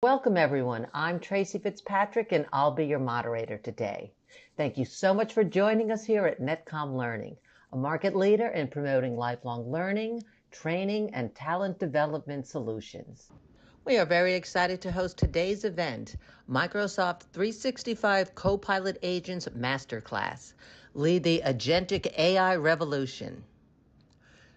Welcome everyone. I'm Tracy Fitzpatrick and I'll be your moderator today. Thank you so much for joining us here at Netcom Learning, a market leader in promoting lifelong learning, training, and talent development solutions. We are very excited to host today's event, Microsoft 365 Copilot Agents Masterclass. Lead the Agentic AI revolution.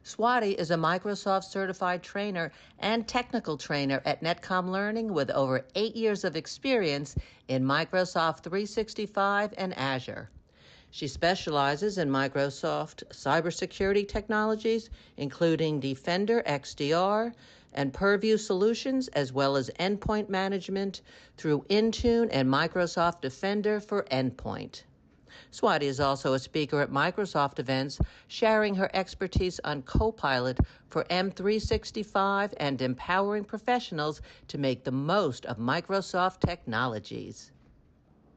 Swati is a Microsoft certified trainer and technical trainer at Netcom Learning with over 8 years of experience in Microsoft 365 and Azure. She specializes in Microsoft cybersecurity technologies, including Defender XDR and Purview solutions, as well as endpoint management through Intune and Microsoft Defender for Endpoint. Swati is also a speaker at Microsoft events, sharing her expertise on Copilot for M365 and empowering professionals to make the most of Microsoft technologies.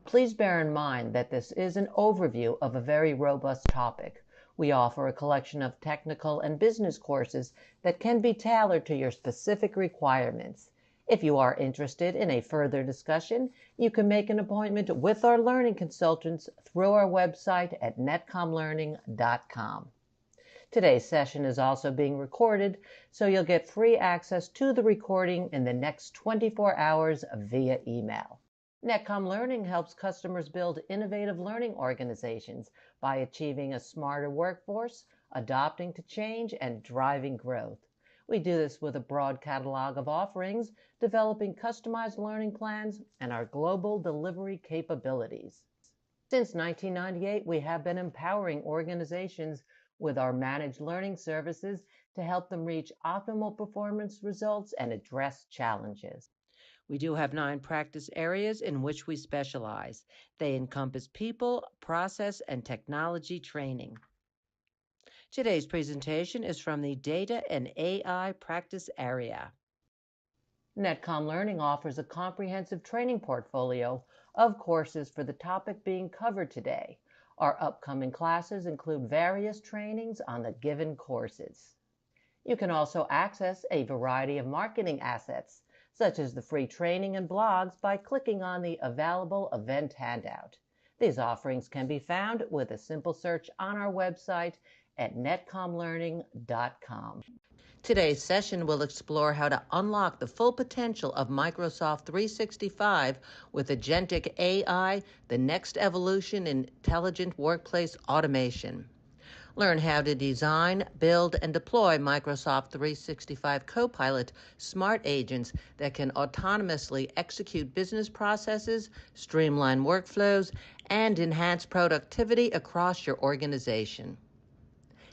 Please bear in mind that this is an overview of a very robust topic. We offer a collection of technical and business courses that can be tailored to your specific requirements. If you are interested in a further discussion, you can make an appointment with our learning consultants through our website at netcomlearning.com. Today's session is also being recorded, so you'll get free access to the recording in the next 24 hours via email. Netcom Learning helps customers build innovative learning organizations by achieving a smarter workforce, adapting to change, and driving growth. We do this with a broad catalog of offerings, developing customized learning plans, and our global delivery capabilities. Since 1998, we have been empowering organizations with our managed learning services to help them reach optimal performance results and address challenges. We do have 9 practice areas in which we specialize. They encompass people, process, and technology training. Today's presentation is from the Data and AI practice area. Netcom Learning offers a comprehensive training portfolio of courses for the topic being covered today. Our upcoming classes include various trainings on the given courses. You can also access a variety of marketing assets, such as the free training and blogs, by clicking on the available event handout. These offerings can be found with a simple search on our website at netcomlearning.com. Today's session will explore how to unlock the full potential of Microsoft 365 with Agentic AI, the next evolution in intelligent workplace automation. Learn how to design, build, and deploy Microsoft 365 Copilot smart agents that can autonomously execute business processes, streamline workflows, and enhance productivity across your organization.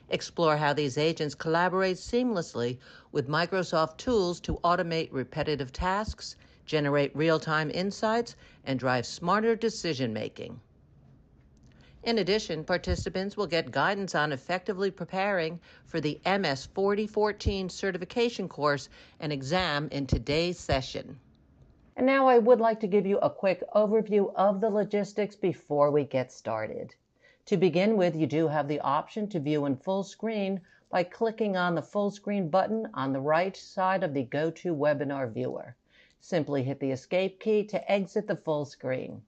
Explore how these agents collaborate seamlessly with Microsoft tools to automate repetitive tasks, generate real-time insights, and drive smarter decision-making. In addition, participants will get guidance on effectively preparing for the MS 4014 certification course and exam in today's session. And now I would like to give you a quick overview of the logistics before we get started. To begin with, you do have the option to view in full screen by clicking on the full screen button on the right side of the GoToWebinar viewer. Simply hit the escape key to exit the full screen.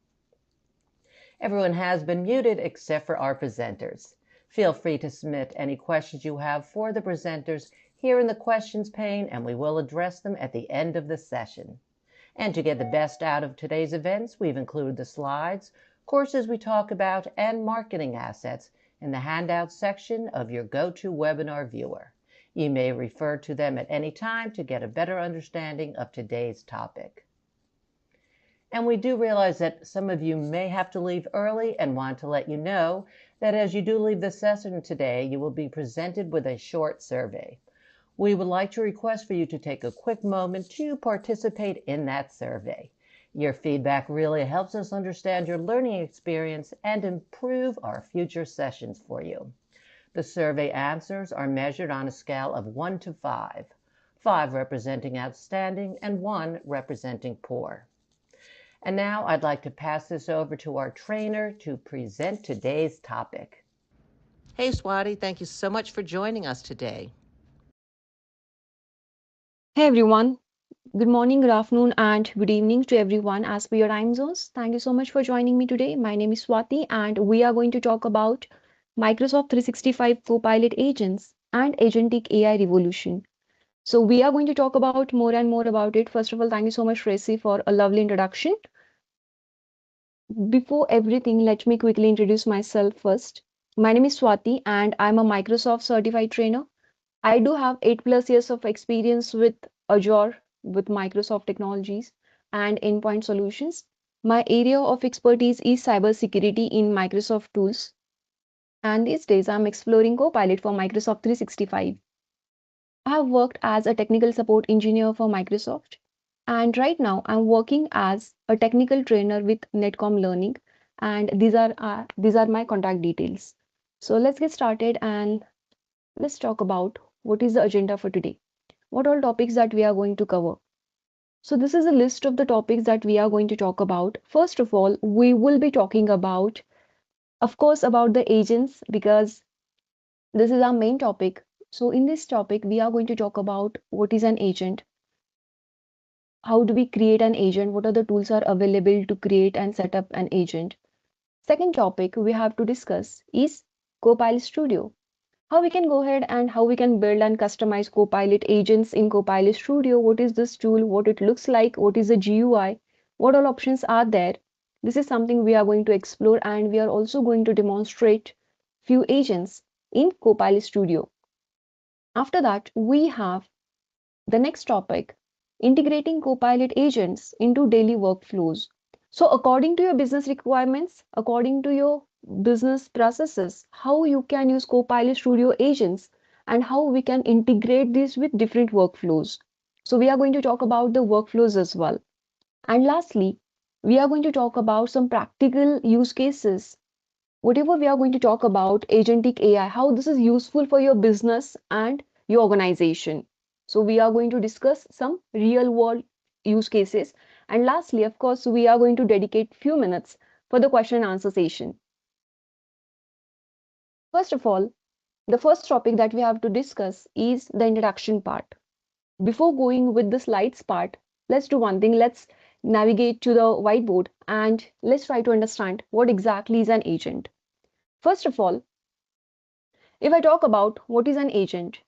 Everyone has been muted except for our presenters. Feel free to submit any questions you have for the presenters here in the questions pane, and we will address them at the end of the session. And to get the best out of today's events, we've included the slides, courses we talk about, and marketing assets in the handouts section of your GoToWebinar viewer. You may refer to them at any time to get a better understanding of today's topic. And we do realize that some of you may have to leave early and want to let you know that as you do leave the session today, you will be presented with a short survey. We would like to request for you to take a quick moment to participate in that survey. Your feedback really helps us understand your learning experience and improve our future sessions for you. The survey answers are measured on a scale of 1 to 5, 5 representing outstanding and 1 representing poor. And now I'd like to pass this over to our trainer to present today's topic. Hey, Swati, thank you so much for joining us today. Hey everyone, Good morning, good afternoon, and good evening to everyone as per your time zones. Thank you so much for joining me today. My name is Swati, and we are going to talk about Microsoft 365 Copilot Agents and Agentic AI revolution. So, we are going to talk about more and more about it. First of all, thank you so much, Tracy, for a lovely introduction. Before everything, let me quickly introduce myself first. My name is Swati, and I'm a Microsoft certified trainer. I do have 8+ years of experience with Azure, with Microsoft technologies and endpoint solutions. My area of expertise is cybersecurity in Microsoft tools. And these days, I'm exploring Copilot for Microsoft 365. I have worked as a technical support engineer for Microsoft. And right now, I'm working as a technical trainer with Netcom Learning. And these are my contact details. So let's get started and let's talk about what is the agenda for today. What all topics that we are going to cover. So, this is a list of the topics that we are going to talk about. First of all, we will be talking about, of course, about the agents because this is our main topic. So, in this topic, we are going to talk about what is an agent, how do we create an agent, what are the tools are available to create and set up an agent. Second topic we have to discuss is Copilot Studio. How we can go ahead and how we can build and customize Copilot agents in Copilot Studio. What is this tool? What it looks like? What is the GUI? What all options are there? This is something we are going to explore, and we are also going to demonstrate few agents in Copilot Studio. After that, we have the next topic, integrating Copilot agents into daily workflows. So, according to your business requirements, according to your business processes, how you can use Copilot Studio agents and how we can integrate this with different workflows. So, we are going to talk about the workflows as well. And lastly, we are going to talk about some practical use cases. Whatever we are going to talk about agentic AI, how this is useful for your business and your organization. So we are going to discuss some real world use cases. And lastly, of course, we are going to dedicate few minutes for the question and answer session. First of all, the first topic that we have to discuss is the introduction part. Before going with the slides part, let's do one thing. Let's navigate to the whiteboard and let's try to understand what exactly is an agent. First of all, if I talk about what is an agent,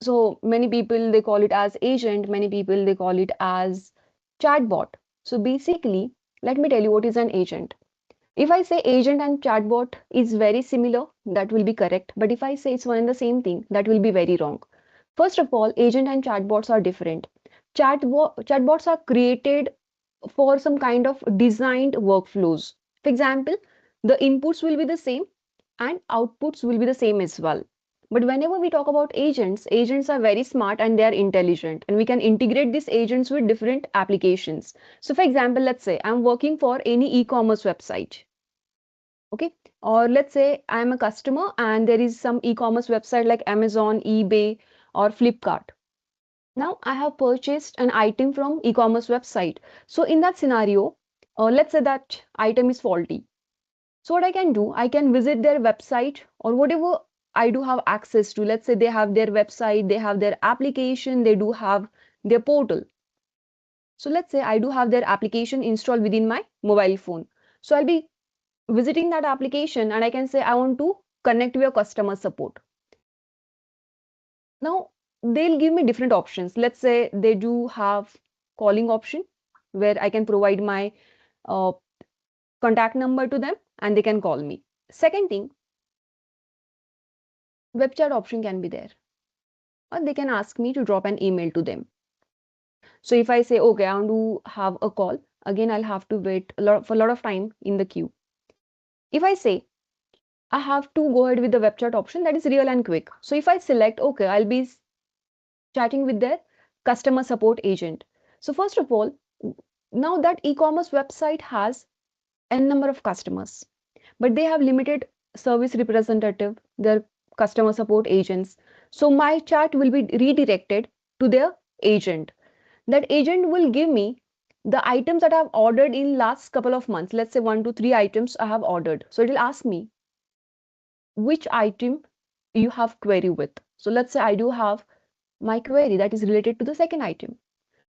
so many people they call it as agent, many people they call it as chatbot. So basically, let me tell you what is an agent. If I say agent and chatbot is very similar, that will be correct. But if I say it's one and the same thing, that will be very wrong. First of all, agent and chatbots are different. Chatbots are created for some kind of designed workflows. For example, the inputs will be the same and outputs will be the same as well. But whenever we talk about agents, agents are very smart and they are intelligent, and we can integrate these agents with different applications. So, for example, let's say I'm working for any e commerce website. Okay. Or let's say I'm a customer and there is some e commerce website like Amazon, eBay, or Flipkart. Now I have purchased an item from e-commerce website. So in that scenario, let's say that item is faulty. So what I can do, I can visit their website or whatever I do have access to. Let's say they have their website, they have their application, they do have their portal. So let's say I do have their application installed within my mobile phone. So I'll be visiting that application and I can say I want to connect with your customer support. Now they'll give me different options. Let's say they do have calling option where I can provide my uh, contact number to them and they can call me. Second thing, web chat option can be there, or they can ask me to drop an email to them. So if I say, okay, I want to have a call, again, I'll have to wait for a lot of time in the queue. If I say I have to go ahead with the web chat option, that is real and quick. So if I select, okay, I'll be chatting with their customer support agent. So first of all, now that e-commerce website has n number of customers, but they have limited service representative, their customer support agents. So my chat will be redirected to their agent. That agent will give me the items that I've ordered in last couple of months. Let's say 1 to 3 items I have ordered. So it will ask me which item you have query with. So let's say I do have my query that is related to the second item.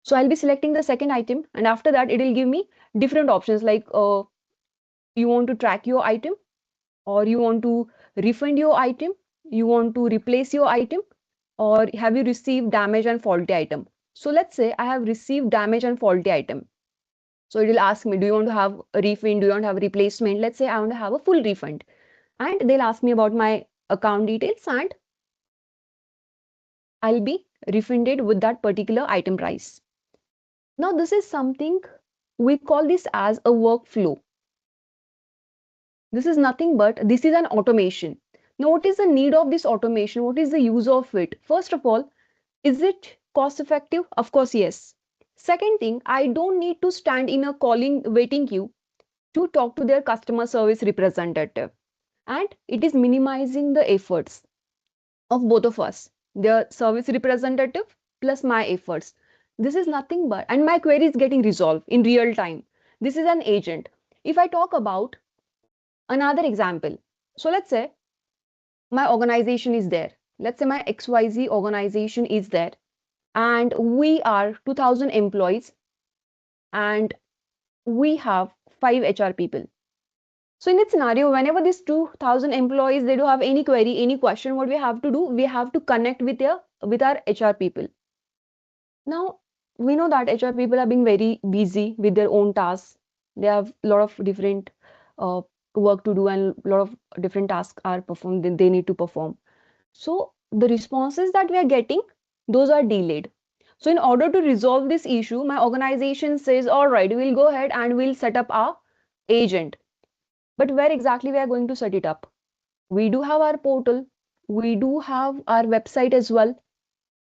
So I'll be selecting the second item, and after that it will give me different options like you want to track your item, or you want to refund your item, you want to replace your item, or have you received damaged and faulty item. So let's say I have received damaged and faulty item. So it will ask me, do you want to have a refund? Do you want to have a replacement? Let's say I want to have a full refund. And they'll ask me about my account details, and I'll be refunded with that particular item price. Now, this is something we call this as a workflow. This is nothing but this is an automation. Now, what is the need of this automation? What is the use of it? First of all, is it cost effective? Of course, yes. Second thing, I don't need to stand in a calling waiting queue to talk to their customer service representative. And it is minimizing the efforts of both of us, the service representative plus my efforts. This is nothing but, and my query is getting resolved in real time. This is an agent. If I talk about another example, so let's say my organization is there. Let's say my XYZ organization is there, and we are 2000 employees, and we have 5 HR people. So in this scenario, whenever these 2000 employees, they do have any query, any question, what we have to do, we have to connect with our HR people. Now, we know that HR people are being very busy with their own tasks. They have a lot of different uh, work to do, and a lot of different tasks are performed that they need to perform. So the responses that we are getting, those are delayed. So in order to resolve this issue, my organization says, all right, we'll go ahead and we'll set up our agent. But where exactly we are going to set it up? We do have our portal, we do have our website as well,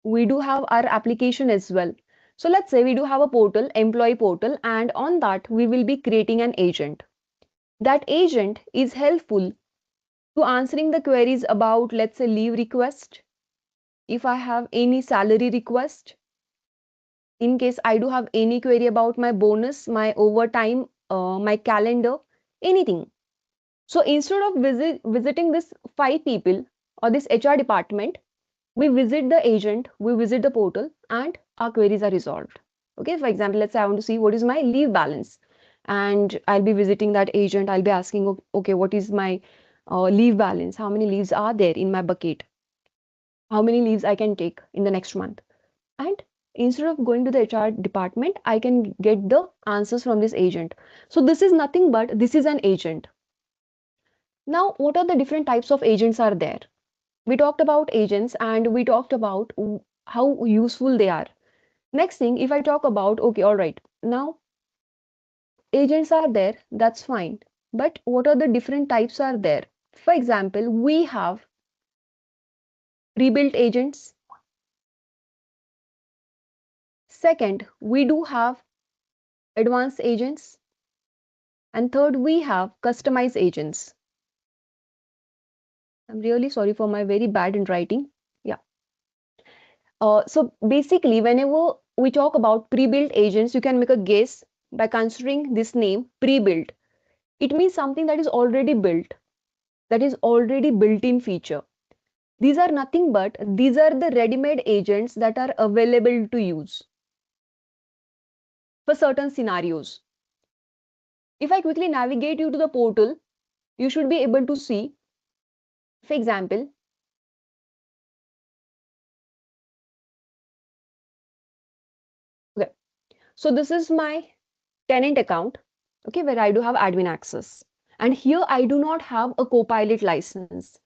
we do have our application as well. So let's say we do have a portal, employee portal, and on that we will be creating an agent. That agent is helpful to answering the queries about, let's say, leave request, if I have any salary request, in case I do have any query about my bonus, my overtime, my calendar, anything. So instead of visiting this 5 people or this HR department, we visit the agent, we visit the portal, and our queries are resolved. Okay, for example, let's say I want to see what is my leave balance, and I'll be visiting that agent. I'll be asking, okay, what is my leave balance? How many leaves are there in my bucket? How many leaves I can take in the next month? And instead of going to the HR department, I can get the answers from this agent. So this is nothing but this is an agent. Now, what are the different types of agents are there? We talked about agents, and we talked about how useful they are. Next thing, if I talk about, okay, all right, now agents are there, that's fine. But what are the different types are there? For example, we have pre-built agents. Second, we do have advanced agents. And third, we have customized agents. I'm really sorry for my very bad handwriting. Yeah. So basically, whenever we talk about pre-built agents, you can make a guess by considering this name pre-built. It means something that is already built, that is already built-in feature. These are nothing but these are the ready-made agents that are available to use for certain scenarios. If I quickly navigate you to the portal, you should be able to see, for example, okay, so this is my tenant account, okay, where I do have admin access. And here I do not have a Copilot license.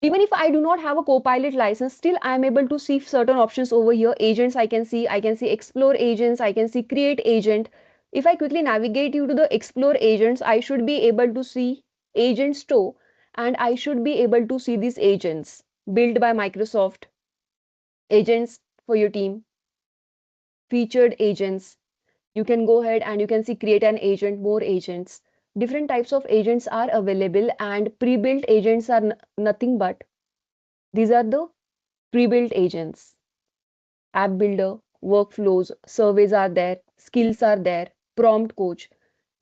Even if I do not have a Copilot license, still I am able to see certain options over here. Agents I can see explore agents, I can see create agent. If I quickly navigate you to the explore agents, I should be able to see agent store, and I should be able to see these agents built by Microsoft, agents for your team, featured agents. You can go ahead and you can see create an agent, more agents. Different types of agents are available, and pre-built agents are nothing but these are the pre-built agents. App builder, workflows, surveys are there, skills are there, prompt coach.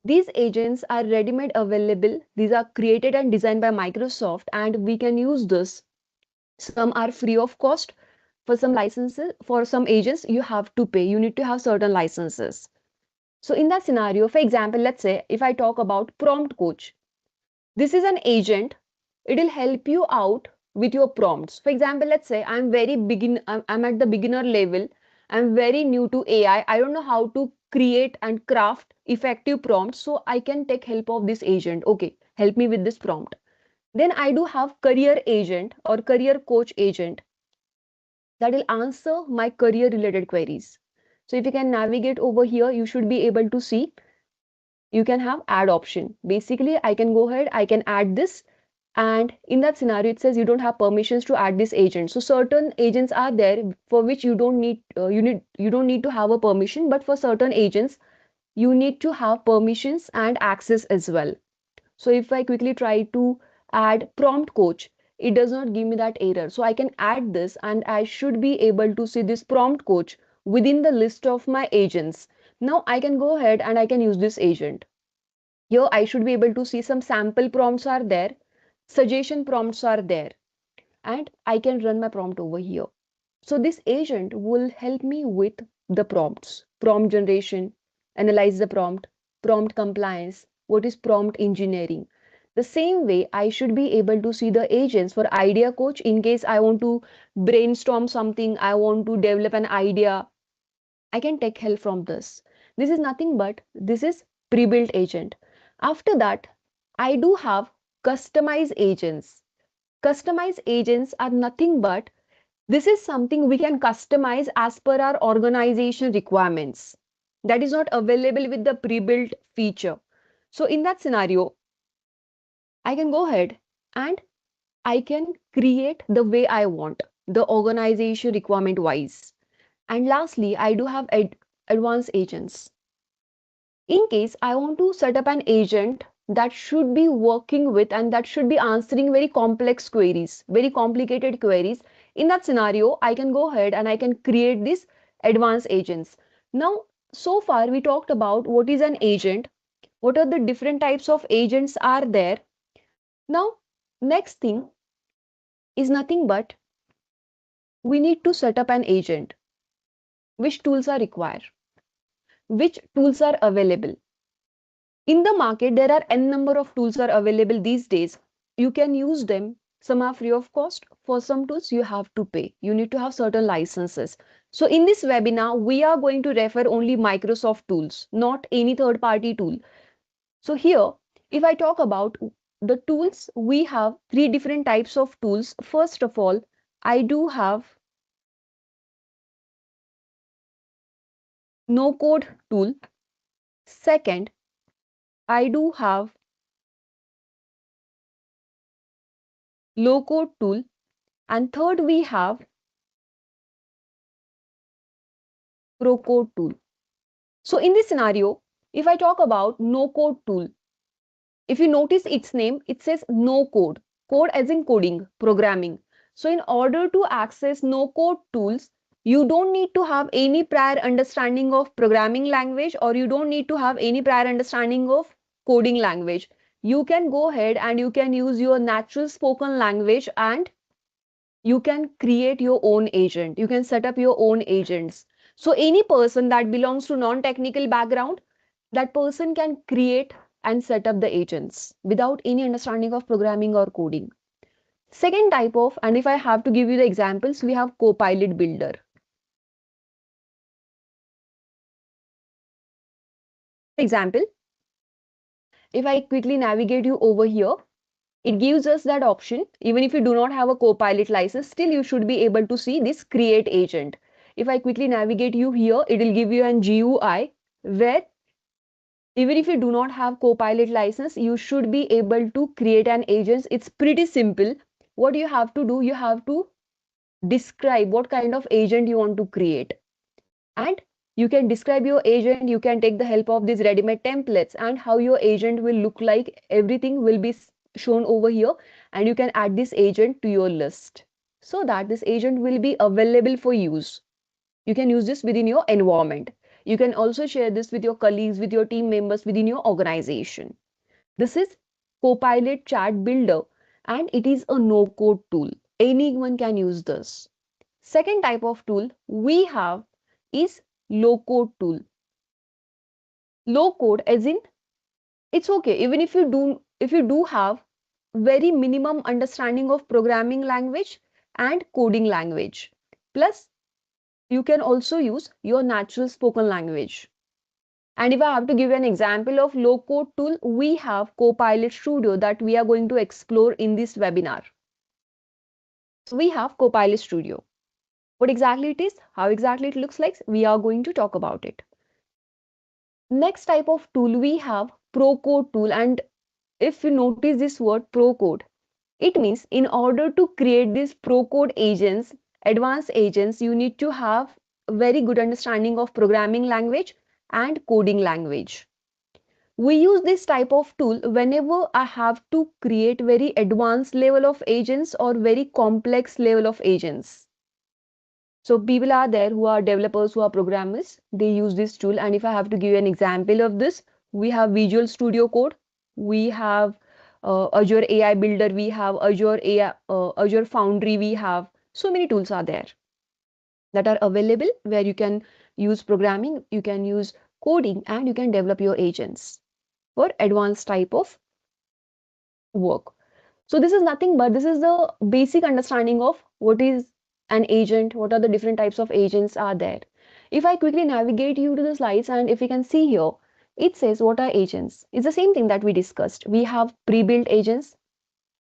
These agents are ready-made available. These are created and designed by Microsoft, and we can use this. Some are free of cost, For some licenses, for some agents, you have to pay. You need to have certain licenses. So in that scenario, for example, let's say if I talk about prompt coach, this is an agent. It will help you out with your prompts. For example, let's say I'm at the beginner level. I'm very new to AI. I don't know how to create and craft effective prompts. So I can take help of this agent. Okay, help me with this prompt. Then I do have career agent or career coach agent that will answer my career related queries. So if you can navigate over here, you should be able to see you can have add option. Basically, I can go ahead, I can add this, and in that scenario it says you don't have permissions to add this agent. So certain agents are there for which you don't need to have a permission, but for certain agents you need to have permissions and access as well. So if I quickly try to add prompt coach, it does not give me that error. So I can add this and I should be able to see this prompt coach within the list of my agents. Now I can go ahead and I can use this agent. Here I should be able to see some sample prompts are there, suggestion prompts are there, and I can run my prompt over here. So this agent will help me with the prompts, prompt generation, analyze the prompt compliance, what is prompt engineering. The same way I should be able to see the agents for idea coach in case I want to brainstorm something, I want to develop an idea, I can take help from this. This is nothing but this is pre-built agent. After that, I do have customized agents. Customized agents are nothing but this is something we can customize as per our organization requirements. That is not available with the pre-built feature. So in that scenario, I can go ahead and I can create the way I want, the organization requirement wise. And lastly, I do have advanced agents. In case I want to set up an agent that should be working with and that should be answering very complex queries, very complicated queries, in that scenario, I can go ahead and I can create these advanced agents. Now, so far we talked about what is an agent, what are the different types of agents are there. Now, next thing is nothing but we need to set up an agent. Which tools are required? Which tools are available? In the market, there are n number of tools are available these days. You can use them. Some are free of cost. For some tools, you have to pay. You need to have certain licenses. So in this webinar, we are going to refer only Microsoft tools, not any third party tool. So here, if I talk about the tools, we have three different types of tools. First of all, I do have no code tool. Second, I do have low code tool. And third, we have pro code tool. So in this scenario, if I talk about no code tool, if you notice its name, it says no code, code as in coding, programming. So in order to access no code tools, you don't need to have any prior understanding of programming language or you don't need to have any prior understanding of coding language. You can go ahead and you can use your natural spoken language and you can create your own agent. You can set up your own agents. So any person that belongs to non-technical background, that person can create and set up the agents without any understanding of programming or coding. Second type of, and if I have to give you the examples, we have Copilot Builder. Example, if I quickly navigate you over here, it gives us that option. Even if you do not have a Copilot license, still you should be able to see this create agent. If I quickly navigate you here, it will give you an GUI where even if you do not have Copilot license, you should be able to create an agent. It's pretty simple. What you have to do, you have to describe what kind of agent you want to create. And you can describe your agent, you can take the help of these ready-made templates and how your agent will look like. Everything will be shown over here and you can add this agent to your list so that this agent will be available for use. You can use this within your environment. You can also share this with your colleagues, with your team members within your organization. This is Copilot Chat Builder and it is a no-code tool. Anyone can use this. Second type of tool we have is low code tool. Low code as in it's okay even if you do have very minimum understanding of programming language and coding language. Plus you can also use your natural spoken language. And if I have to give you an example of low code tool, we have Copilot Studio that we are going to explore in this webinar. So we have Copilot Studio. What exactly it is, how exactly it looks like, we are going to talk about it. Next type of tool we have Pro Code tool, and if you notice this word Pro Code, it means in order to create these Pro Code agents, advanced agents, you need to have a very good understanding of programming language and coding language. We use this type of tool whenever I have to create very advanced level of agents or very complex level of agents. So people are there who are developers, who are programmers, they use this tool. And if I have to give you an example of this, we have Visual Studio Code, we have Azure AI Builder, we have Azure AI, Azure Foundry, we have so many tools are there that are available where you can use programming, you can use coding, and you can develop your agents for advanced type of work. So this is nothing but this is the basic understanding of what is an agent, what are the different types of agents are there. If I quickly navigate you to the slides and if you can see here, it says what are agents. It's the same thing that we discussed. We have pre-built agents.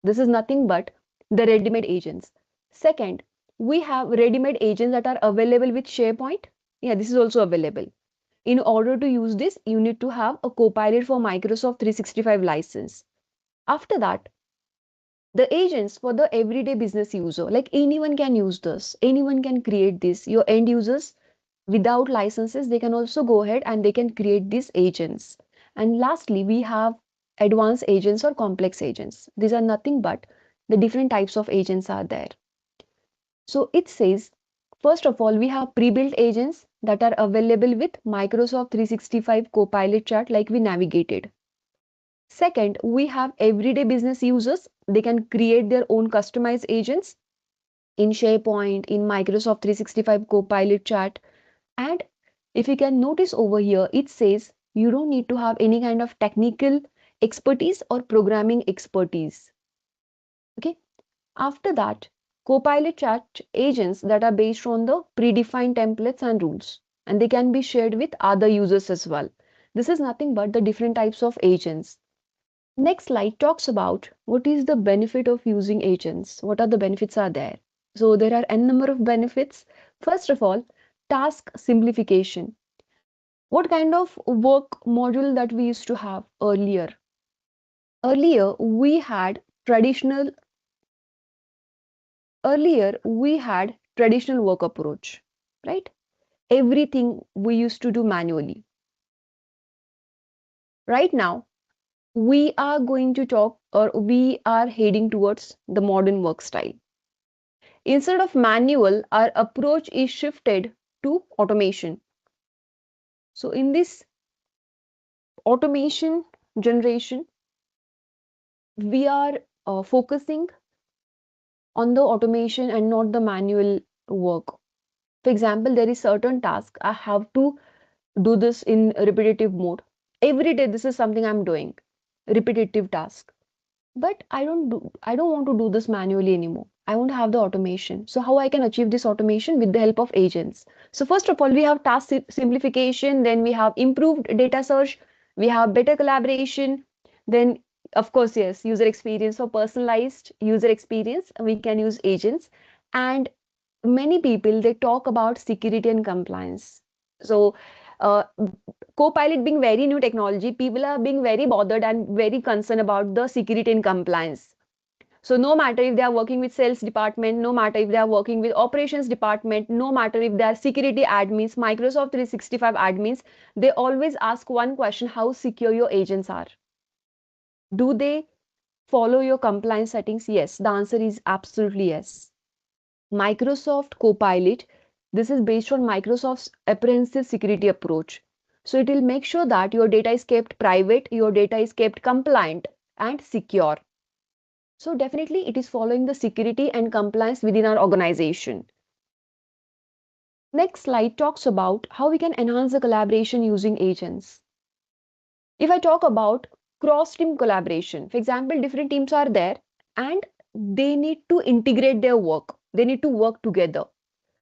This is nothing but the ready-made agents. Second, we have ready-made agents that are available with SharePoint. Yeah, this is also available. In order to use this, you need to have a Copilot for Microsoft 365 license. After that, the agents for the everyday business user, like anyone can use this, anyone can create this. Your end users without licenses, they can also go ahead and they can create these agents. And lastly, we have advanced agents or complex agents. These are nothing but the different types of agents are there. So it says, first of all, we have pre-built agents that are available with Microsoft 365 Copilot chat like we navigated. Second, we have everyday business users. They can create their own customized agents in SharePoint, in Microsoft 365 Copilot chat. And if you can notice over here, it says you don't need to have any kind of technical expertise or programming expertise. Okay. After that, Copilot chat agents that are based on the predefined templates and rules, and they can be shared with other users as well. This is nothing but the different types of agents. Next slide talks about what is the benefit of using agents. What are the benefits are there? So there are n number of benefits. First of all, task simplification. What kind of work module that we used to have earlier? Earlier we had traditional traditional work approach, right? Everything we used to do manually. Right now we are going to talk or we are heading towards the modern work style. Instead of manual, our approach is shifted to automation. So in this automation generation, we are focusing on the automation and not the manual work. For example, there is certain task I have to do this in repetitive mode. Every day, this is something I'm doing, repetitive task. But I don't want to do this manually anymore. I want to have the automation. So how I can achieve this automation with the help of agents? So first of all, we have task simplification, then we have improved data search, we have better collaboration, then of course, yes, user experience. For personalized user experience, we can use agents. And many people, they talk about security and compliance. So uh, Copilot being very new technology, people are being very bothered and very concerned about the security and compliance. So no matter if they are working with sales department, no matter if they are working with operations department, no matter if they are security admins, Microsoft 365 admins, they always ask one question: how secure your agents are? Do they follow your compliance settings? Yes, the answer is absolutely yes. Microsoft Copilot, this is based on Microsoft's apprehensive security approach. So it will make sure that your data is kept private, your data is kept compliant and secure. So definitely it is following the security and compliance within our organization. Next slide talks about how we can enhance the collaboration using agents. If I talk about cross team collaboration, for example, different teams are there and they need to integrate their work, they need to work together.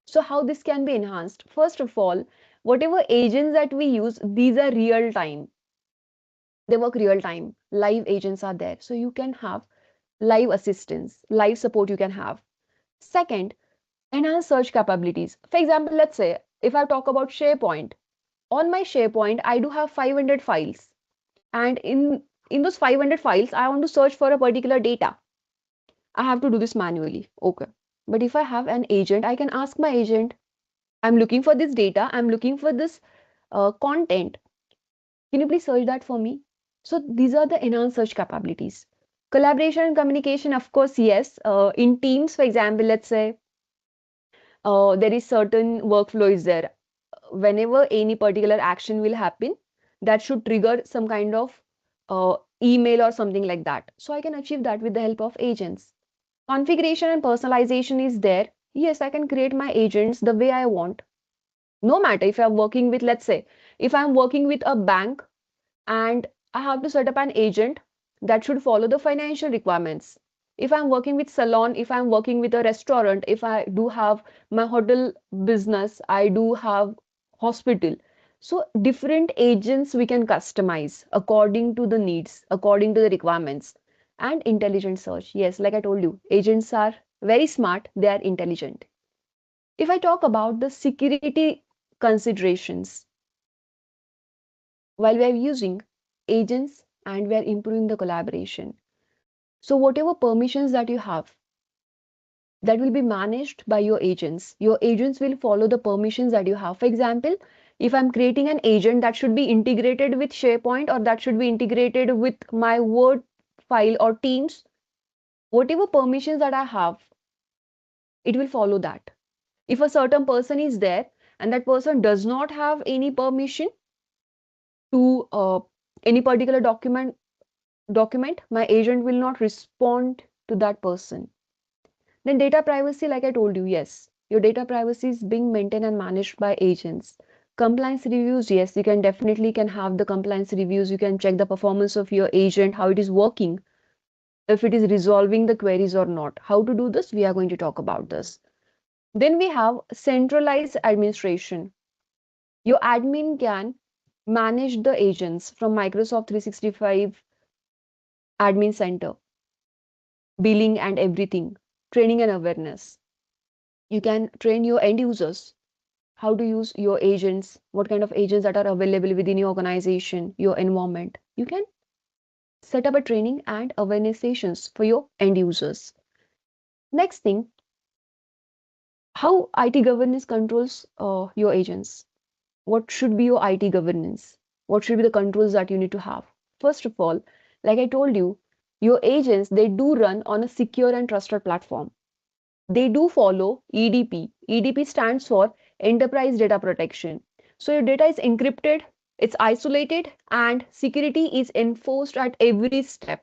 So, how this can be enhanced? First of all, whatever agents that we use, these are real time. They work real time. Live agents are there. So, you can have live assistance, live support you can have. Second, enhance search capabilities. For example, let's say if I talk about SharePoint, on my SharePoint, I do have 500 files. And in those 500 files, I want to search for a particular data. I have to do this manually. Okay. But if I have an agent, I can ask my agent, I'm looking for this data, I'm looking for this content. Can you please search that for me? So these are the enhanced search capabilities. Collaboration and communication, of course, yes. In teams, for example, let's say there is certain workflow is there. Whenever any particular action will happen, that should trigger some kind of email or something like that. So I can achieve that with the help of agents. Configuration and personalization is there. Yes, I can create my agents the way I want. No matter if I'm working with, let's say, if I'm working with a bank and I have to set up an agent that should follow the financial requirements. If I'm working with salon, if I'm working with a restaurant, if I do have my hotel business, I do have hospital. So different agents we can customize according to the needs, according to the requirements. And intelligent search. Yes, like I told you, agents are very smart, they are intelligent. If I talk about the security considerations, while we are using agents and we are improving the collaboration. So whatever permissions that you have, that will be managed by your agents. Your agents will follow the permissions that you have. For example, if I'm creating an agent that should be integrated with SharePoint or that should be integrated with my Word file or Teams, whatever permissions that I have, it will follow that. If a certain person is there and that person does not have any permission to any particular document, my agent will not respond to that person. Then data privacy, like I told you, yes, your data privacy is being maintained and managed by agents. Compliance reviews, yes, you can definitely can have the compliance reviews. You can check the performance of your agent, how it is working, if it is resolving the queries or not. How to do this? We are going to talk about this. Then we have centralized administration. Your admin can manage the agents from Microsoft 365 admin center, billing and everything, training and awareness. You can train your end users how to use your agents, what kind of agents that are available within your organization, your environment. You can set up a training and awareness sessions for your end users. Next thing, how IT governance controls your agents. What should be your IT governance? What should be the controls that you need to have? First of all, like I told you, your agents, they do run on a secure and trusted platform. They do follow EDP. EDP stands for Enterprise Data Protection. So your data is encrypted, it's isolated, and security is enforced at every step.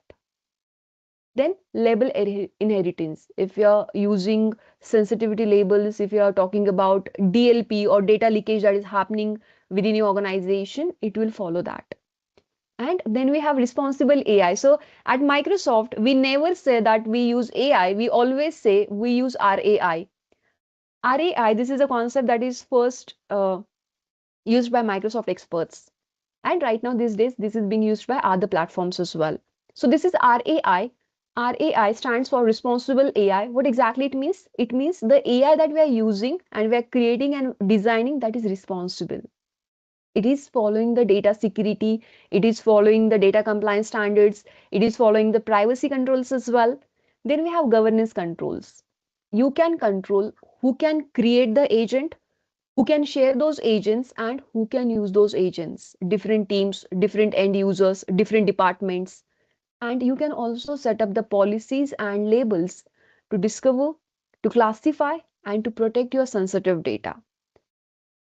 Then label inheritance. If you're using sensitivity labels, if you're talking about DLP or data leakage that is happening within your organization, it will follow that. And then we have responsible AI. So at Microsoft, we never say that we use AI. We always say we use RAI. RAI, this is a concept that is first used by Microsoft experts. And right now, these days, this is being used by other platforms as well. So this is RAI. RAI stands for responsible AI. What exactly it means? It means the AI that we are using and we are creating and designing that is responsible. It is following the data security. It is following the data compliance standards. It is following the privacy controls as well. Then we have governance controls. You can control who can create the agent, who can share those agents, and who can use those agents. Different teams, different end users, different departments. And you can also set up the policies and labels to discover, to classify, and to protect your sensitive data.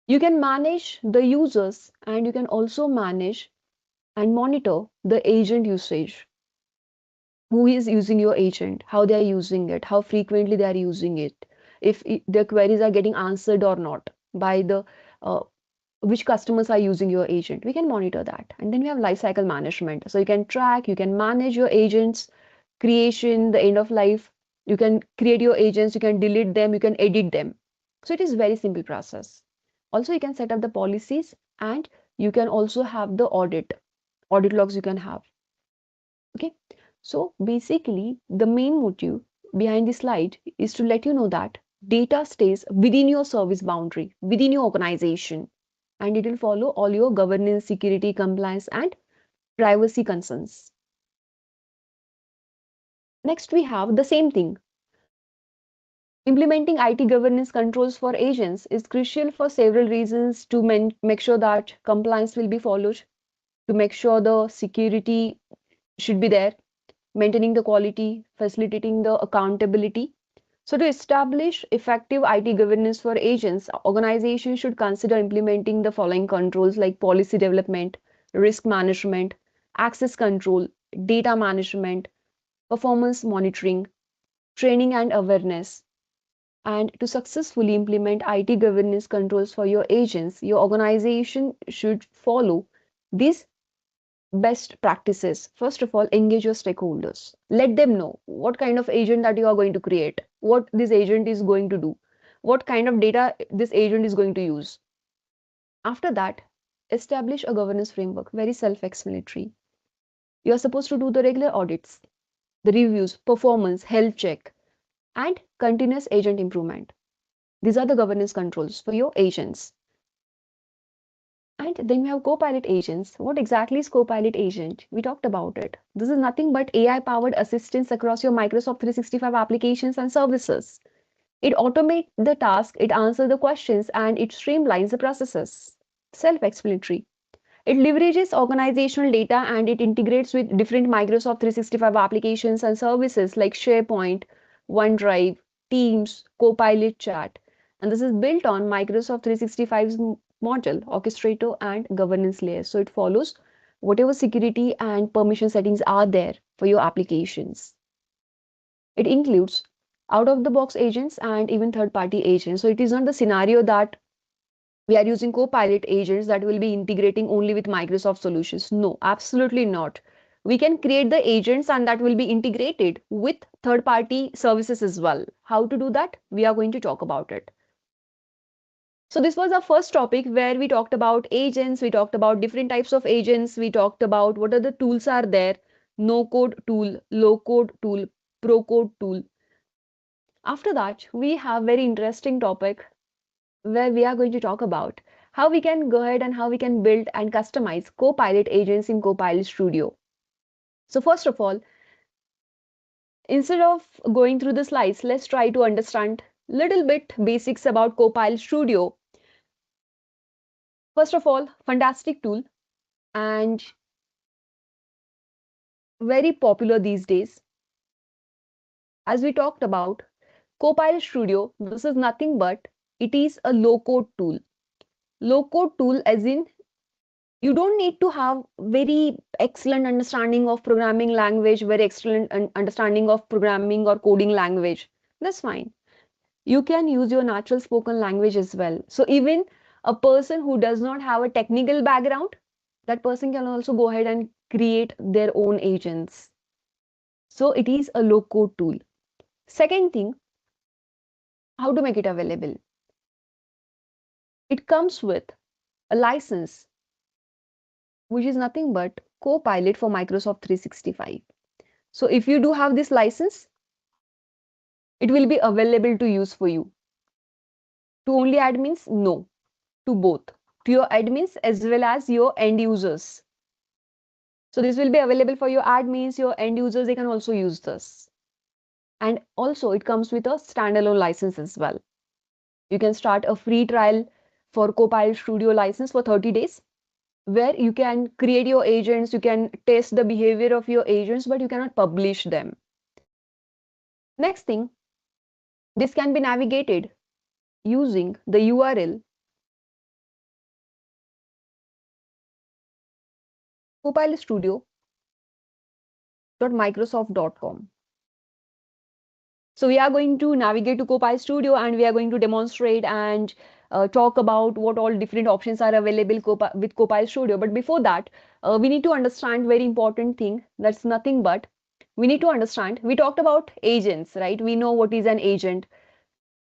You can manage the users and you can also manage and monitor the agent usage. Who is using your agent, how they are using it, how frequently they are using it, if their queries are getting answered or not. by the which customers are using your agent. We can monitor that. And then we have lifecycle management. So you can track, you can manage your agents, creation, the end of life. You can create your agents, you can delete them, you can edit them. So it is very simple process. Also, you can set up the policies and you can also have the audit logs you can have. Okay. So basically, the main motive behind this slide is to let you know that data stays within your service boundary, within your organization, and it will follow all your governance, security, compliance, and privacy concerns. Next, we have the same thing. Implementing IT governance controls for agents is crucial for several reasons to make sure that compliance will be followed, to make sure the security should be there, maintaining the quality, facilitating the accountability. So, to establish effective IT governance for agents, organizations should consider implementing the following controls like policy development, risk management, access control, data management, performance monitoring, training and awareness. And to successfully implement IT governance controls for your agents, your organization should follow these best practices. First of all, engage your stakeholders. Let them know what kind of agent that you are going to create, what this agent is going to do, what kind of data this agent is going to use. After that, establish a governance framework, very self-explanatory. You are supposed to do the regular audits, the reviews, performance, health check, and continuous agent improvement. These are the governance controls for your agents. And then we have Copilot agents. What exactly is Copilot agent? We talked about it. This is nothing but AI-powered assistance across your Microsoft 365 applications and services. It automates the task, it answers the questions, and it streamlines the processes. Self-explanatory. It leverages organizational data and it integrates with different Microsoft 365 applications and services like SharePoint, OneDrive, Teams, Copilot Chat. And this is built on Microsoft 365's model, orchestrator, and governance layers. So it follows whatever security and permission settings are there for your applications. It includes out of the box agents and even third party agents. So it is not the scenario that we are using Copilot agents that will be integrating only with Microsoft solutions. No, absolutely not. We can create the agents and that will be integrated with third party services as well. How to do that? We are going to talk about it. So this was our first topic where we talked about agents, we talked about different types of agents, we talked about what are the tools are there, no code tool, low code tool, pro code tool. After that, we have very interesting topic where we are going to talk about how we can go ahead and how we can build and customize Copilot agents in Copilot Studio. So first of all, instead of going through the slides, let's try to understand little bit basics about Copilot Studio. First of all, fantastic tool and very popular these days. As we talked about, Copilot Studio, this is nothing but it is a low code tool. Low code tool as in you don't need to have very excellent understanding of programming language, very excellent understanding of programming or coding language. That's fine. You can use your natural spoken language as well. So even a person who does not have a technical background, that person can also go ahead and create their own agents. So it is a low code tool. Second thing, how to make it available. It comes with a license, which is nothing but Copilot for Microsoft 365. So if you do have this license, it will be available to use for you. To only admins? No, to both. To your admins as well as your end users. So this will be available for your admins, your end users, they can also use this. And also it comes with a standalone license as well. You can start a free trial for Copilot Studio license for 30 days, where you can create your agents, you can test the behavior of your agents, but you cannot publish them. Next thing, this can be navigated using the URL copilotstudio.microsoft.com. So we are going to navigate to Copilot Studio and we are going to demonstrate and talk about what all different options are available with Copilot Studio. But before that, we need to understand very important thing. That's nothing but we need to understand. We talked about agents, right? We know what is an agent.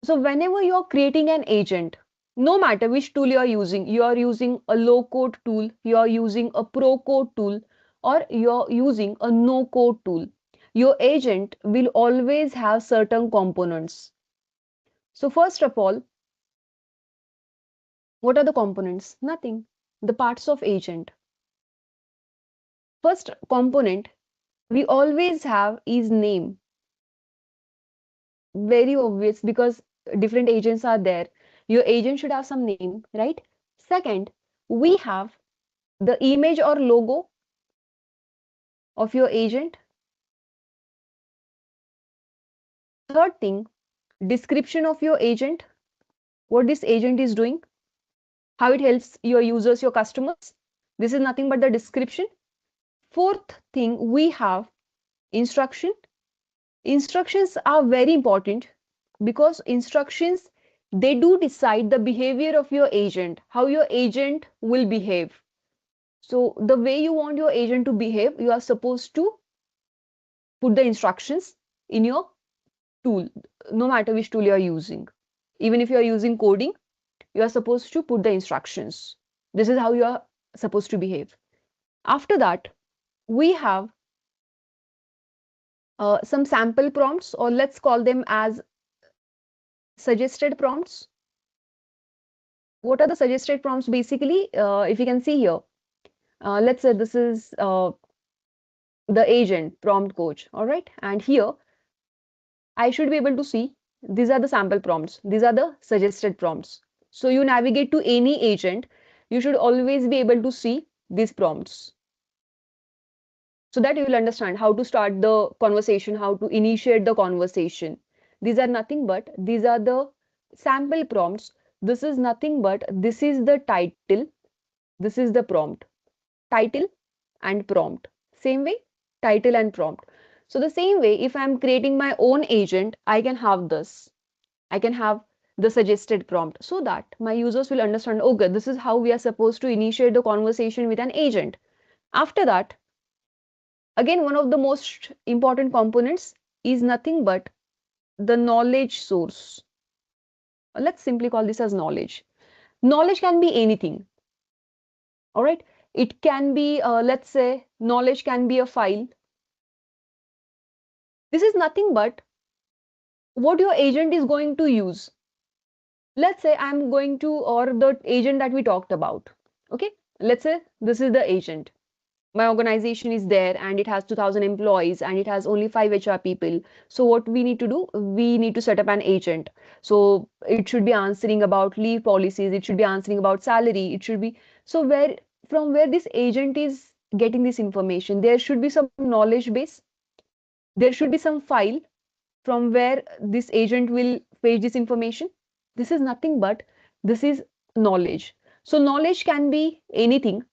So whenever you're creating an agent, no matter which tool you are using a low code tool, you are using a pro code tool, or you're using a no code tool, your agent will always have certain components. So first of all, what are the components? Nothing. The parts of agent. First component we always have is name. Very obvious because different agents are there. Your agent should have some name, right? Second, we have the image or logo of your agent. Third thing, description of your agent, what this agent is doing, how it helps your users, your customers. This is nothing but the description. Fourth thing, we have instruction. Instructions are very important because instructions, they do decide the behavior of your agent, how your agent will behave. So the way you want your agent to behave, you are supposed to put the instructions in your tool, no matter which tool you are using. Even if you are using coding, you are supposed to put the instructions. This is how you are supposed to behave. After that, we have some sample prompts, or let's call them as suggested prompts. What are the suggested prompts? Basically, if you can see here, let's say this is the agent prompt coach. All right. And here I should be able to see these are the sample prompts. These are the suggested prompts. So you navigate to any agent, you should always be able to see these prompts, so that you will understand how to start the conversation, how to initiate the conversation. These are nothing but these are the sample prompts. This is nothing but this is the title, this is the prompt. Title and prompt. Same way, title and prompt. So the same way, if I'm creating my own agent, I can have this. I can have the suggested prompt so that my users will understand, okay, this is how we are supposed to initiate the conversation with an agent. After that, again, one of the most important components is nothing but the knowledge source. Let's simply call this as knowledge. Knowledge can be anything. All right. It can be, let's say, knowledge can be a file. This is nothing but what your agent is going to use. Let's say I'm going to, or the agent that we talked about. Okay. Let's say this is the agent. My organization is there and it has 2000 employees and it has only 5 HR people. So what we need to do, we need to set up an agent. So it should be answering about leave policies, it should be answering about salary, it should be, so where, from where this agent is getting this information, there should be some knowledge base, there should be some file from where this agent will fetch this information. This is nothing but this is knowledge. So knowledge can be anything.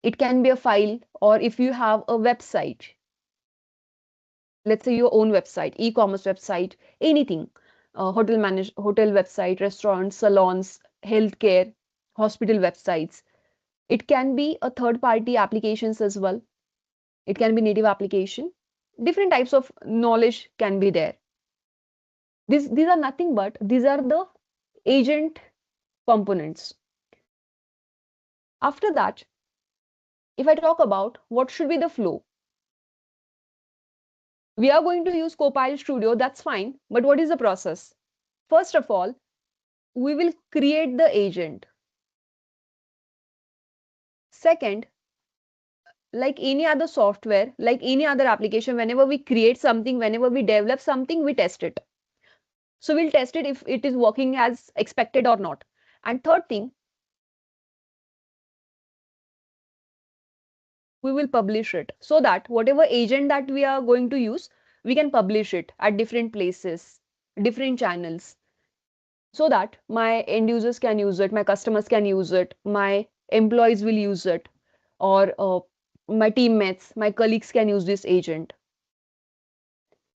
It can be a file, or if you have a website, let's say your own website, e-commerce website, anything, hotel website, restaurants, salons, healthcare, hospital websites. It can be a third party applications as well. It can be native application. Different types of knowledge can be there. These are nothing but these are the agent components. After that, if I talk about what should be the flow, we are going to use Copilot Studio, that's fine. But what is the process? First of all, we will create the agent. Second, like any other software, like any other application, whenever we create something, whenever we develop something, we test it. So we'll test it if it is working as expected or not. And third thing, we will publish it so that whatever agent that we are going to use, we can publish it at different places, different channels, so that my end users can use it, my customers can use it, my employees will use it, or my teammates, my colleagues can use this agent.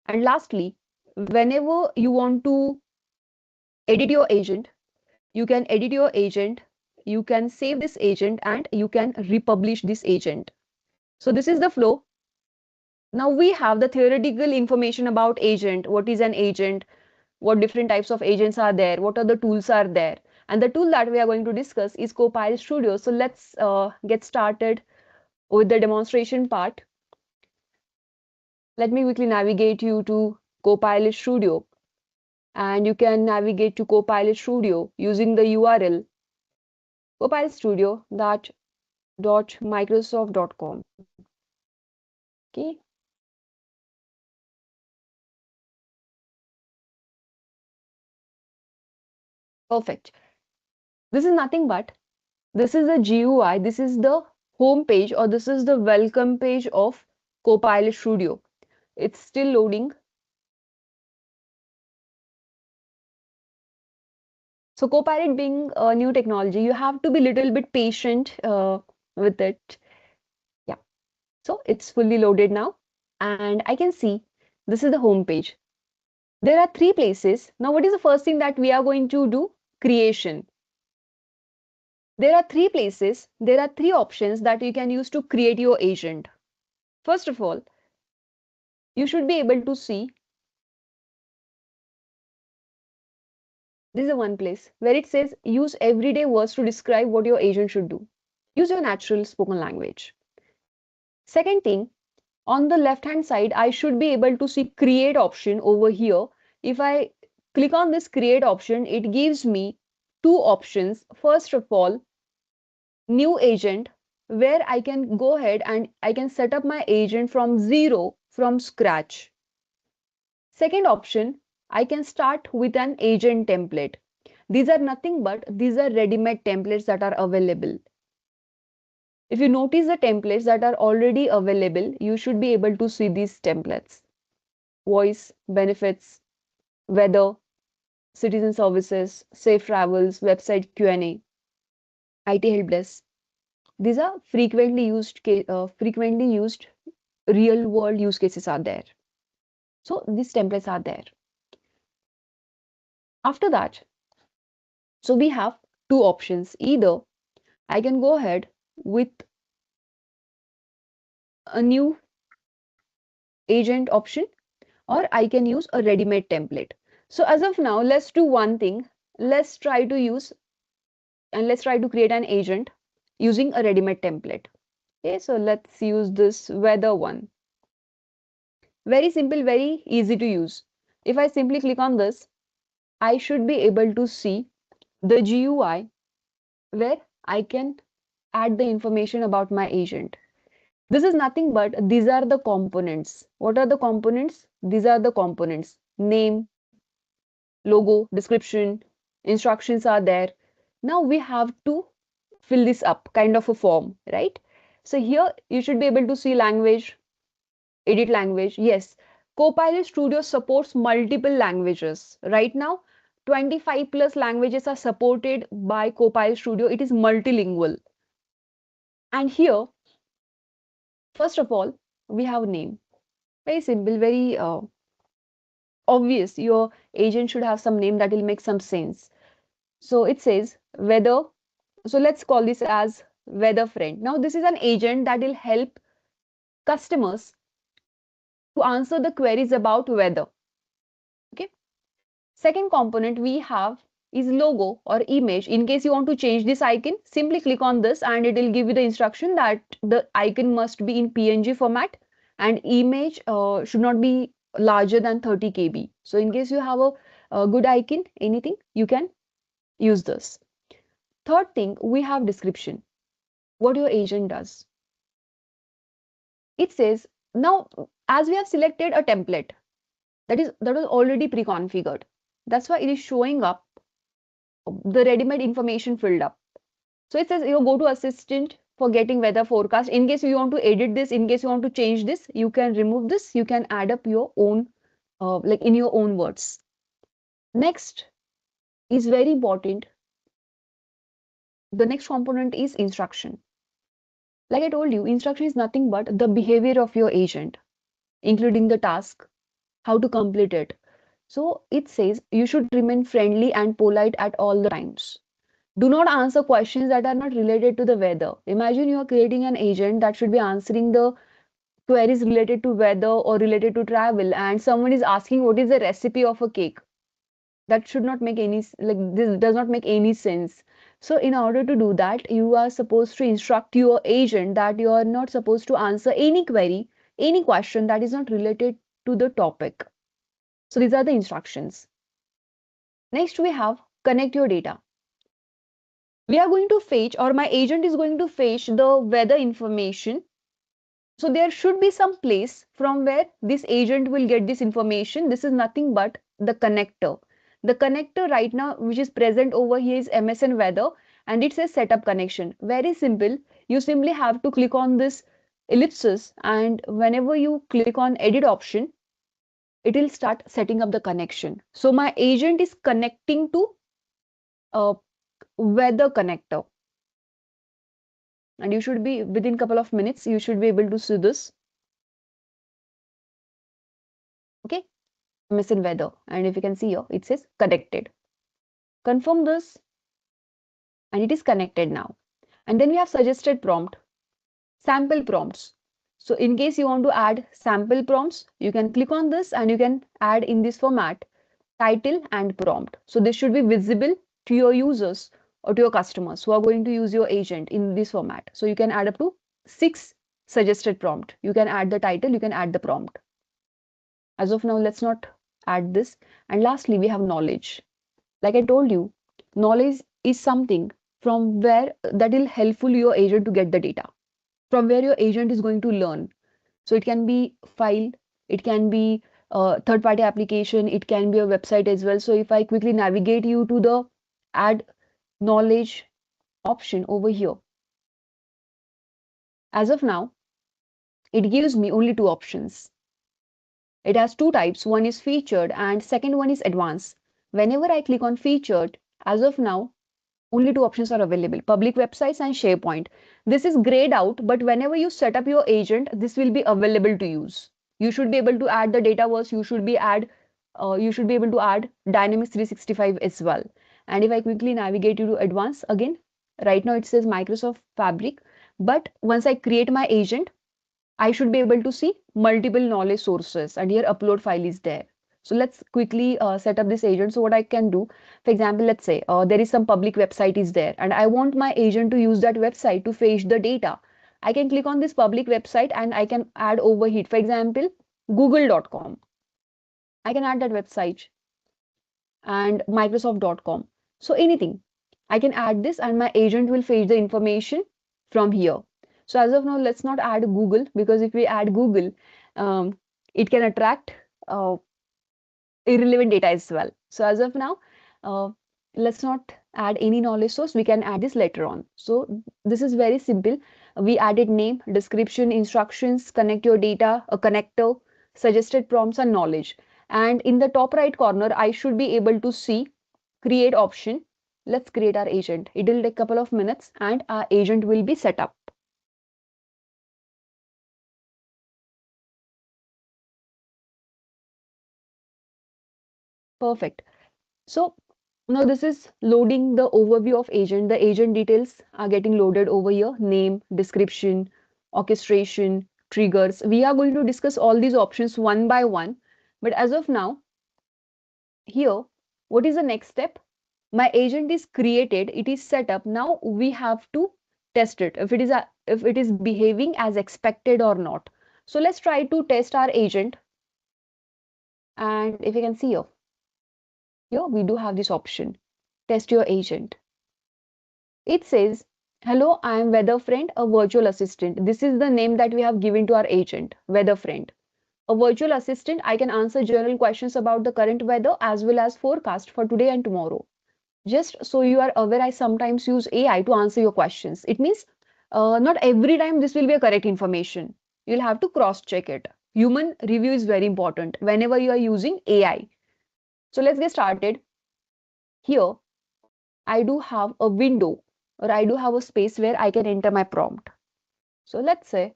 And lastly, whenever you want to edit your agent, You can edit your agent, you can save this agent, and you can republish this agent. So this is the flow. Now we have the theoretical information about agent. What is an agent? What different types of agents are there? What are the tools are there? And the tool that we are going to discuss is Copilot Studio. So let's get started with the demonstration part. Let me quickly navigate you to Copilot Studio, and you can navigate to Copilot Studio using the URL copilotstudio.microsoft.com. Okay, perfect. This is nothing but this is the GUI, this is the home page, or this is the welcome page of Copilot Studio. It's still loading. So Copilot being a new technology, you have to be little bit patient with it. Yeah. So it's fully loaded now, and I can see this is the home page. There are three places. Now, what is the first thing that we are going to do? Creation. There are three places. There are three options that you can use to create your agent. First of all, you should be able to see this is the one place where it says use everyday words to describe what your agent should do. Use your natural spoken language. Second thing, on the left hand side, I should be able to see create option over here. If I click on this create option, it gives me two options. First of all, new agent, where I can go ahead and I can set up my agent from zero, from scratch. Second option, I can start with an agent template. These are nothing but these are ready-made templates that are available. If you notice the templates that are already available, you should be able to see these templates. Voice, benefits, weather, citizen services, safe travels, website Q&A, IT help desk. These are frequently used real world use cases are there. So these templates are there. After that, so we have two options. Either I can go ahead with a new agent option, or I can use a ready-made template. So as of now, let's do one thing. Let's try to use and let's try to create an agent using a ready-made template. Okay, so let's use this weather one. Very simple, very easy to use. If I simply click on this, I should be able to see the GUI where I can add the information about my agent. This is nothing but these are the components. What are the components? These are the components. Name, logo, description, instructions are there. Now we have to fill this up, kind of a form, right? So here you should be able to see language, edit language. Yes, Copilot Studio supports multiple languages. Right now, 25 plus languages are supported by Copilot Studio. It is multilingual. And here, first of all, we have name. Very simple, very obvious. Your agent should have some name that will make some sense. So it says weather. So let's call this as weather friend. Now this is an agent that will help customers to answer the queries about weather. Okay. Second component we have is logo or image. In case you want to change this icon, simply click on this and it will give you the instruction that the icon must be in PNG format and image should not be larger than 30 KB. So in case you have a good icon, anything, you can use this. Third thing, we have description. What your agent does. It says, now as we have selected a template that was already pre-configured. That's why it is showing up the ready-made information filled up. So it says you go to assistant for getting weather forecast. In case you want to edit this, in case you want to change this, you can remove this. You can add up your own, like in your own words. Next is very important. The next component is instruction. Like I told you, instruction is nothing but the behavior of your agent, including the task, how to complete it. So it says you should remain friendly and polite at all the times. Do not answer questions that are not related to the weather. Imagine you are creating an agent that should be answering the queries related to weather or related to travel, and someone is asking what is the recipe of a cake. That should not make any like this does not make any sense. So in order to do that, you are supposed to instruct your agent that you are not supposed to answer any query, any question that is not related to the topic. So these are the instructions. Next we have connect your data. We are going to fetch, or my agent is going to fetch the weather information. So there should be some place from where this agent will get this information. This is nothing but the connector. The connector right now, which is present over here, is MSN weather, and it says setup connection. Very simple. You simply have to click on this ellipsis, and whenever you click on edit option, it will start setting up the connection. So my agent is connecting to a weather connector, and you should be within couple of minutes. You should be able to see this. Okay. Missing weather, and if you can see here it says connected. Confirm this, and it is connected now. And then we have suggested prompt, sample prompts. So in case you want to add sample prompts, you can click on this and you can add in this format title and prompt. So this should be visible to your users or to your customers who are going to use your agent in this format. So you can add up to 6 suggested prompt. You can add the title, you can add the prompt. As of now, let's not add this. And lastly, we have knowledge. Like I told you, knowledge is something from where that will helpful your agent to get the data, from where your agent is going to learn. So it can be file, it can be a third party application, it can be a website as well. So if I quickly navigate you to the add knowledge option over here, as of now, it gives me only 2 options. It has 2 types. One is featured and second one is advanced. Whenever I click on featured, as of now, only 2 options are available, public websites and SharePoint. This is grayed out, but whenever you set up your agent, this will be available to use. You should be able to add the Dataverse, you should be able to add Dynamics 365 as well. And if I quickly navigate you to advanced, again, right now it says Microsoft Fabric, but once I create my agent, I should be able to see multiple knowledge sources, and here upload file is there. So let's quickly set up this agent. So what I can do, for example, let's say there is some public website is there and I want my agent to use that website to fetch the data. I can click on this public website and I can add over here, for example, google.com. I can add that website and microsoft.com. So anything, I can add this and my agent will fetch the information from here. So as of now, let's not add Google, because if we add Google, it can attract irrelevant data as well. So as of now, uh, let's not add any knowledge source. We can add this later on. So this is very simple. We added name, description, instructions, connect your data, a connector, suggested prompts, and knowledge. And in the top right corner, I should be able to see create option. Let's create our agent. It will take a couple of minutes and our agent will be set up. Perfect. So now this is loading the overview of agent. The agent details are getting loaded over here. Name, description, orchestration, triggers. We are going to discuss all these options one by one. But as of now, here, what is the next step? My agent is created, it is set up. Now we have to test it if it is behaving as expected or not. So let's try to test our agent. And if you can see here we do have this option, test your agent. It says, hello, I am Weather Friend, a virtual assistant. This is the name that we have given to our agent, Weather Friend. A virtual assistant, I can answer general questions about the current weather as well as forecast for today and tomorrow. Just so you are aware, I sometimes use AI to answer your questions. It means not every time this will be a correct information. You'll have to cross check it. Human review is very important whenever you are using AI. So let's get started. Here, I do have a window, or I do have a space where I can enter my prompt. So let's say,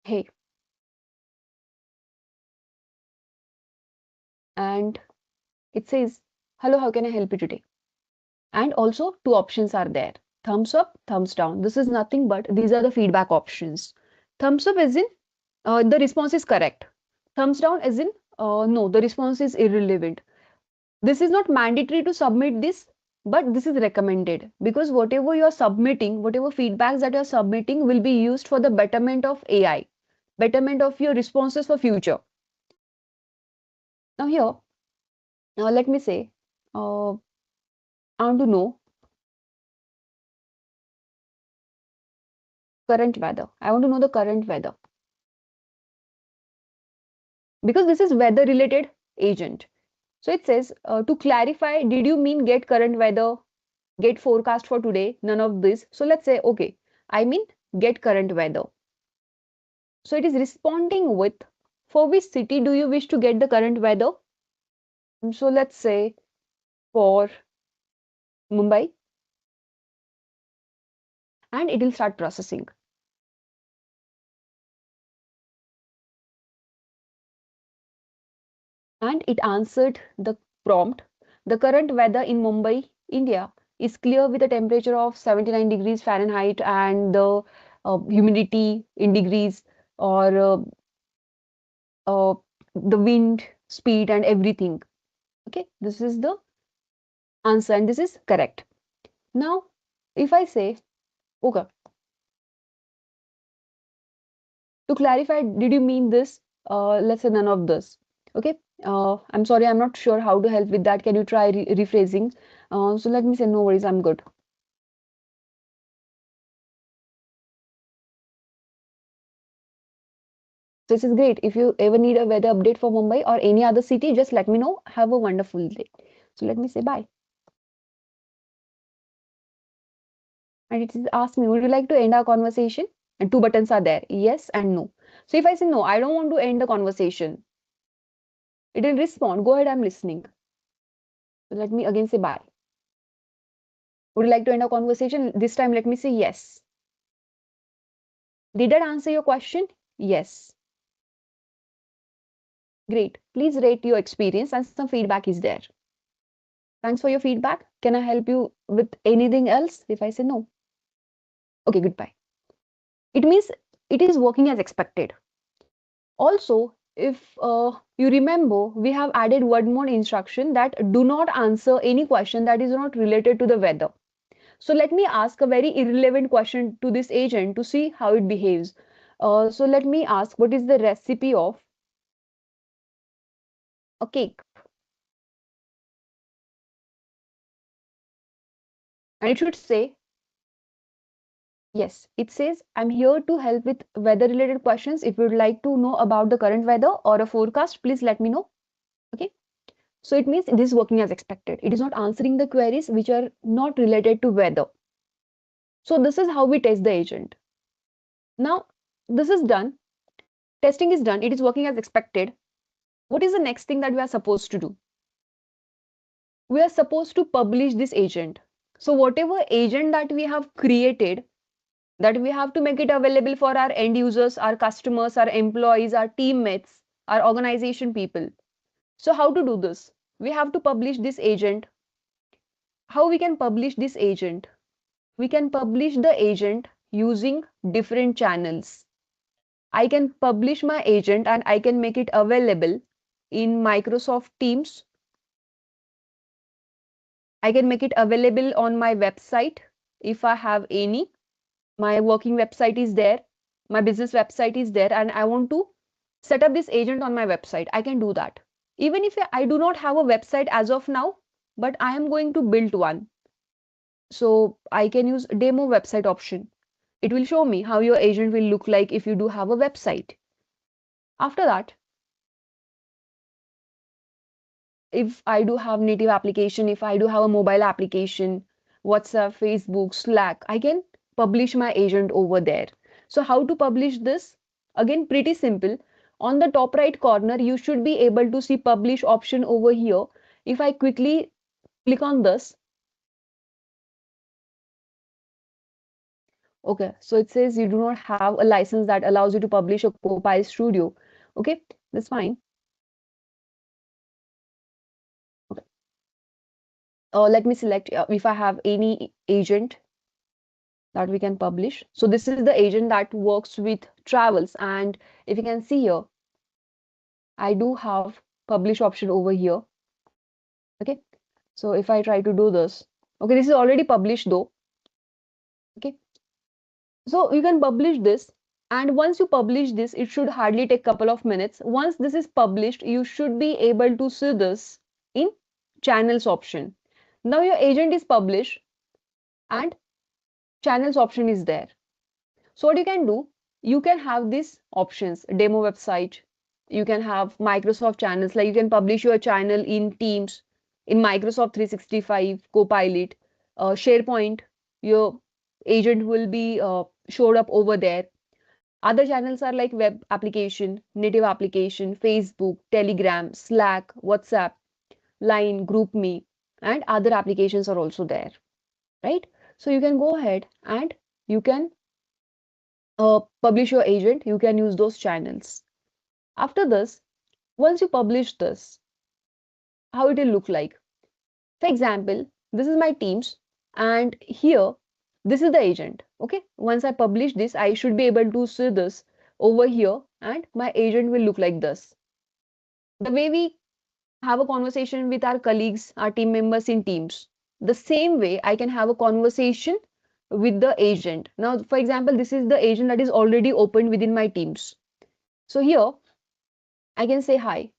hey, and it says, hello, how can I help you today? And also two options are there. Thumbs up, thumbs down. This is nothing but these are the feedback options. Thumbs up is in the response is correct. Thumbs down is in no, the response is irrelevant. This is not mandatory to submit this, but this is recommended because whatever you're submitting, whatever feedbacks that you're submitting will be used for the betterment of AI, betterment of your responses for future. Now here, now let me say, I want to know current weather. I want to know the current weather because this is weather related agent. So it says to clarify, did you mean get current weather, get forecast for today? None of this. So let's say, okay, I mean get current weather. So it is responding with, for which city do you wish to get the current weather? So let's say for Mumbai, and it will start processing. And it answered the prompt. The current weather in Mumbai, India is clear with a temperature of 79 degrees Fahrenheit and the humidity in degrees or uh, the wind speed and everything. Okay, this is the answer and this is correct. Now, if I say, okay, to clarify, did you mean this? Let's say none of this. Okay. I'm sorry, I'm not sure how to help with that. Can you try rephrasing? So let me say, no worries, I'm good. This is great. If you ever need a weather update for Mumbai or any other city, just let me know. Have a wonderful day. So let me say bye. And it is asked me, would you like to end our conversation? And two buttons are there, yes and no. So if I say no, I don't want to end the conversation, it will respond, go ahead, I'm listening. So let me again say bye. Would you like to end our conversation? This time, let me say yes. Did that answer your question? Yes. Great. Please rate your experience and some feedback is there. Thanks for your feedback. Can I help you with anything else? If I say no. Okay, goodbye. It means it is working as expected. Also, if you remember, we have added one more instruction that do not answer any question that is not related to the weather. So let me ask a very irrelevant question to this agent to see how it behaves. So let me ask, what is the recipe of a cake? And it should say, yes, it says, I'm here to help with weather related questions. If you'd like to know about the current weather or a forecast, please let me know. Okay. So it means this is working as expected. It is not answering the queries which are not related to weather. So this is how we test the agent. Now, this is done. Testing is done. It is working as expected. What is the next thing that we are supposed to do? We are supposed to publish this agent. So whatever agent that we have created, that we have to make it available for our end users, our customers, our employees, our teammates, our organization people. So how to do this? We have to publish this agent. How we can publish this agent? We can publish the agent using different channels. I can publish my agent and I can make it available in Microsoft Teams. I can make it available on my website if I have any. My working website is there, my business website is there, and I want to set up this agent on my website. I can do that. Even if I do not have a website as of now, but I am going to build one. So I can use demo website option. It will show me how your agent will look like if you do have a website. After that, if I do have native application, if I do have a mobile application, WhatsApp, Facebook, Slack, I can publish my agent over there. So how to publish this? Again, pretty simple. On the top right corner, you should be able to see publish option over here. If I quickly click on this, okay, so it says you do not have a license that allows you to publish a Copilot Studio. Okay, that's fine. Let me select if I have any agent that we can publish. So this is the agent that works with travels, and if you can see here, I do have publish option over here. Okay, so if I try to do this, okay, this is already published though. Okay, so you can publish this, and once you publish this, it should hardly take couple of minutes. Once this is published, you should be able to see this in channels option. Now your agent is published and channels option is there. So what you can do, you can have these options: demo website, you can have Microsoft channels, like you can publish your channel in Teams, in Microsoft 365 Copilot, SharePoint, your agent will be showed up over there. Other channels are like web application, native application, Facebook, Telegram, Slack, WhatsApp, Line, GroupMe, and other applications are also there, right? So you can go ahead and you can publish your agent, you can use those channels. After this, once you publish this, how it will look like. For example, this is my Teams, and here, this is the agent. Okay, once I publish this, I should be able to see this over here, and my agent will look like this. The way we have a conversation with our colleagues, our team members in Teams, the same way I can have a conversation with the agent. Now, for example, this is the agent that is already opened within my Teams. So here, I can say hi.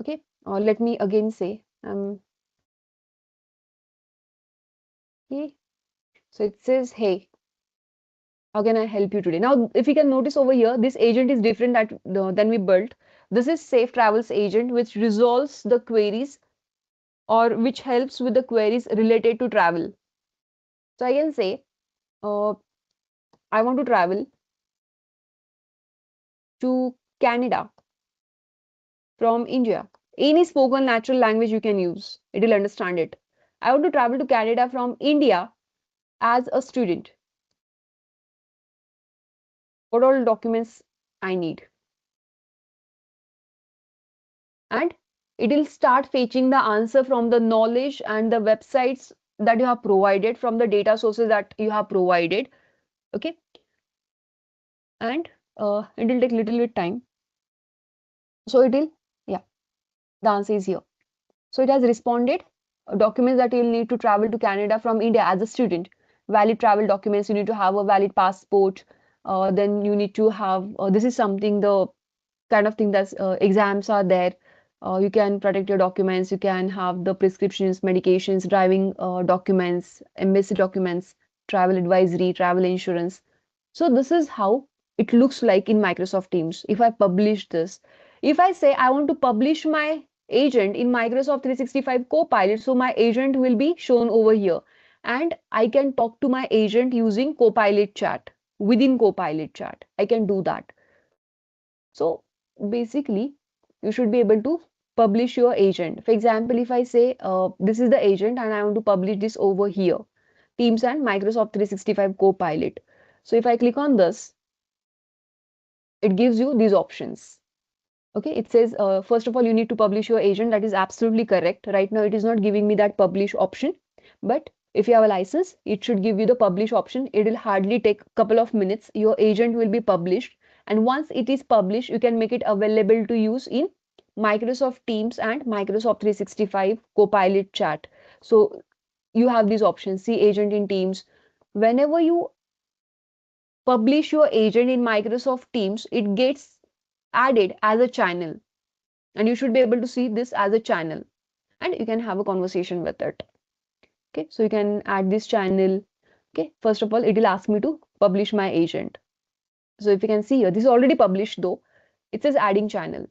Okay, or let me again say, hey. So it says, hey, how can I help you today? Now, if you can notice over here, this agent is different than we built. This is Safe Travels agent, which resolves the queries or which helps with the queries related to travel. So I can say, uh, I want to travel to Canada from India. Any spoken natural language you can use, it will understand it. I want to travel to Canada from India as a student. What all documents I need? And it will start fetching the answer from the knowledge and the websites that you have provided, from the data sources that you have provided. Okay, and it will take little bit time. So it will, yeah, the answer is here. So it has responded. Documents that you will need to travel to Canada from India as a student. Valid travel documents, you need to have a valid passport. Then you need to have, this is something, the kind of thing that exams are there. You can protect your documents, you can have the prescriptions, medications, driving documents, embassy documents, travel advisory, travel insurance. So this is how it looks like in Microsoft Teams. If I publish this, if I say I want to publish my agent in Microsoft 365 Copilot, so my agent will be shown over here, and I can talk to my agent using Copilot chat. Within Copilot chat, I can do that. So basically, you should be able to publish your agent. For example, if I say this is the agent and I want to publish this over here, Teams and Microsoft 365 Copilot. So if I click on this, it gives you these options. Okay, it says, first of all, you need to publish your agent. That is absolutely correct. Right now, it is not giving me that publish option. But if you have a license, it should give you the publish option. It will hardly take a couple of minutes. Your agent will be published. And once it is published, you can make it available to use in Microsoft Teams and Microsoft 365 Copilot chat. So you have these options. See agent in Teams. Whenever you publish your agent in Microsoft Teams, it gets added as a channel, and you should be able to see this as a channel, and you can have a conversation with it. Okay, so you can add this channel. Okay, first of all, it will ask me to publish my agent. So if you can see here, this is already published though. It says adding channel.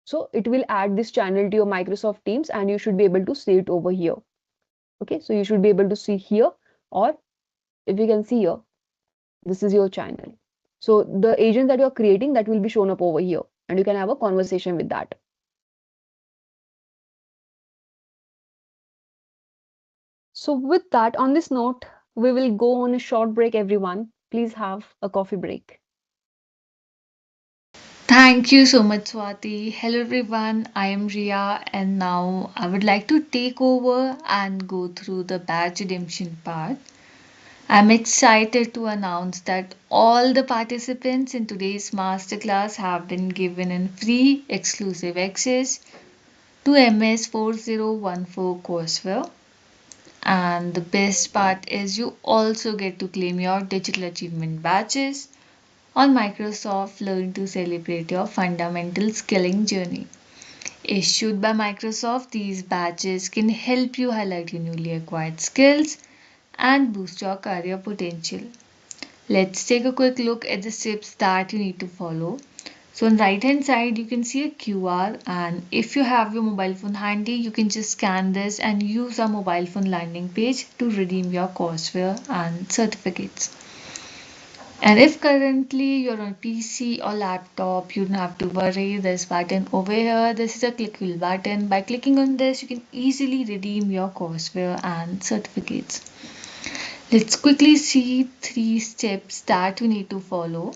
So it will add this channel to your Microsoft Teams, and you should be able to see it over here. Okay, so you should be able to see here, or if you can see here, this is your channel. So the agent that you're creating, that will be shown up over here, and you can have a conversation with that. So with that, on this note, we will go on a short break, everyone. Please have a coffee break. Thank you so much, Swati. Hello, everyone. I am Ria, and now I would like to take over and go through the badge redemption part. I'm excited to announce that all the participants in today's masterclass have been given a free exclusive access to MS 4014 courseware. And the best part is you also get to claim your digital achievement badges on Microsoft Learn to celebrate your fundamental skilling journey. Issued by Microsoft, these badges can help you highlight your newly acquired skills and boost your career potential. Let's take a quick look at the steps that you need to follow. So on the right hand side you can see a QR, and if you have your mobile phone handy you can just scan this and use our mobile phone landing page to redeem your courseware and certificates. And if currently you're on PC or laptop, you don't have to worry. This button over here, this is a clickable button. By clicking on this, you can easily redeem your courseware and certificates. Let's quickly see three steps that you need to follow.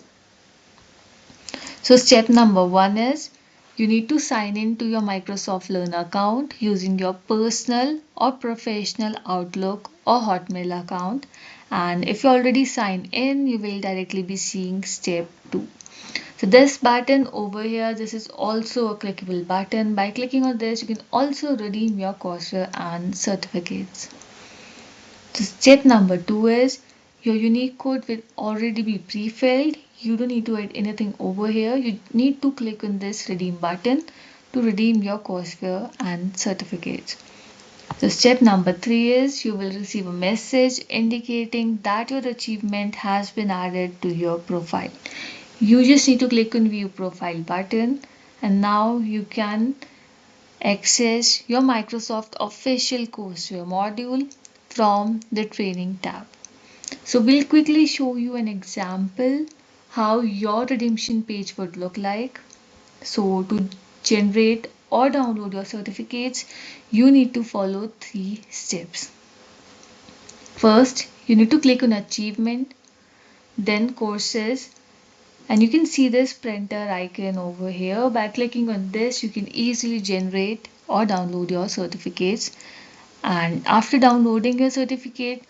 So step number one is you need to sign in to your Microsoft Learn account using your personal or professional Outlook or Hotmail account. And if you already sign in, you will directly be seeing step 2. So this button over here, this is also a clickable button. By clicking on this, you can also redeem your courseware and certificates. So step number 2 is your unique code will already be pre-filled. You don't need to add anything over here. You need to click on this redeem button to redeem your courseware and certificates. So step number 3 is you will receive a message indicating that your achievement has been added to your profile. You just need to click on view profile button, and now you can access your Microsoft official courseware module from the training tab. So we'll quickly show you an example how your redemption page would look like. So to generate or download your certificates, you need to follow three steps. First, you need to click on achievement, then courses, and you can see this printer icon over here. By clicking on this, you can easily generate or download your certificates. And after downloading your certificate,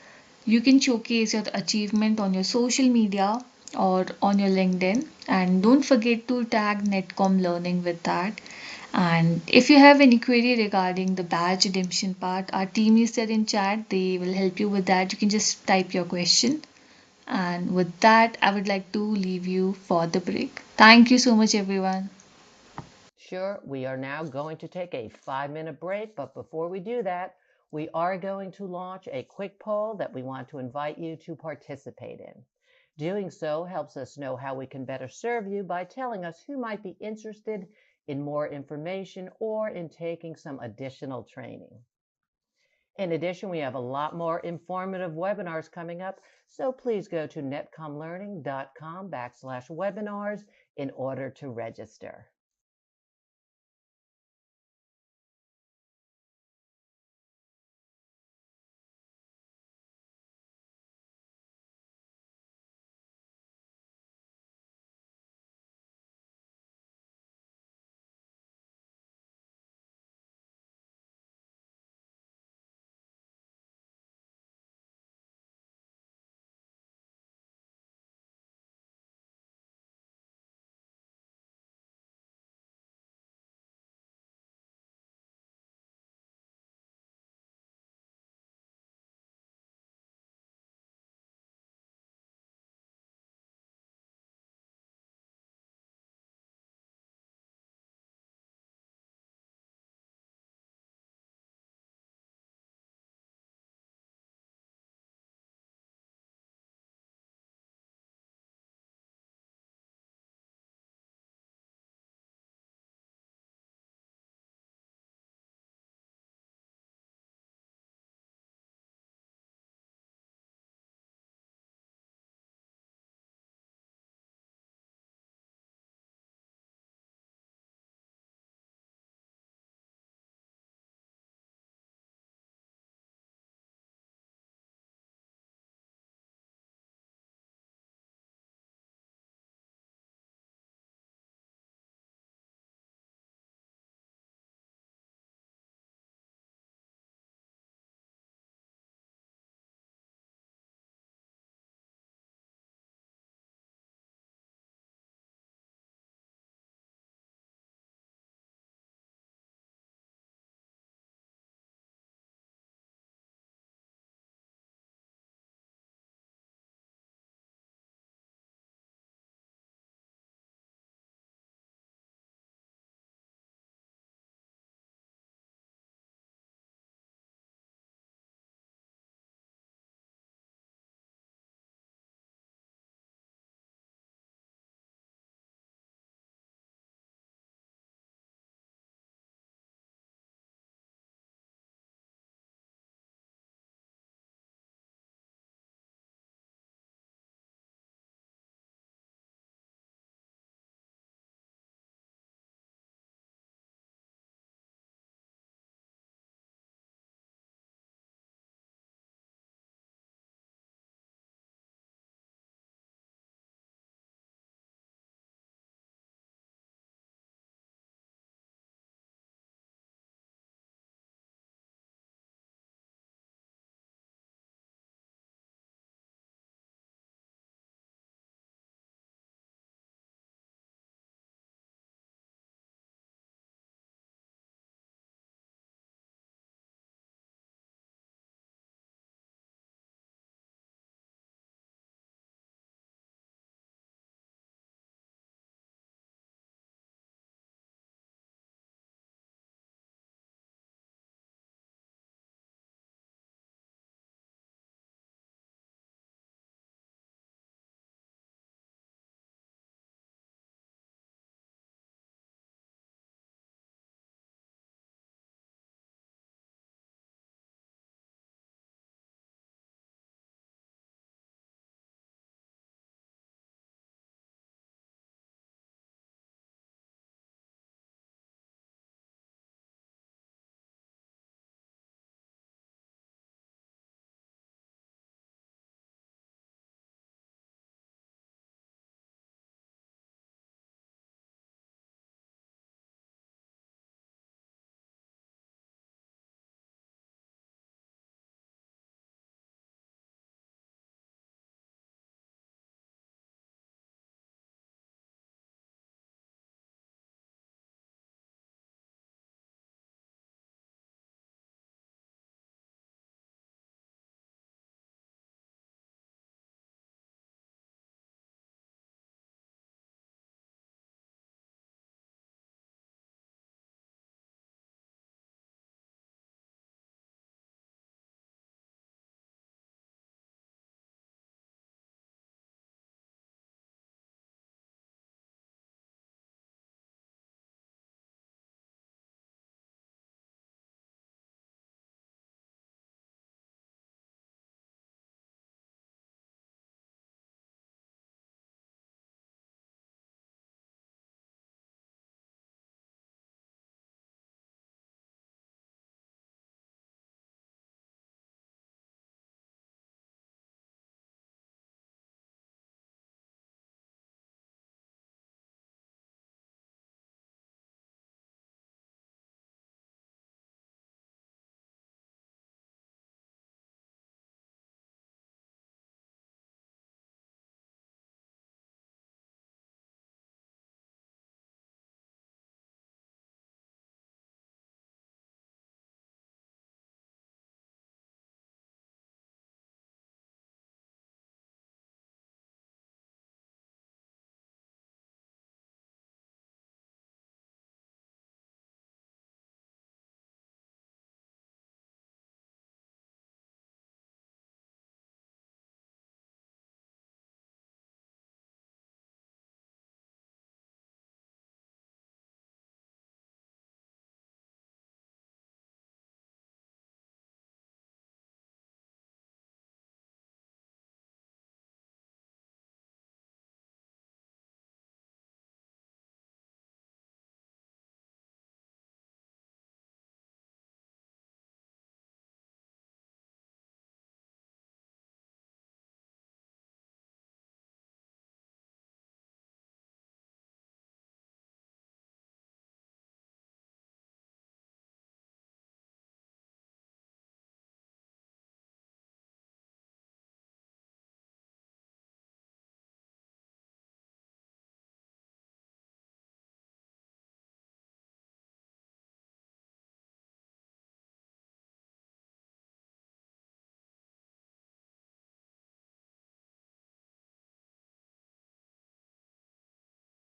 you can showcase your achievement on your social media or on your LinkedIn. And don't forget to tag Netcom Learning with that. And if you have any query regarding the badge redemption part, our team is there in chat. They will help you with that. You can just type your question. And with that, I would like to leave you for the break. Thank you so much, everyone. Sure, we are now going to take a 5-minute break, but before we do that, we are going to launch a quick poll that we want to invite you to participate in. Doing so helps us know how we can better serve you by telling us who might be interested in more information or in taking some additional training. In addition, we have a lot more informative webinars coming up, so please go to netcomlearning.com/webinars in order to register.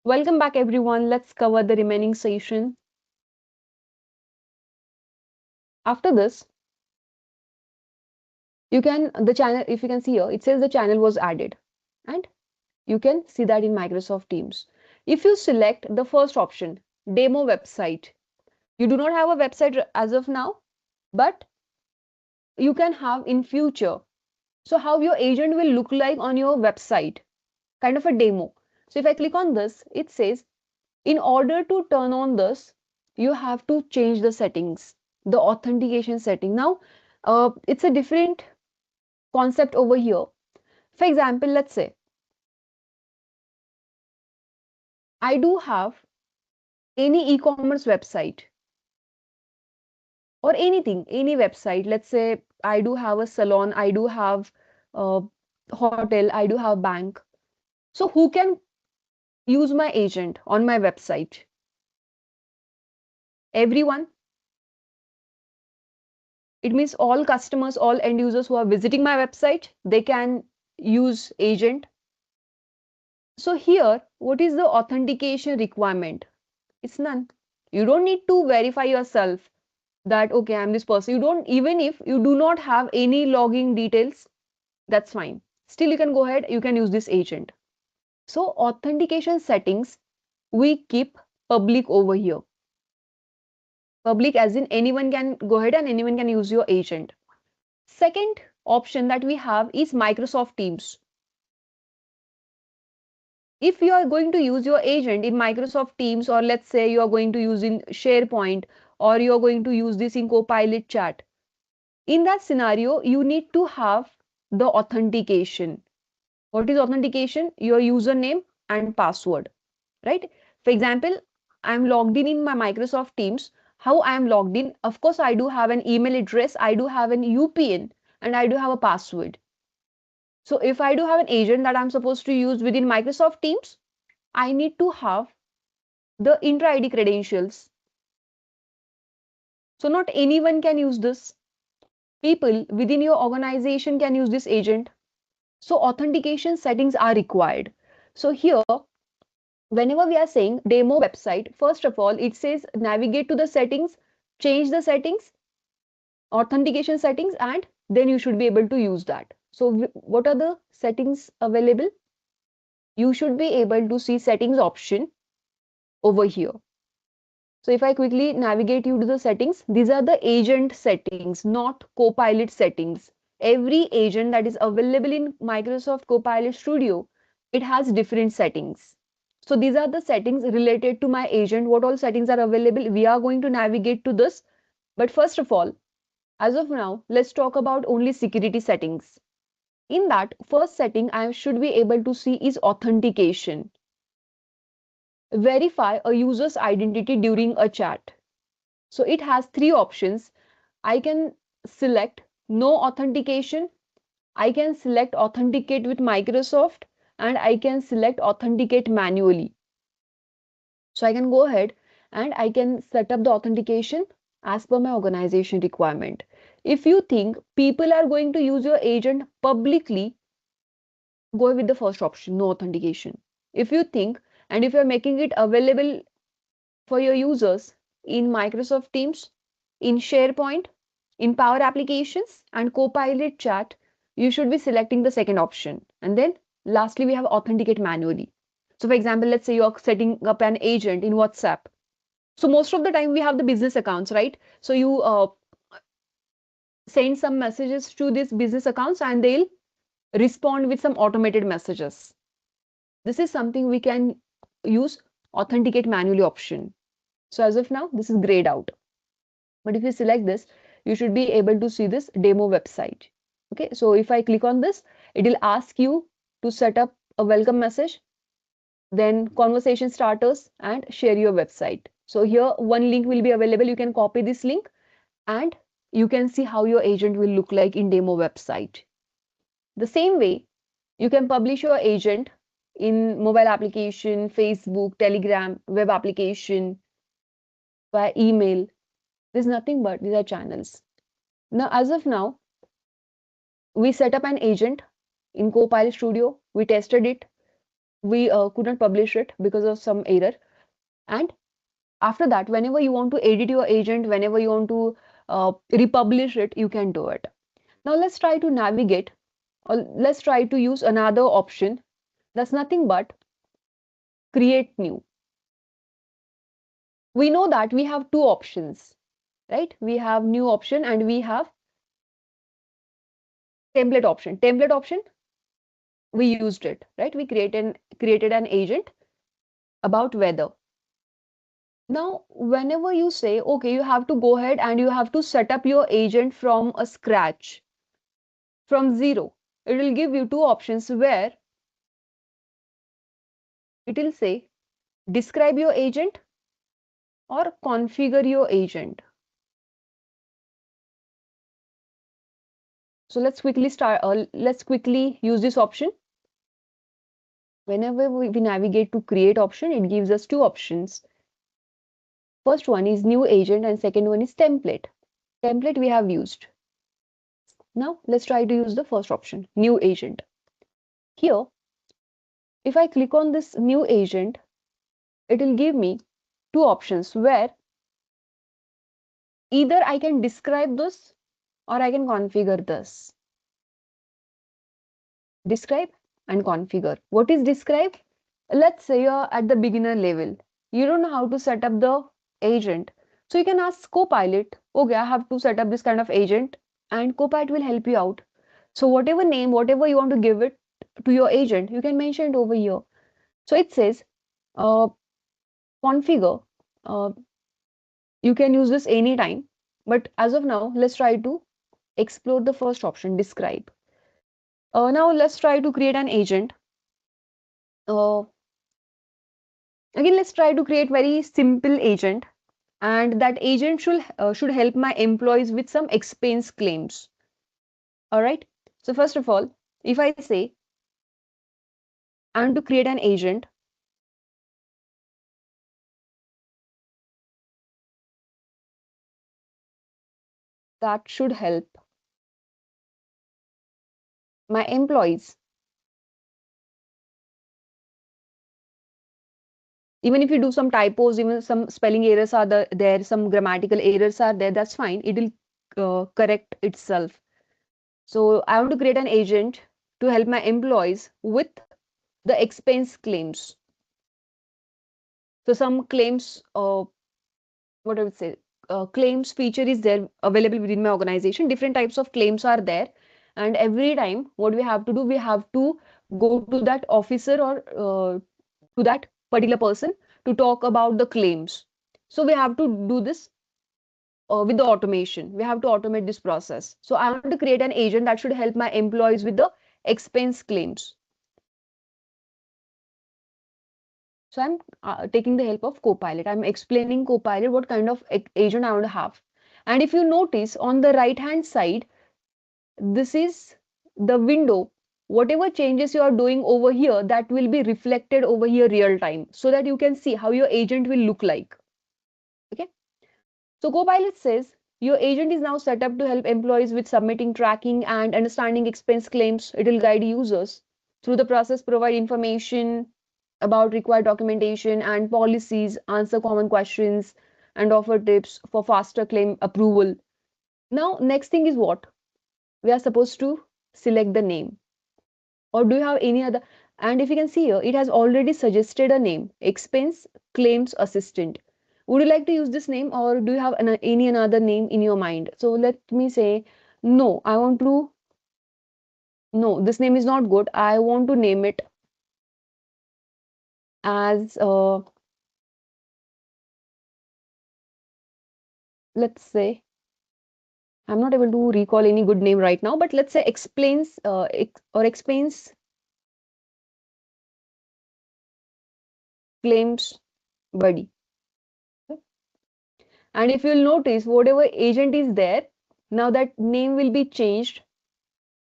Welcome back, everyone. Let's cover the remaining session. After this, the channel, if you can see here, it says the channel was added. And you can see that in Microsoft Teams. If you select the first option, demo website, you do not have a website as of now, but you can have in future. So how your agent will look like on your website, kind of a demo. So if I click on this, it says, in order to turn on this, you have to change the settings, the authentication setting. Now, it's a different concept over here. For example, let's say I do have any e-commerce website or anything, any website. Let's say I do have a salon, I do have a hotel, I do have bank. So who can use my agent on my website? Everyone. It means all customers, all end users who are visiting my website, they can use agent. So here, what is the authentication requirement? It's none. You don't need to verify yourself that, okay, I'm this person. You don't, even if you do not have any login details, that's fine. Still, you can go ahead, you can use this agent. So authentication settings, we keep public over here. Public as in anyone can go ahead and anyone can use your agent. Second option that we have is Microsoft Teams. If you are going to use your agent in Microsoft Teams, or let's say you are going to use in SharePoint, or you are going to use this in Copilot chat, in that scenario, you need to have the authentication. What is authentication? Your username and password, right? For example, I'm logged in my Microsoft Teams. How I am logged in? Of course, I do have an email address, I do have an UPN, and I do have a password. So if I do have an agent that I'm supposed to use within Microsoft Teams, I need to have the intra ID credentials. So not anyone can use this. People within your organization can use this agent. So authentication settings are required. So here, whenever we are saying demo website, first of all, it says navigate to the settings, change the settings, authentication settings, and then you should be able to use that. So what are the settings available? You should be able to see settings option over here. So if I quickly navigate you to the settings, these are the agent settings, not Copilot settings. Every agent that is available in Microsoft Copilot Studio, it has different settings. So these are the settings related to my agent. What all settings are available? We are going to navigate to this. But first of all, as of now, let's talk about only security settings. In that first setting, I should be able to see is authentication. Verify a user's identity during a chat. So it has three options. I can select no authentication, I can select authenticate with Microsoft, and I can select authenticate manually. So I can go ahead and I can set up the authentication as per my organization requirement. If you think people are going to use your agent publicly, go with the first option, no authentication. If you think, and if you're making it available for your users in Microsoft Teams, in SharePoint, in Power Applications, and Copilot Chat, you should be selecting the second option. And then lastly, we have authenticate manually. So for example, let's say you're setting up an agent in WhatsApp. So most of the time we have the business accounts, right? So you send some messages to these business accounts and they'll respond with some automated messages. This is something we can use authenticate manually option. So as of now, this is grayed out. But if you select this, you should be able to see this demo website. Okay, so if I click on this, it will ask you to set up a welcome message, then conversation starters, and share your website. So here one link will be available. You can copy this link and you can see how your agent will look like in demo website. The same way, you can publish your agent in mobile application, Facebook, Telegram, web application, by email. There's nothing but these are channels. Now, as of now, we set up an agent in Copilot Studio. We tested it. we couldn't publish it because of some error. And after that, whenever you want to edit your agent, whenever you want to republish it, you can do it. Now let's try to navigate, or let's try to use another option. That's nothing but create new. We know that we have two options, right? We have new option and we have template option. Template option, we used it, right? We created an agent about weather. Now, whenever you say, okay, you have to go ahead and you have to set up your agent from a scratch, from zero, it will give you two options where it will say describe your agent or configure your agent. So let's quickly use this option. Whenever we navigate to create option, it gives us two options. First one is new agent and second one is template. Template we have used. Now let's try to use the first option, new agent. Here, if I click on this new agent, it will give me two options where either I can describe this or I can configure this. Describe and configure. What is describe? Let's say you're at the beginner level. You don't know how to set up the agent. So you can ask Copilot, okay, I have to set up this kind of agent, and Copilot will help you out. So whatever name, whatever you want to give it to your agent, you can mention it over here. So it says uh, configure. Uh, you can use this anytime. But as of now, let's try to explore the first option, describe. Now let's try to create an agent. Uh, Again, let's try to create very simple agent, and that agent should help my employees with some expense claims. All right. So first of all, if I say I want to create an agent, that should help my employees. Even if you do some typos, even some spelling errors are there, some grammatical errors are there, that's fine. It will correct itself. So I want to create an agent to help my employees with the expense claims. So some claims, what I would say, claims feature is there available within my organization. Different types of claims are there, and every time what we have to do, we have to go to that officer or to that particular person to talk about the claims. So we have to do this with the automation. We have to automate this process. So I want to create an agent that should help my employees with the expense claims. So I'm taking the help of Copilot. I'm explaining Copilot what kind of agent I want to have. And if you notice on the right hand side, this is the window. Whatever changes you are doing over here, that will be reflected over here real time so that you can see how your agent will look like. Okay. So Copilot says your agent is now set up to help employees with submitting, tracking, and understanding expense claims. It will guide users through the process, provide information about required documentation and policies, answer common questions, and offer tips for faster claim approval. Now, next thing is what? We are supposed to select the name. Or do you have any other? And if you can see here, it has already suggested a name, Expense Claims Assistant. Would you like to use this name or do you have any another name in your mind? So let me say, no, I want to, no, this name is not good. I want to name it as, let's say, I'm not able to recall any good name right now, but let's say explains or explains claims buddy. And if you'll notice, whatever agent is there, now that name will be changed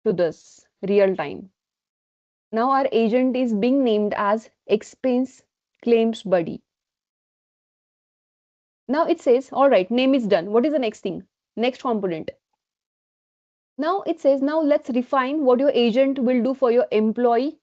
to this real time. Now our agent is being named as expense claims buddy. Now it says, all right, name is done. What is the next thing? Next component. Now it says, now let's refine what your agent will do for your employee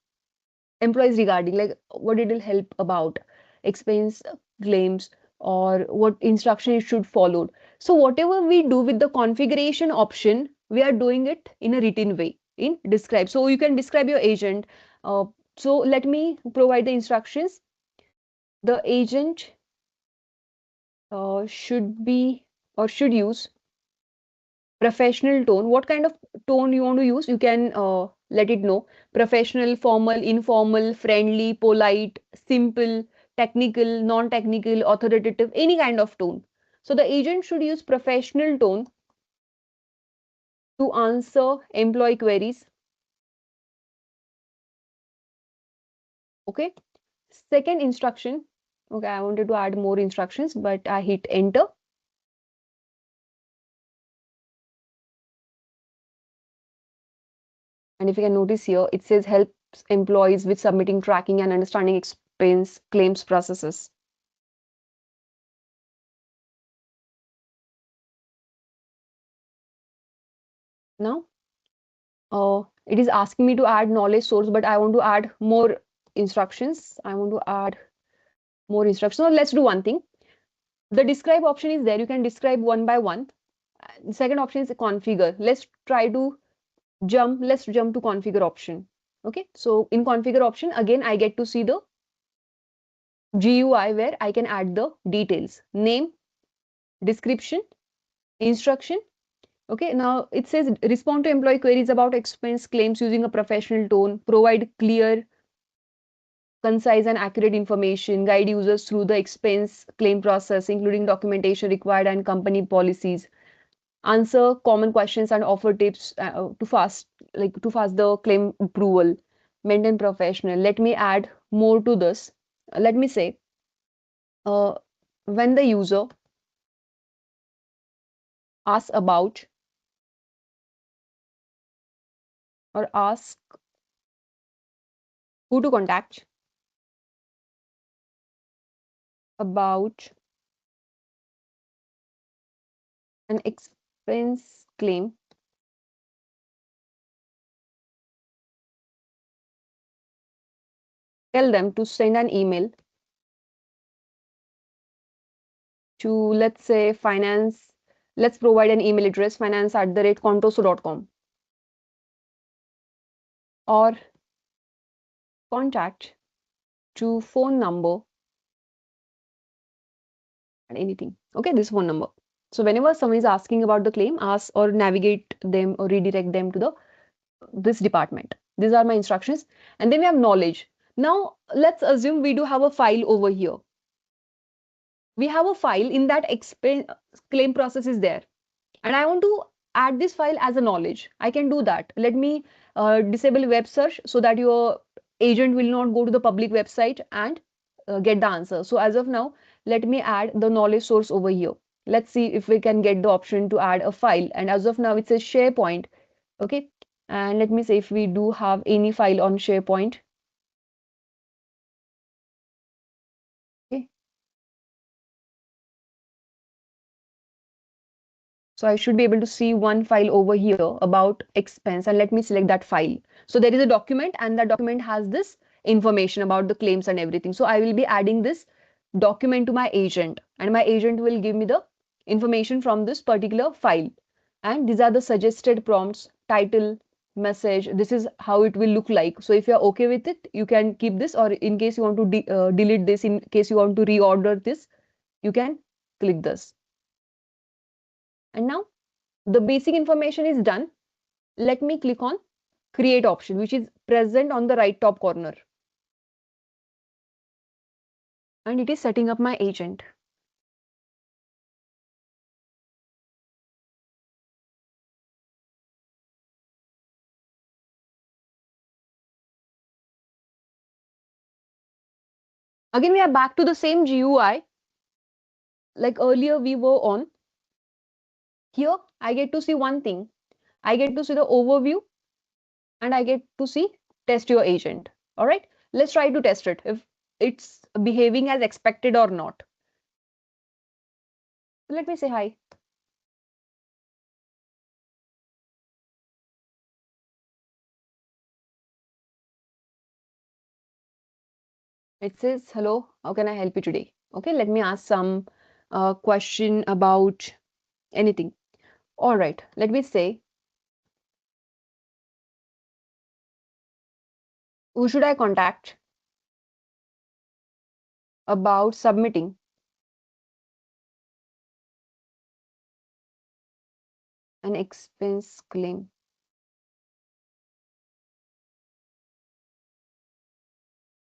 employees regarding, like what it will help about expense claims or what instruction it should follow. So whatever we do with the configuration option, we are doing it in a written way in describe. So you can describe your agent. So let me provide the instructions. The agent should be or should use professional tone. What kind of tone you want to use, you can let it know. Professional, formal, informal, friendly, polite, simple, technical, non-technical, authoritative, any kind of tone. So the agent should use professional tone to answer employee queries. Okay. Second instruction. Okay, I wanted to add more instructions, but I hit enter. And if you can notice here, it says helps employees with submitting, tracking, and understanding expense claims processes. Now, it is asking me to add knowledge source, but I want to add more instructions. I want to add more instructions. So let's do one thing. The describe option is there. You can describe one by one. The second option is configure. Let's jump to configure option. Okay. So in configure option, again, I get to see the GUI where I can add the details, name, description, instruction. Okay, now it says respond to employee queries about expense claims using a professional tone, provide clear, concise and accurate information, guide users through the expense claim process, including documentation required and company policies, answer common questions and offer tips to fast the claim approval, maintain professional. Let me add more to this. Let me say, uh, when the user asks about or asks who to contact about an expense claim, tell them to send an email to, let's say, finance. Let's provide an email address, finance@contoso.com, or contact to phone number and anything. Okay, this phone number. So whenever someone is asking about the claim, ask or navigate them or redirect them to the this department. These are my instructions. And then we have knowledge. Now let's assume we do have a file over here. We have a file in that claim process is there, and I want to add this file as a knowledge. I can do that. Let me disable web search so that your agent will not go to the public website and get the answer. So as of now, let me add the knowledge source over here. Let's see if we can get the option to add a file. And as of now, it says SharePoint. Okay. And let me say if we do have any file on SharePoint. Okay. So I should be able to see one file over here about expense, and let me select that file. So there is a document, and that document has this information about the claims and everything. So I will be adding this document to my agent, and my agent will give me the information from this particular file. And these are the suggested prompts, title, message. This is how it will look like. So if you're okay with it, you can keep this, or in case you want to delete this, in case you want to reorder this, you can click this. And now the basic information is done. Let me click on create option, which is present on the right top corner. And it is setting up my agent. Again, we are back to the same GUI like earlier we were on. Here, I get to see one thing. I get to see the overview, and I get to see test your agent. All right, let's try to test it if it's behaving as expected or not. Let me say hi. It says, hello, how can I help you today? Okay, let me ask some question about anything. All right, let me say, who should I contact about submitting an expense claim?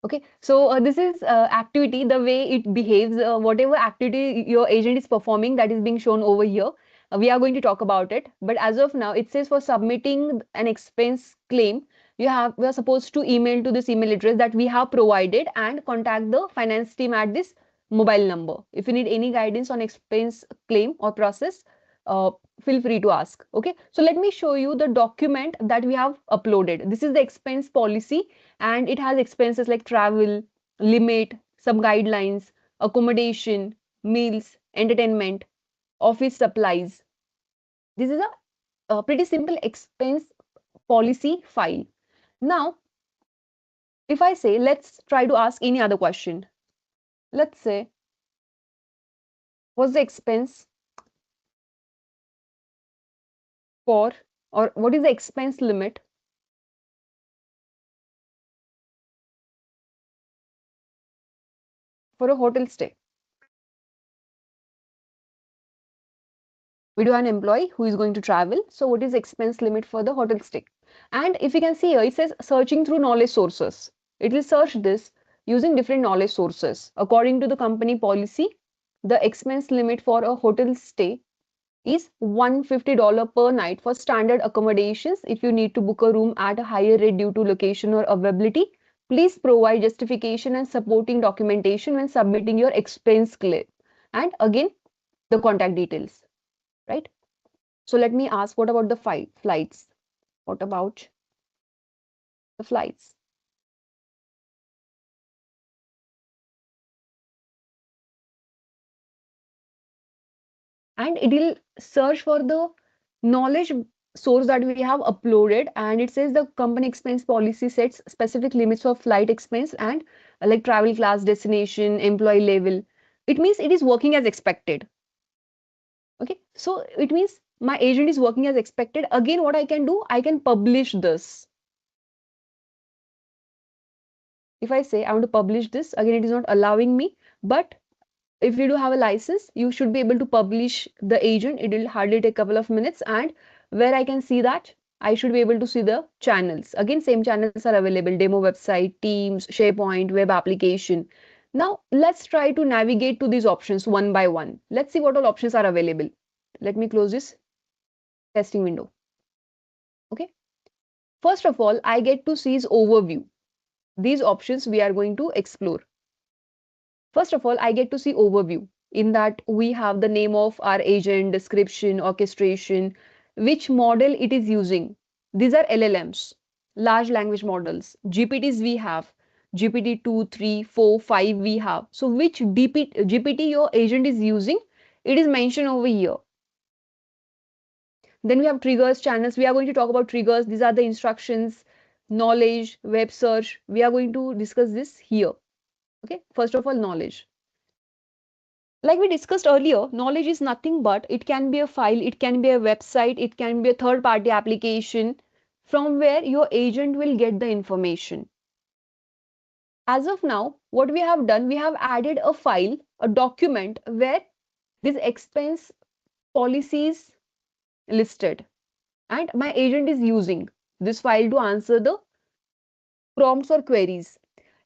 Okay, so this is activity, the way it behaves, whatever activity your agent is performing, that is being shown over here. We are going to talk about it, but as of now, it says for submitting an expense claim, we are supposed to email to this email address that we have provided and contact the finance team at this mobile number. If you need any guidance on expense claim or process, uh, feel free to ask. Okay, so let me show you the document that we have uploaded. This is the expense policy and it has expenses like travel, limit, some guidelines, accommodation, meals, entertainment, office supplies. This is a pretty simple expense policy file. Now, if I say, let's try to ask any other question. Let's say, what's the expense for, or what is the expense limit for a hotel stay? We do have an employee who is going to travel. So what is the expense limit for the hotel stay? And if you can see here, it says searching through knowledge sources. It will search this using different knowledge sources. According to the company policy, the expense limit for a hotel stay is $150 per night for standard accommodations. If you need to book a room at a higher rate due to location or availability, please provide justification and supporting documentation when submitting your expense claim. And again, the contact details, right? So let me ask, what about the flights? What about the flights? And it will search for the knowledge source that we have uploaded, and it says the company expense policy sets specific limits for flight expense and like travel class, destination, employee level. It means it is working as expected. Okay, so it means my agent is working as expected. Again, what I can do, I can publish this. If I say I want to publish this, again it is not allowing me, but if you do have a license, you should be able to publish the agent. It will hardly take a couple of minutes, and where I can see that, I should be able to see the channels. Again, same channels are available: demo website, Teams, SharePoint, web application. Now let's try to navigate to these options one by one. Let's see what all options are available. Let me close this testing window. Okay. First of all, I get to see is overview. These options we are going to explore. First of all, I get to see overview. In that, we have the name of our agent, description, orchestration, which model it is using. These are LLMs, large language models. GPTs we have, GPT 2, 3, 4, 5 we have. So which GPT your agent is using, it is mentioned over here. Then we have triggers, channels. We are going to talk about triggers. These are the instructions, knowledge, web search. We are going to discuss this here. Okay, first of all, knowledge. Like we discussed earlier, knowledge is nothing but it can be a file, it can be a website, it can be a third party application from where your agent will get the information. As of now, what we have done, we have added a file, a document where this expense policies listed, and my agent is using this file to answer the prompts or queries.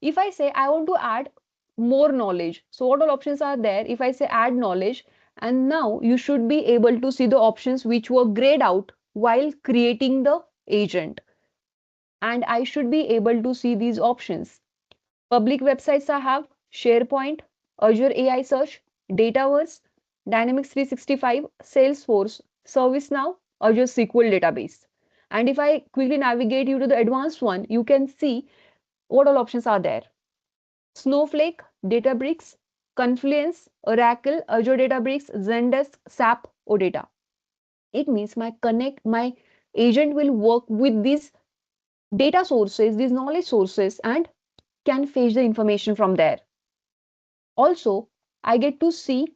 If I say I want to add more knowledge, so what all options are there? If I say add knowledge, and now you should be able to see the options which were grayed out while creating the agent. And I should be able to see these options. Public websites I have SharePoint, Azure AI Search, Dataverse, Dynamics 365, Salesforce, ServiceNow, Azure SQL database. And if I quickly navigate you to the advanced one, you can see what all options are there. Snowflake, Databricks, Confluence, Oracle, Azure Databricks, Zendesk, SAP, OData. It means my agent will work with these data sources, these knowledge sources, and can fetch the information from there. Also, I get to see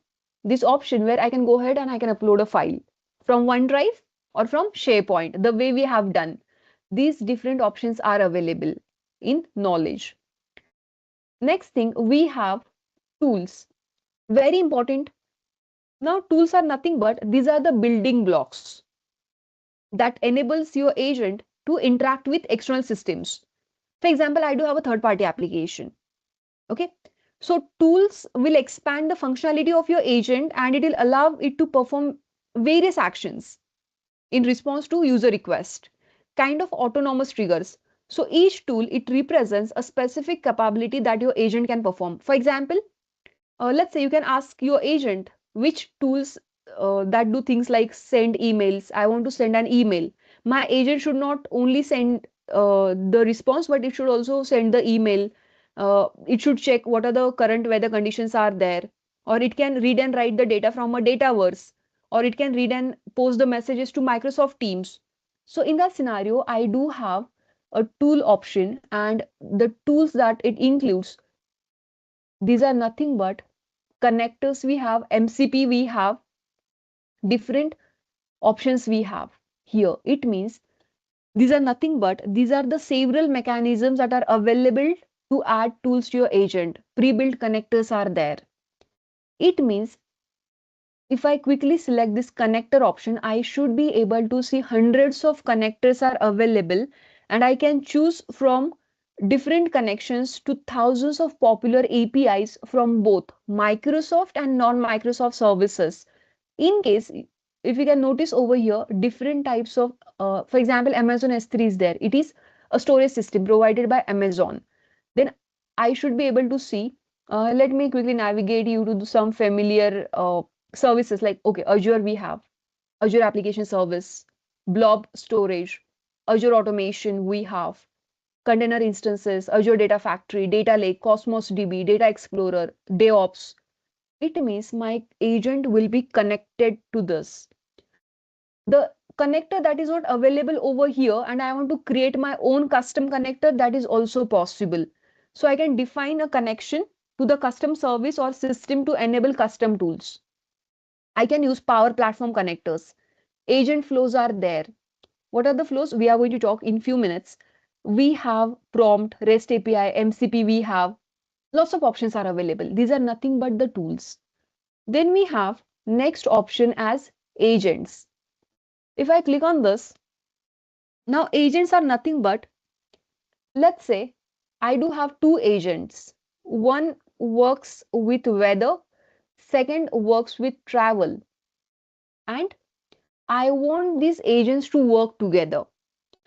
this option where I can go ahead and I can upload a file from OneDrive or from SharePoint, the way we have done. These different options are available in Knowledge. Next thing, we have tools. Very important. Now, tools are nothing but these are the building blocks that enables your agent to interact with external systems. For example, I do have a third-party application. Okay. So tools will expand the functionality of your agent and it will allow it to perform various actions in response to user request, kind of autonomous triggers. So each tool, it represents a specific capability that your agent can perform. For example, let's say you can ask your agent which tools that do things like send emails. I want to send an email. My agent should not only send the response, but it should also send the email. It should check what are the current weather conditions are there, or it can read and write the data from a dataverse, or it can read and post the messages to Microsoft Teams. So in that scenario, I do have a tool option, and the tools that it includes, these are nothing but connectors we have, MCP we have, different options we have here. It means these are nothing but these are the several mechanisms that are available to add tools to your agent. Pre-built connectors are there. It means if I quickly select this connector option, I should be able to see hundreds of connectors are available and I can choose from different connections to thousands of popular APIs from both Microsoft and non-Microsoft services. In case, if you can notice over here, different types of, for example, Amazon S3 is there. It is a storage system provided by Amazon. Then I should be able to see, let me quickly navigate you to some familiar services like, okay, Azure we have, Azure Application Service, Blob Storage, Azure Automation we have, container instances, Azure Data Factory, Data Lake, Cosmos DB, Data Explorer, DevOps. It means my agent will be connected to this. The connector that is not available over here and I want to create my own custom connector, that is also possible. So I can define a connection to the custom service or system to enable custom tools. I can use Power Platform connectors. Agent flows are there. What are the flows? We are going to talk in few minutes. We have prompt, REST API, MCP we have. Lots of options are available. These are nothing but the tools. Then we have next option as agents. If I click on this, now agents are nothing but, let's say I do have two agents. One works with weather, second works with travel. And I want these agents to work together.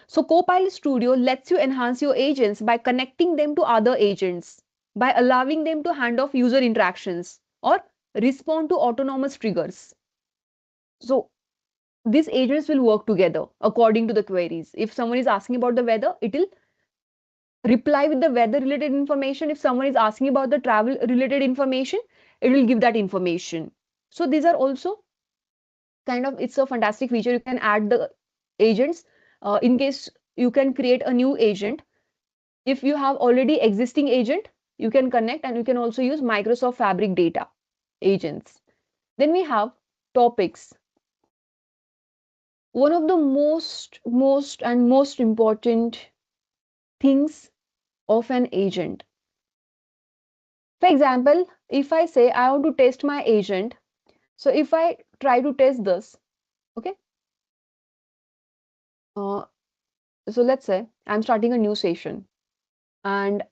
So Copilot Studio lets you enhance your agents by connecting them to other agents, by allowing them to hand off user interactions or respond to autonomous triggers. So these agents will work together according to the queries. If someone is asking about the weather, it will reply with the weather related information. If someone is asking about the travel related information, it will give that information. So these are also kind of, it's a fantastic feature. You can add the agents in case you can create a new agent. If you have already existing agent, you can connect and you can also use Microsoft Fabric data agents. Then we have topics. One of the most important things of an agent. For example, if I say I want to test my agent, so if I try to test this, okay, so let's say I'm starting a new session and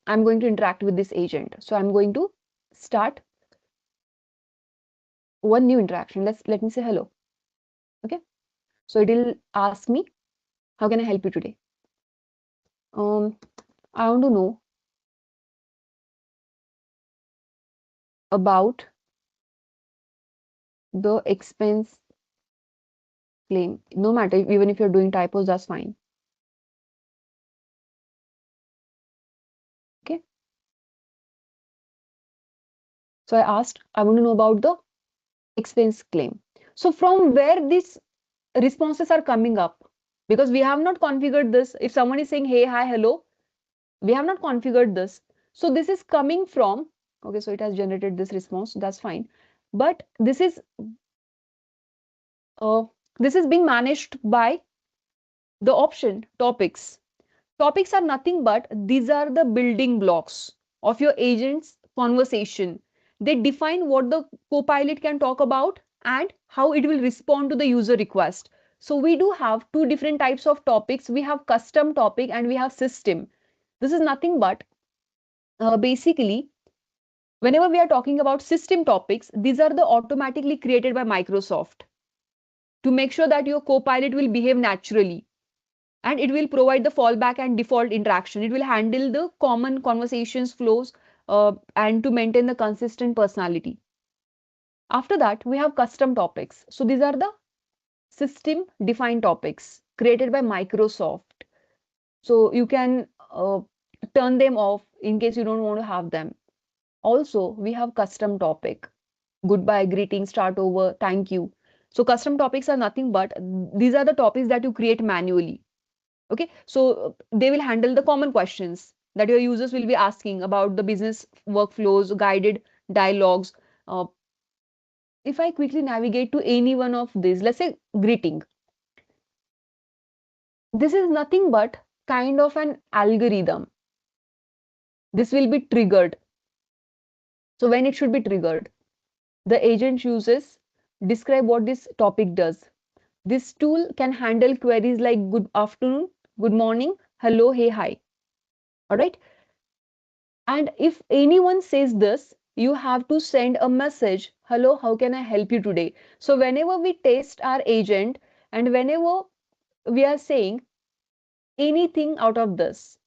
I'm going to interact with this agent. So I'm going to start one new interaction. Let me say hello. Okay, so it will ask me, how can I help you today? I want to know about the expense claim. No matter, even if you're doing typos, that's fine. Okay. So I asked, I want to know about the expense claim. So from where these responses are coming up, because we have not configured this. If someone is saying, hey, hi, hello, We have not configured this. So this is coming from, okay, so it has generated this response, that's fine. But uh, this is being managed by the option topics. Topics are nothing but these are the building blocks of your agent's conversation. They define what the copilot can talk about and how it will respond to the user request. So we do have two different types of topics. We have custom topic and we have system. This is nothing but basically whenever we are talking about system topics, these are the automatically created by Microsoft to make sure that your copilot will behave naturally, and it will provide the fallback and default interaction. It will handle the common conversations flows and to maintain the consistent personality. After that, we have custom topics. So these are the system defined topics created by Microsoft. So you can turn them off in case you don't want to have them. Also, we have custom topic. Goodbye, greeting, start over, thank you. So custom topics are nothing but these are the topics that you create manually. Okay, so they will handle the common questions that your users will be asking about the business workflows, guided dialogues. Uh, if I quickly navigate to any one of these, let's say greeting, this is nothing but kind of an algorithm. This will be triggered. So when it should be triggered, the agent uses describe what this topic does. This tool can handle queries like good afternoon, good morning, hello, hey, hi. All right. And if anyone says this, you have to send a message, hello, how can I help you today? So whenever we test our agent and whenever we are saying anything out of this,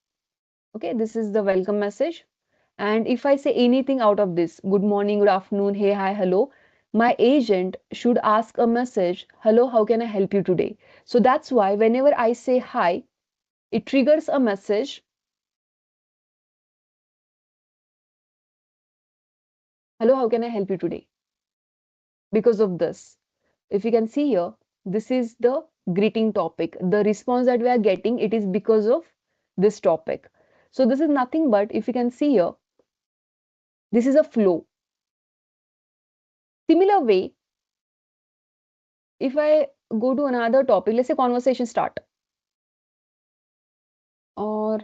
okay, this is the welcome message. And if I say anything out of this, good morning, good afternoon, hey, hi, hello, my agent should ask a message, hello, how can I help you today? So that's why whenever I say hi, it triggers a message, hello, how can I help you today? Because of this. If you can see here, this is the greeting topic. The response that we are getting, it is because of this topic. So this is nothing but, if you can see here, this is a flow. Similar way, if I go to another topic, let's say conversation start, or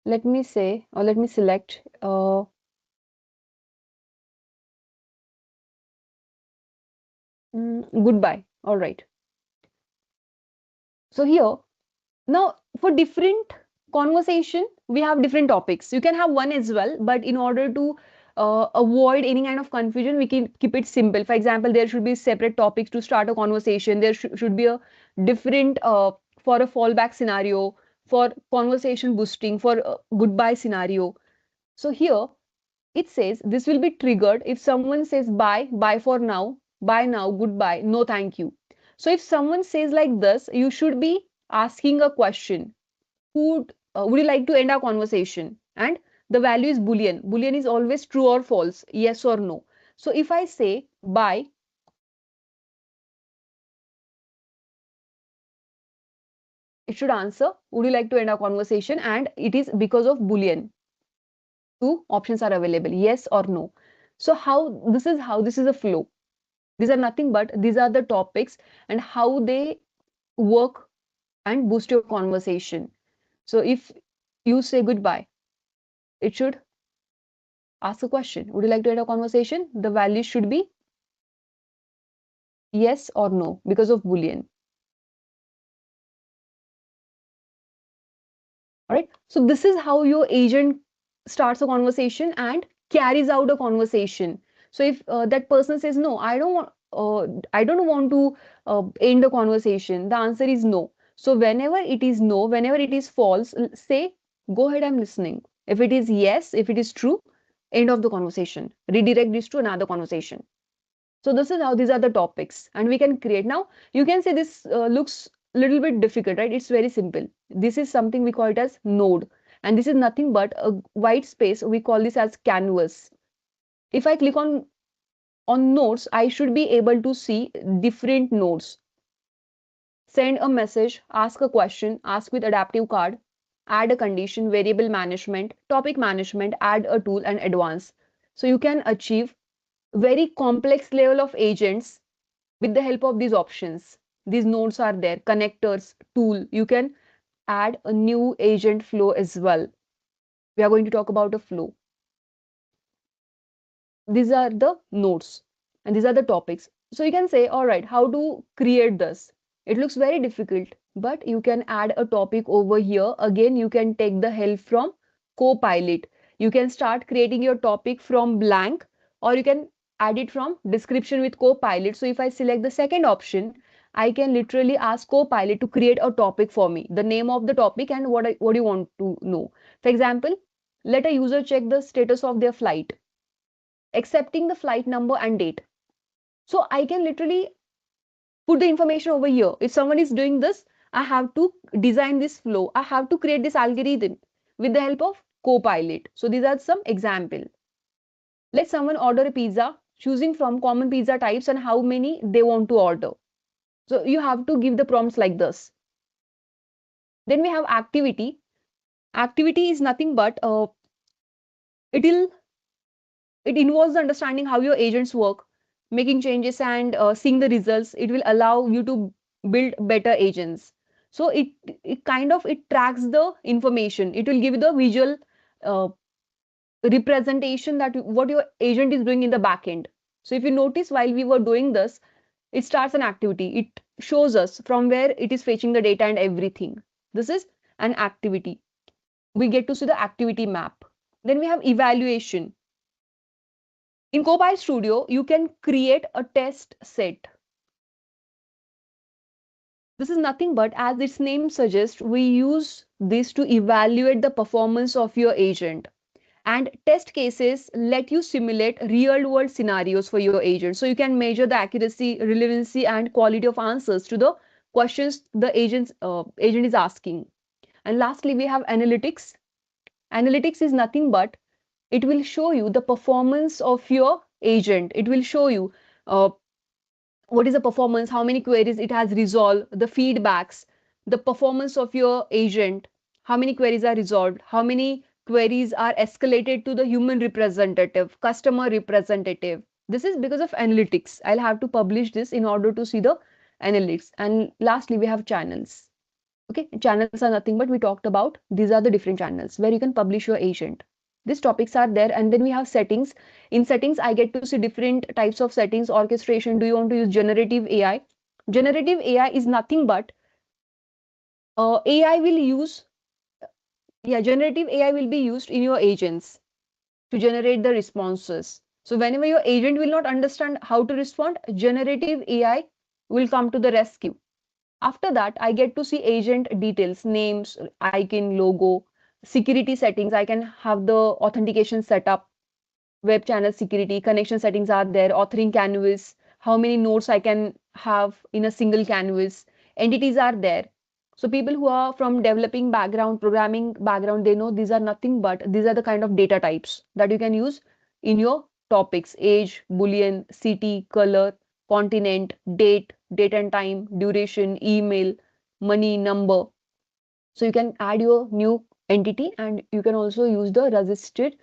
let me say, or let me select goodbye. All right. So here, now, for different conversation, we have different topics. You can have one as well, but in order to avoid any kind of confusion, we can keep it simple. For example, there should be separate topics to start a conversation. There should be a different for a fallback scenario, for conversation boosting, for goodbye scenario. So here it says this will be triggered if someone says bye, bye for now, bye now, goodbye, no thank you. So if someone says like this, you should be asking a question. Would you like to end our conversation? And the value is Boolean. Boolean is always true or false, yes or no. So if I say bye, it should answer, would you like to end our conversation? And it is because of Boolean. Two options are available, yes or no. So how this is a flow. These are nothing but these are the topics and how they work and boost your conversation. So if you say goodbye, it should ask a question. Would you like to end a conversation? The value should be yes or no because of Boolean. All right. So this is how your agent starts a conversation and carries out a conversation. So if that person says no, I don't want to end the conversation. The answer is no. So whenever it is no, whenever it is false, say go ahead. I'm listening. If it is yes, if it is true, end of the conversation. Redirect this to another conversation. So this is how these are the topics and we can create. Now you can say this looks a little bit difficult, right? It's very simple. This is something we call it as node, and this is nothing but a white space. We call this as canvas. If I click on nodes, I should be able to see different nodes. send a message, ask a question, ask with adaptive card, add a condition, variable management, topic management, add a tool and advance. So you can achieve very complex level of agents with the help of these options. These nodes are there, connectors, tool. You can add a new agent flow as well. We are going to talk about a flow. These are the nodes and these are the topics. So you can say, all right, how to create this? It looks very difficult, but you can add a topic over here. Again, you can take the help from Copilot. You can start creating your topic from blank, or you can add it from description with Copilot. So if I select the second option, I can literally ask Copilot to create a topic for me, the name of the topic and what you want to know. For example, let a user check the status of their flight, accepting the flight number and date. So I can literally put the information over here. If someone is doing this, I have to design this flow. I have to create this algorithm with the help of Copilot. So these are some example. Let someone order a pizza, choosing from common pizza types and how many they want to order. So you have to give the prompts like this. Then we have activity. Activity is nothing but it'll it involves understanding how your agents work, making changes and seeing the results. It will allow you to build better agents. So it kind of it tracks the information. It will give you the visual uh, representation that what your agent is doing in the back end. So if you notice while we were doing this, it starts an activity. It shows us from where it is fetching the data and everything. This is an activity. We get to see the activity map. Then we have evaluation. In Copilot Studio, you can create a test set. This is nothing but, as its name suggests, we use this to evaluate the performance of your agent. And test cases let you simulate real world scenarios for your agent. So you can measure the accuracy, relevancy, and quality of answers to the questions the agent is asking. And lastly, we have analytics. Analytics is nothing but it will show you the performance of your agent. It will show you uh, what is the performance, how many queries it has resolved, the feedbacks, the performance of your agent, how many queries are resolved, how many queries are escalated to the human representative, customer representative. This is because of analytics. I'll have to publish this in order to see the analytics. And lastly, we have channels. Okay, channels are nothing but we talked about. These are the different channels where you can publish your agent. These topics are there, and then we have settings. In settings, I get to see different types of settings. Orchestration. Do you want to use generative AI? Generative AI is nothing but AI will use, yeah, generative AI will be used in your agents to generate the responses. So whenever your agent will not understand how to respond, generative AI will come to the rescue. After that, I get to see agent details, names, icon, logo, security settings. I can have the authentication setup, web channel security, connection settings are there, authoring canvas, how many nodes I can have in a single canvas, entities are there. So people who are from developing background, programming background, they know these are nothing but these are the kind of data types that you can use in your topics: age, boolean, city, color, continent, date and time, duration, email, money, number. So you can add your new entity and you can also use the registered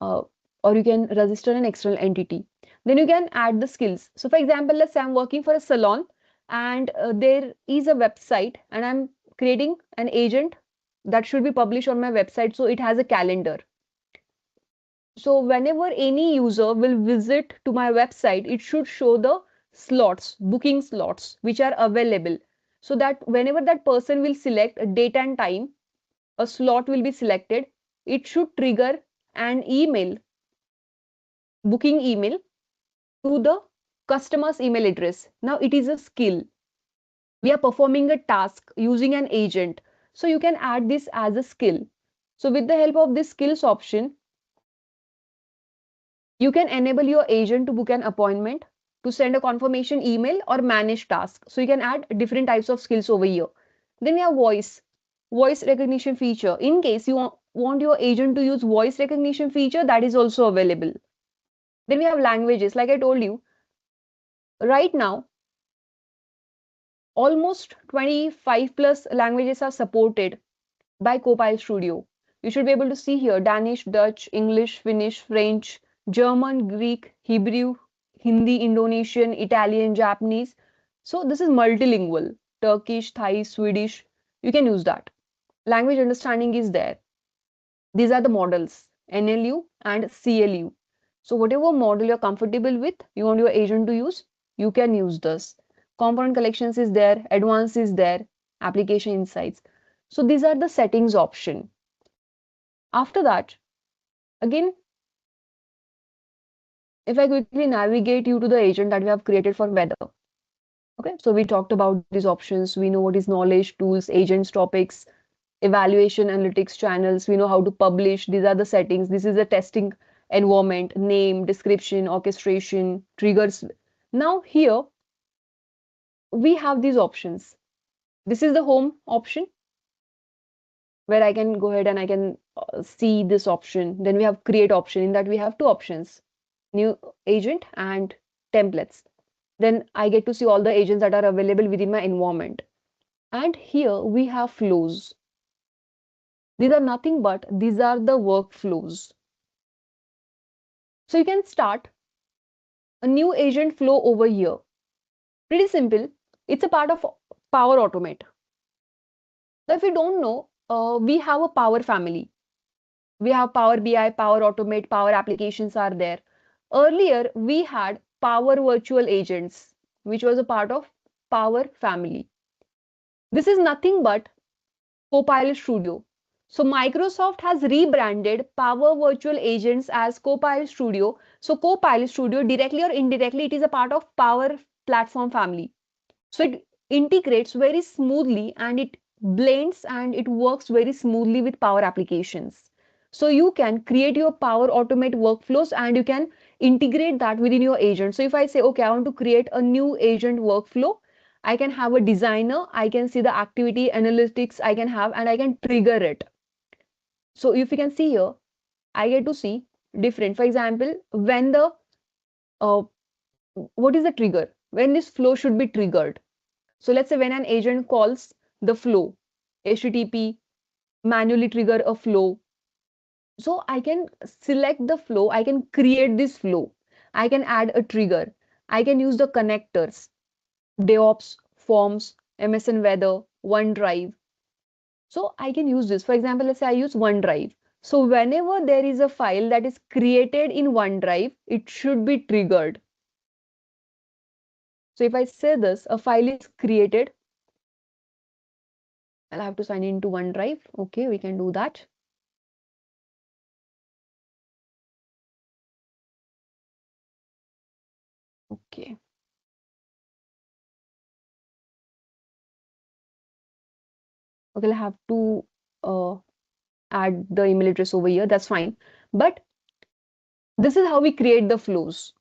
uh, or you can register an external entity. Then you can add the skills. So for example, let's say I'm working for a salon and there is a website and I'm creating an agent that should be published on my website. So it has a calendar. So whenever any user will visit to my website, it should show the slots, booking slots, which are available. So that whenever that person will select a date and time, a slot will be selected. It should trigger an email, booking email to the customer's email address. Now it is a skill. We are performing a task using an agent. So you can add this as a skill. So with the help of this skills option, you can enable your agent to book an appointment, to send a confirmation email or manage tasks. So you can add different types of skills over here. Then we have voice recognition feature. In case you want your agent to use voice recognition feature, that is also available. Then we have languages. Like I told you, right now, almost 25 plus languages are supported by Copilot Studio. You should be able to see here Danish, Dutch, English, Finnish, French, German, Greek, Hebrew, Hindi, Indonesian, Italian, Japanese. So this is multilingual. Turkish, Thai, Swedish. You can use that. Language understanding is there. These are the models, NLU and CLU. So whatever model you're comfortable with, you want your agent to use, you can use this. Component collections is there, advanced is there, application insights. So these are the settings option. After that, again, if I quickly navigate you to the agent that we have created for weather. Okay, so we talked about these options. We know what is knowledge, tools, agents, topics, evaluation, analytics, channels. We know how to publish. These are the settings. This is the testing environment, name, description, orchestration, triggers. Now here we have these options. This is the home option where I can go ahead and I can see this option. Then we have create option. In that we have two options, new agent and templates. Then I get to see all the agents that are available within my environment. And here we have flows. These are nothing but these are the workflows. So you can start a new agent flow over here. Pretty simple. It's a part of Power Automate. So if you don't know, we have a Power family. We have Power BI, Power Automate, Power applications are there. Earlier, we had Power Virtual Agents, which was a part of Power family. This is nothing but Copilot Studio. So Microsoft has rebranded Power Virtual Agents as Copilot Studio. So Copilot Studio, directly or indirectly, it is a part of Power Platform family. So it integrates very smoothly and it blends and it works very smoothly with Power applications. So you can create your Power Automate workflows and you can integrate that within your agent. So if I say, okay, I want to create a new agent workflow, I can have a designer, I can see the activity analytics I can have, and I can trigger it. So if you can see here, I get to see different. For example, when the uh, what is the trigger? When this flow should be triggered. So let's say when an agent calls the flow, HTTP, manually trigger a flow. So I can select the flow, I can create this flow, I can add a trigger, I can use the connectors, DevOps, Forms, MSN Weather, OneDrive. So I can use this. For example, let's say I use OneDrive. So whenever there is a file that is created in OneDrive, it should be triggered. So if I say this, a file is created, I'll have to sign into OneDrive. Okay, we can do that. Okay. Okay, I'll have to add the email address over here. That's fine. But this is how we create the flows.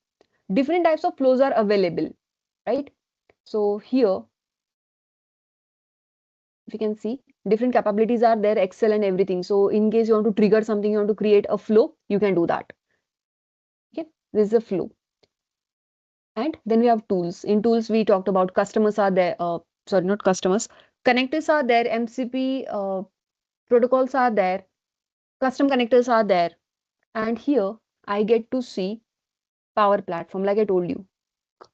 Different types of flows are available, right? So here, if you can see, different capabilities are there, Excel and everything. So in case you want to trigger something, you want to create a flow, you can do that. Okay, this is a flow. And then we have tools. In tools, we talked about customers are there. Sorry, not customers. Connectors are there. MCP protocols are there. Custom connectors are there. And here, I get to see Power Platform, like I told you.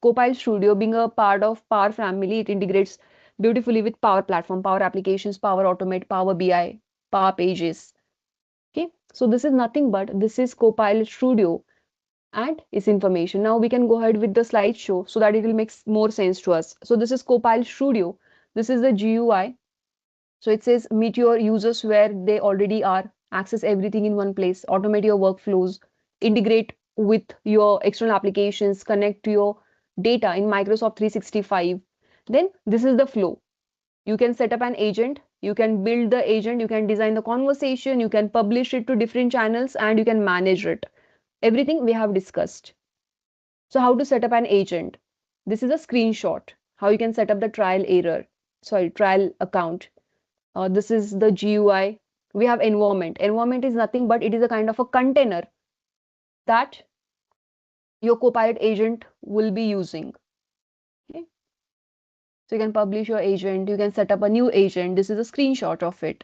Copilot Studio being a part of Power family, it integrates beautifully with Power Platform, Power Applications, Power Automate, Power BI, Power Pages. Okay, so this is nothing but this is Copilot Studio and its information. Now we can go ahead with the slideshow so that it will make more sense to us. So this is Copilot Studio. This is the GUI. So it says meet your users where they already are, access everything in one place, automate your workflows, integrate with your external applications, connect to your data in Microsoft 365. Then this is the flow. You can set up an agent, you can build the agent, you can design the conversation, you can publish it to different channels, and you can manage it. Everything we have discussed. So how to set up an agent? This is a screenshot. How you can set up the trial account. This is the GUI. We have environment. Environment is nothing but it is a kind of a container that your Copilot agent will be using. Okay. So you can publish your agent, you can set up a new agent. This is a screenshot of it.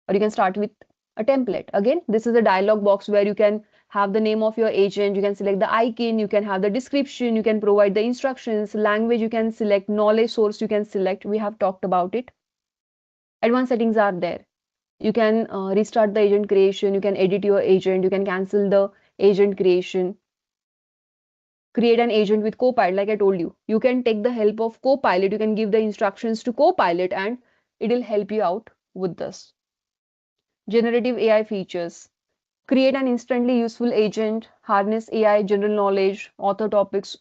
Or you can start with a template. Again, this is a dialog box where you can have the name of your agent, you can select the icon, you can have the description, you can provide the instructions, language you can select, knowledge source you can select. We have talked about it. Advanced settings are there. You can restart the agent creation, you can edit your agent, you can cancel the agent creation. Create an agent with Copilot, like I told you. You can take the help of Copilot, you can give the instructions to Copilot and it will help you out with this. Generative AI features. Create an instantly useful agent, harness AI general knowledge, author topics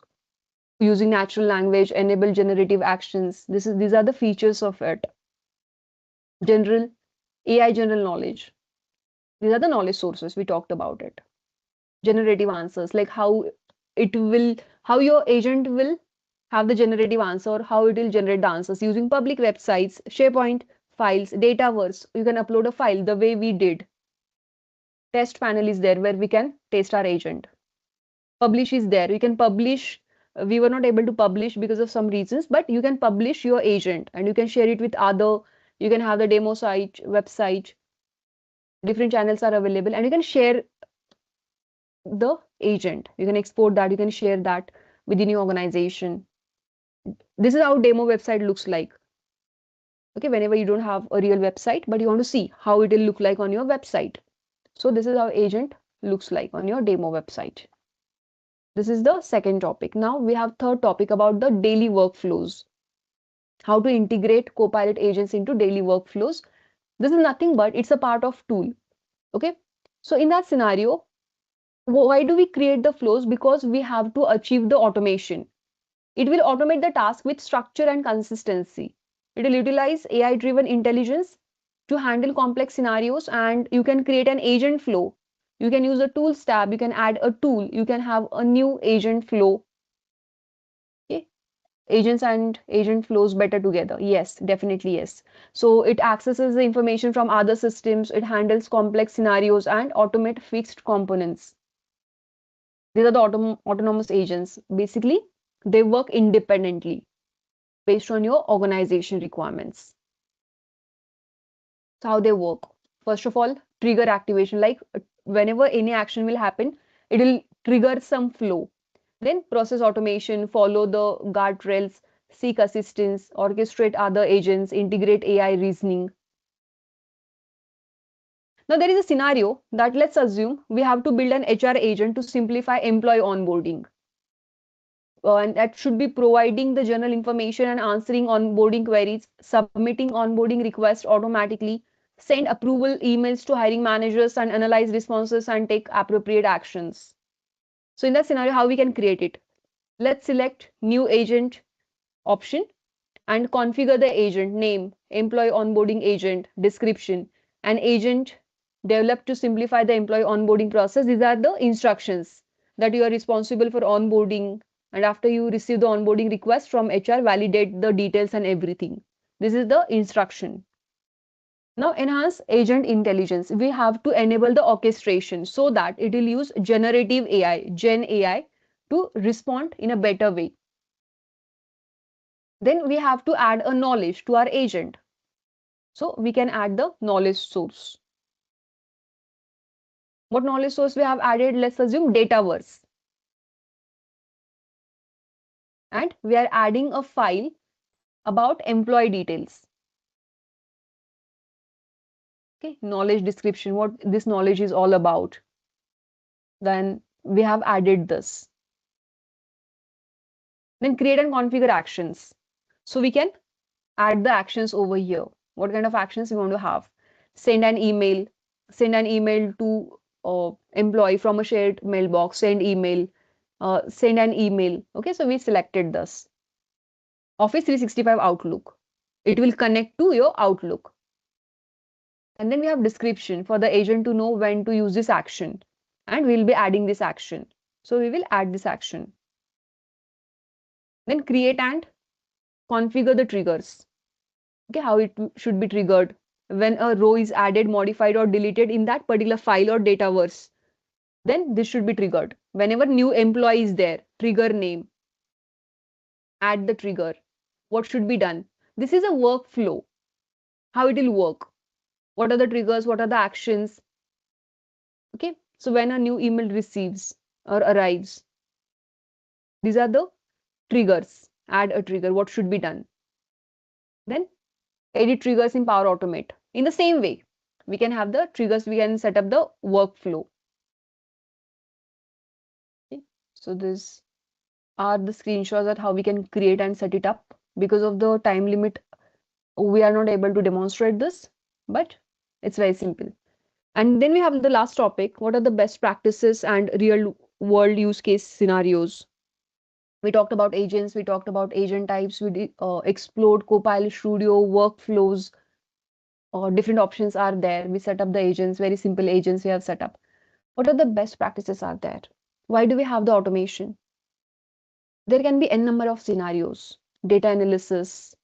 using natural language, enable generative actions. These are the features of it. General AI general knowledge. These are the knowledge sources we talked about it. Generative answers, like how your agent will have the generative answer, or how it will generate the answers using public websites, SharePoint files, Dataverse. You can upload a file the way we did. Test panel is there where we can test our agent. Publish is there. You can publish. We were not able to publish because of some reasons, but you can publish your agent and you can share it with other. You can have the demo site, website. Different channels are available, and you can share the agent. You can export that. You can share that within your organization. This is how demo website looks like. Okay, whenever you don't have a real website, but you want to see how it will look like on your website. So this is how agent looks like on your demo website. This is the second topic. Now we have third topic about the daily workflows. How to integrate Copilot agents into daily workflows. This is nothing but it's a part of tool. Okay. So in that scenario, why do we create the flows? Because we have to achieve the automation. It will automate the task with structure and consistency. It will utilize AI-driven intelligence to handle complex scenarios, and you can create an agent flow. You can use the tools tab, you can add a tool, you can have a new agent flow. Okay. Agents and agent flows better together. Yes, definitely yes. So it accesses the information from other systems, it handles complex scenarios and automate fixed components. These are the autonomous agents. Basically, they work independently based on your organization requirements. So how they work? First of all, trigger activation, like whenever any action will happen, it will trigger some flow. Then process automation, follow the guardrails, seek assistance, orchestrate other agents, integrate AI reasoning. Now there is a scenario that let's assume we have to build an HR agent to simplify employee onboarding. And that should be providing the general information and answering onboarding queries, submitting onboarding requests automatically, send approval emails to hiring managers and analyze responses and take appropriate actions. So in that scenario, how we can create it? Let's select new agent option and configure the agent name, employee onboarding agent, description, an agent developed to simplify the employee onboarding process. These are the instructions that you are responsible for onboarding, and after you receive the onboarding request from HR, validate the details and everything. This is the instruction. Now enhance agent intelligence. We have to enable the orchestration so that it will use generative AI, Gen AI, to respond in a better way. Then we have to add a knowledge to our agent. So we can add the knowledge source. What knowledge source we have added? Let's assume Dataverse. And we are adding a file about employee details. Okay, knowledge description, what this knowledge is all about. Then we have added this. Then create and configure actions. So we can add the actions over here. What kind of actions we want to have? Send an email to employee from a shared mailbox, send an email. Okay, so we selected this. Office 365 Outlook. It will connect to your Outlook. And then we have description for the agent to know when to use this action. And we'll be adding this action. So we will add this action. Then create and configure the triggers. Okay, how it should be triggered. When a row is added, modified or deleted in that particular file or Dataverse, then this should be triggered. Whenever new employee is there, trigger name. Add the trigger. what should be done. This is a workflow, how it will work. What are the triggers? What are the actions? Okay. So when a new email receives or arrives, these are the triggers. Add a trigger. What should be done? Then edit triggers in Power Automate. In the same way, we can have the triggers. We can set up the workflow. Okay. So these are the screenshots that how we can create and set it up. Because of the time limit, we are not able to demonstrate this, but it's very simple. And then we have the last topic. What are the best practices and real world use case scenarios? We talked about agents, we talked about agent types, we explored Copilot Studio, workflows, or different options are there. We set up the agents, very simple agents we have set up. What are the best practices are there? Why do we have the automation? There can be n number of scenarios: data analysis,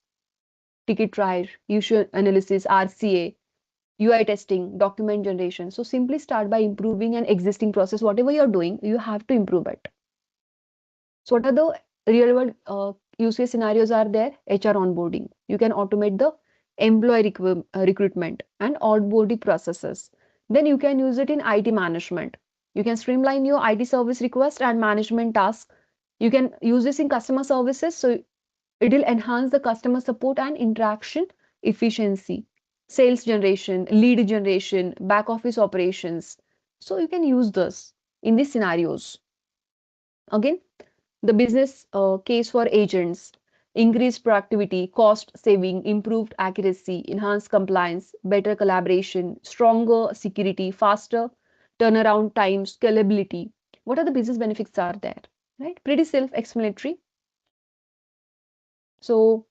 ticket triage, user analysis, RCA, UI testing, document generation. So simply start by improving an existing process. Whatever you're doing, you have to improve it. So what are the real world use case scenarios are there? HR onboarding. You can automate the employee recruitment and onboarding processes. Then you can use it in IT management. You can streamline your IT service request and management tasks. You can use this in customer services. So it will enhance the customer support and interaction efficiency. Sales generation, lead generation, back office operations. So you can use this in these scenarios. Again, the business case for agents: increased productivity, cost saving, improved accuracy, enhanced compliance, better collaboration, stronger security, faster turnaround time, scalability. What are the business benefits are there? Right? Pretty self-explanatory. So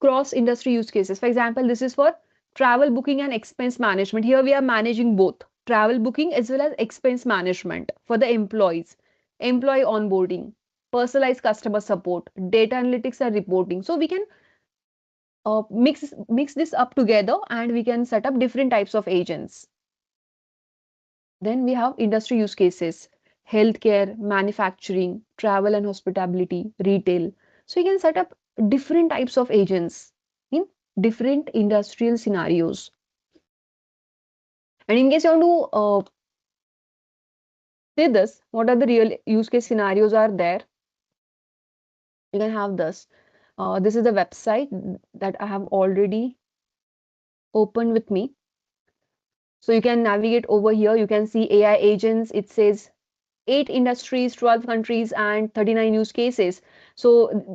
cross industry use cases. For example, this is for travel booking and expense management. Here we are managing both travel booking as well as expense management for the employees, employee onboarding, personalized customer support, data analytics and reporting. So we can mix this up together and we can set up different types of agents. Then we have industry use cases: healthcare, manufacturing, travel and hospitality, retail. So you can set up different types of agents in different industrial scenarios. And in case you want to see this, what are the real use case scenarios are there? You can have this. This is the website that I have already opened with me. So you can navigate over here. You can see AI agents. It says 8 industries, 12 countries, and 39 use cases. So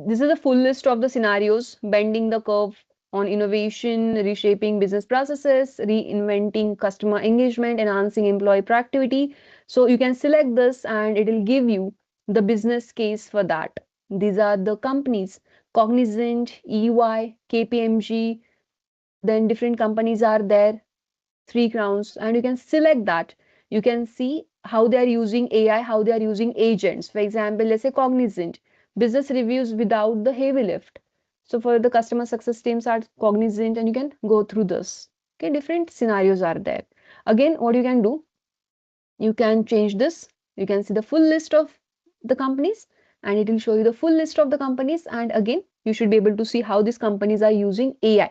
this is a full list of the scenarios: bending the curve on innovation, reshaping business processes, reinventing customer engagement, enhancing employee productivity. So you can select this and it will give you the business case for that. These are the companies: Cognizant, EY, KPMG, then different companies are there, Three Crowns, and you can select that. You can see how they are using AI, how they are using agents. For example, let's say Cognizant, business reviews without the heavy lift. So for the customer success teams are Cognizant, and you can go through this. Okay, different scenarios are there. Again, what you can do, you can change this. You can see the full list of the companies, and it will show you the full list of the companies. And again, you should be able to see how these companies are using AI.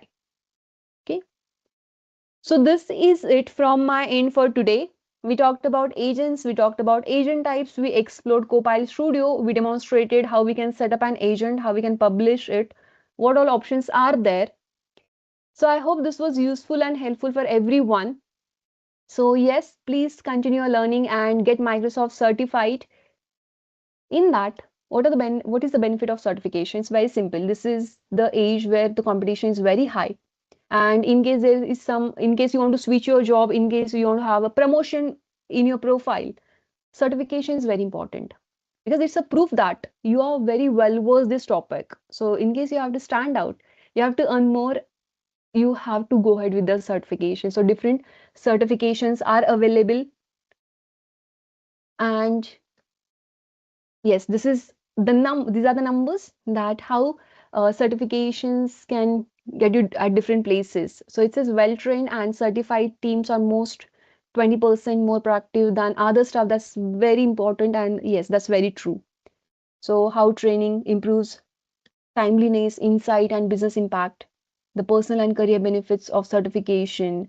Okay. So this is it from my end for today. We talked about agents, we talked about agent types, we explored Copilot Studio, we demonstrated how we can set up an agent, how we can publish it, what all options are there. So I hope this was useful and helpful for everyone. So yes, please continue your learning and get Microsoft certified. In that, what is the benefit of certification? It's very simple. This is the age where the competition is very high. And in case there is in case you want to switch your job, in case you want to have a promotion in your profile, certification is very important because it's a proof that you are very well versed this topic. So in case you have to stand out, you have to earn more, you have to go ahead with the certification. So different certifications are available. And yes, these are the numbers that how certifications can get you at different places. So it says well trained and certified teams are most 20% more productive than other stuff. That's very important, and yes, that's very true. So how training improves timeliness, insight, and business impact, the personal and career benefits of certification,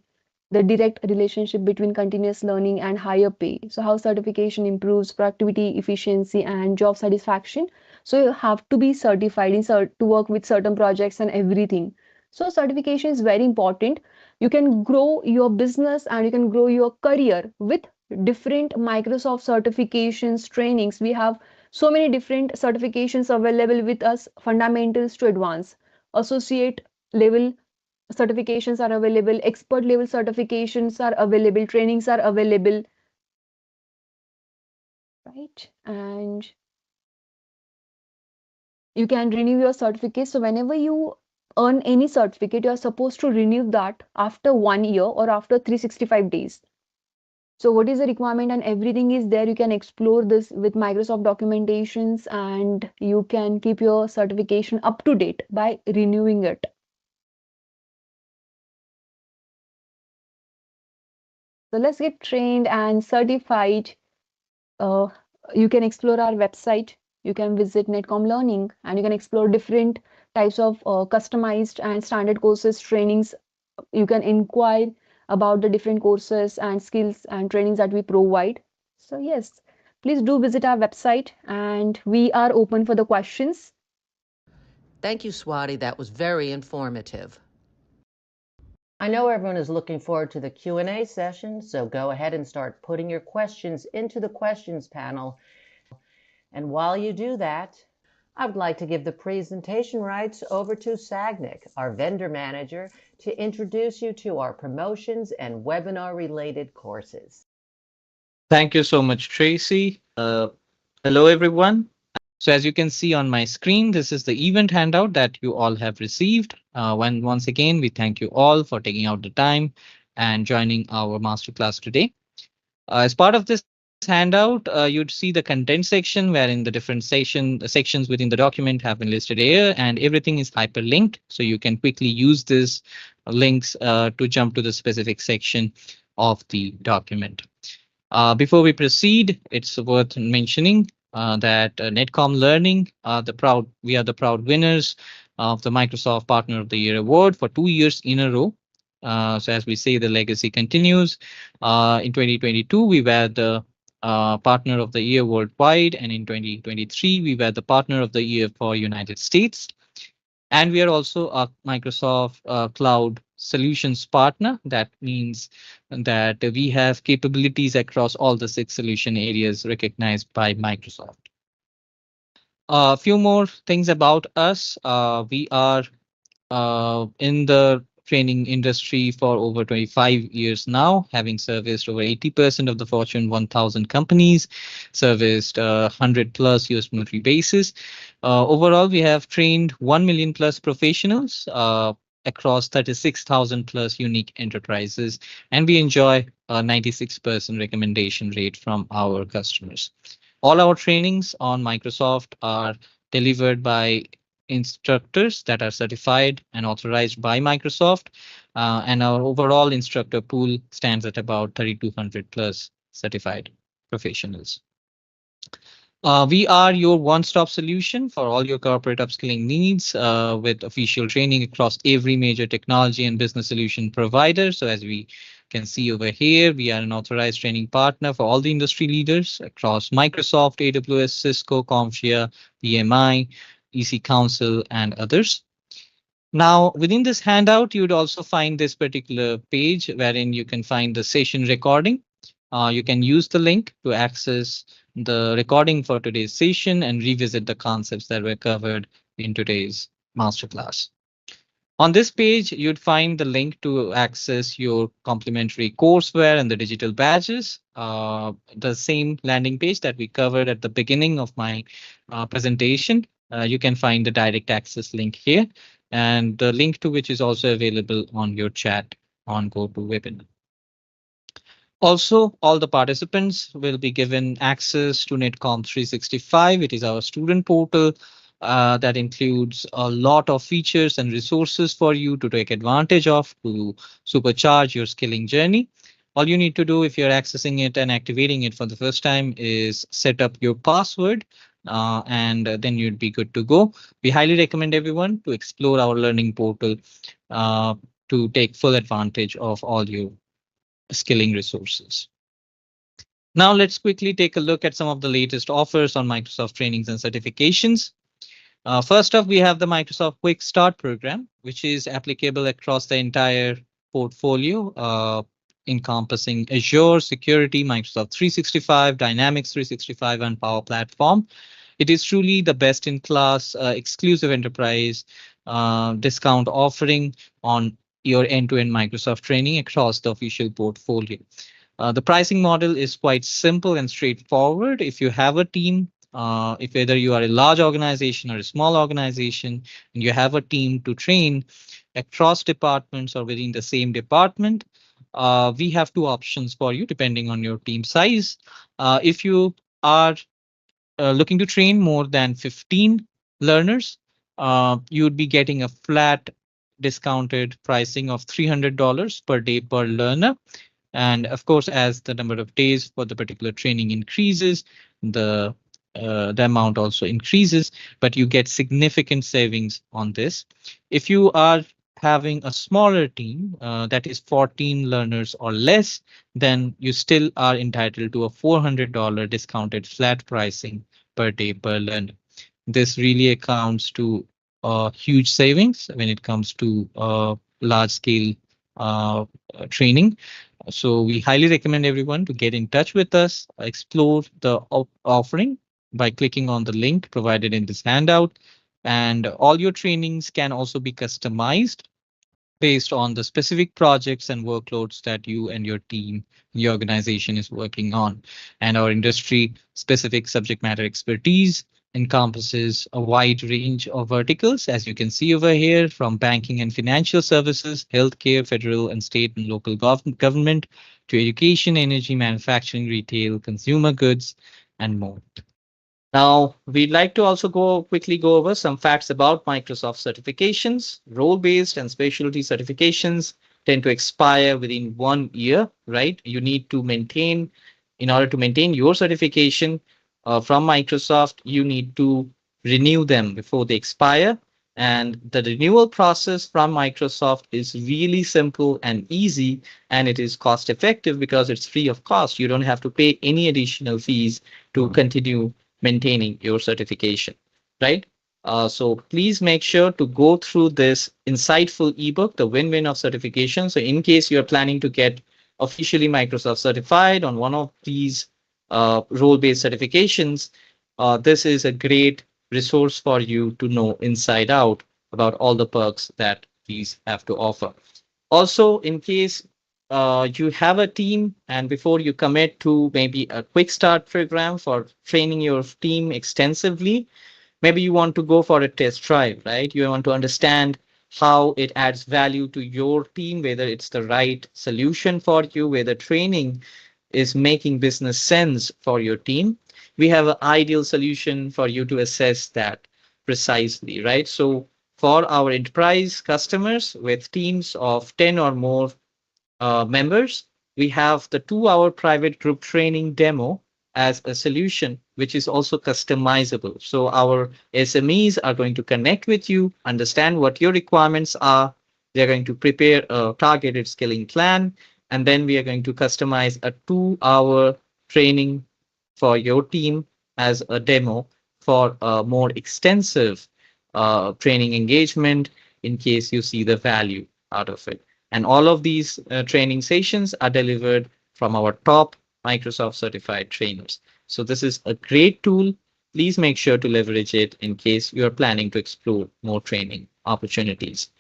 the direct relationship between continuous learning and higher pay. So, how certification improves productivity, efficiency, and job satisfaction. So, you have to be certified to work with certain projects and everything. So, certification is very important. You can grow your business and you can grow your career with different Microsoft certifications, trainings. We have so many different certifications available with us, fundamentals to advanced, associate level certifications are available, expert level certifications are available, trainings are available, right? And you can renew your certificate. So whenever you earn any certificate, you are supposed to renew that after 1 year or after 365 days. So what is the requirement and everything is there. You can explore this with Microsoft documentations and you can keep your certification up to date by renewing it. So let's get trained and certified. Uh, you can explore our website. You can visit Netcom Learning and you can explore different types of customized and standard courses, trainings. You can inquire about the different courses and skills and trainings that we provide. So, yes, please do visit our website and we are open for the questions. Thank you, Swati. That was very informative. I know everyone is looking forward to the Q&A session, so go ahead and start putting your questions into the questions panel. And while you do that, I would like to give the presentation rights over to Sagnik, our vendor manager, to introduce you to our promotions and webinar-related courses. Thank you so much, Tracy. Hello, everyone. So as you can see on my screen, this is the event handout that you all have received. Once again, we thank you all for taking out the time and joining our masterclass today. As part of this handout, you'd see the content section wherein the different sections within the document have been listed here, and everything is hyperlinked. So you can quickly use these links to jump to the specific section of the document. Before we proceed, it's worth mentioning that Netcom Learning, we are the proud winners of the Microsoft Partner of the Year award for 2 years in a row. So as we say, the legacy continues. In 2022, we were the Partner of the Year worldwide, and in 2023, we were the Partner of the Year for United States. And we are also a Microsoft Cloud Solutions partner. That means that we have capabilities across all the 6 solution areas recognized by Microsoft. A few more things about us. We are in the training industry for over 25 years now, having serviced over 80% of the Fortune 1000 companies, serviced 100 plus US military bases. Overall, we have trained 1 million plus professionals across 36,000 plus unique enterprises, and we enjoy a 96% recommendation rate from our customers. All our trainings on Microsoft are delivered by instructors that are certified and authorized by Microsoft. And our overall instructor pool stands at about 3,200 plus certified professionals. We are your one-stop solution for all your corporate upskilling needs with official training across every major technology and business solution provider. So as we can see over here, we are an authorized training partner for all the industry leaders across Microsoft, AWS, Cisco, CompTIA, PMI, EC Council, and others. Now, within this handout, you would also find this particular page wherein you can find the session recording. You can use the link to access the recording for today's session and revisit the concepts that were covered in today's masterclass. On this page, you'd find the link to access your complimentary courseware and the digital badges. The same landing page that we covered at the beginning of my presentation. You can find the direct access link here, and the link to which is also available on your chat on GoToWebinar. Also, all the participants will be given access to Netcom 365. It is our student portal that includes a lot of features and resources for you to take advantage of to supercharge your skilling journey. All you need to do if you're accessing it and activating it for the first time is set up your password and then you'd be good to go. We highly recommend everyone to explore our learning portal uh, to take full advantage of all your skilling resources. Now, let's quickly take a look at some of the latest offers on Microsoft trainings and certifications. First up, we have the Microsoft Quick Start program, which is applicable across the entire portfolio, encompassing Azure, Security, Microsoft 365, Dynamics 365, and Power Platform. It is truly the best in class exclusive enterprise discount offering on your end-to-end Microsoft training across the official portfolio. The pricing model is quite simple and straightforward. If you have a team, if whether you are a large organization or a small organization, and you have a team to train across departments or within the same department, we have two options for you depending on your team size. If you are looking to train more than 15 learners, you would be getting a flat discounted pricing of $300 per day per learner. And of course, as the number of days for the particular training increases, the the amount also increases, but you get significant savings on this. If you are having a smaller team, that is 14 learners or less, then you still are entitled to a $400 discounted flat pricing per day per learner. This really accounts to huge savings when it comes to large scale training. So we highly recommend everyone to get in touch with us, explore the offering by clicking on the link provided in this handout. And all your trainings can also be customized based on the specific projects and workloads that you and your team, your organization is working on. And our industry specific subject matter expertise encompasses a wide range of verticals, as you can see over here, from banking and financial services, healthcare, federal and state and local government, to education, energy, manufacturing, retail, consumer goods, and more. Now, we'd like to also quickly go over some facts about Microsoft certifications. Role-based and specialty certifications tend to expire within 1 year, right? You need to maintain, in order to maintain your certification from Microsoft, you need to renew them before they expire. And the renewal process from Microsoft is really simple and easy, and it is cost effective because it's free of cost. You don't have to pay any additional fees to continue maintaining your certification, right? So please make sure to go through this insightful ebook, The Win-Win of Certification. So in case you're planning to get officially Microsoft certified on one of these role-based certifications, this is a great resource for you to know inside out about all the perks that these have to offer. Also, in case you have a team and before you commit to maybe a quick start program for training your team extensively, maybe you want to go for a test drive, right? You want to understand how it adds value to your team, whether it's the right solution for you, whether training is making business sense for your team. We have an ideal solution for you to assess that precisely, right? So for our enterprise customers with teams of 10 or more members, we have the 2 hour private group training demo as a solution, which is also customizable. So our SMEs are going to connect with you, understand what your requirements are. They're going to prepare a targeted skilling plan, and then we are going to customize a 2 hour training for your team as a demo for a more extensive training engagement in case you see the value out of it. And all of these training sessions are delivered from our top Microsoft certified trainers. So this is a great tool. Please make sure to leverage it in case you are planning to explore more training opportunities.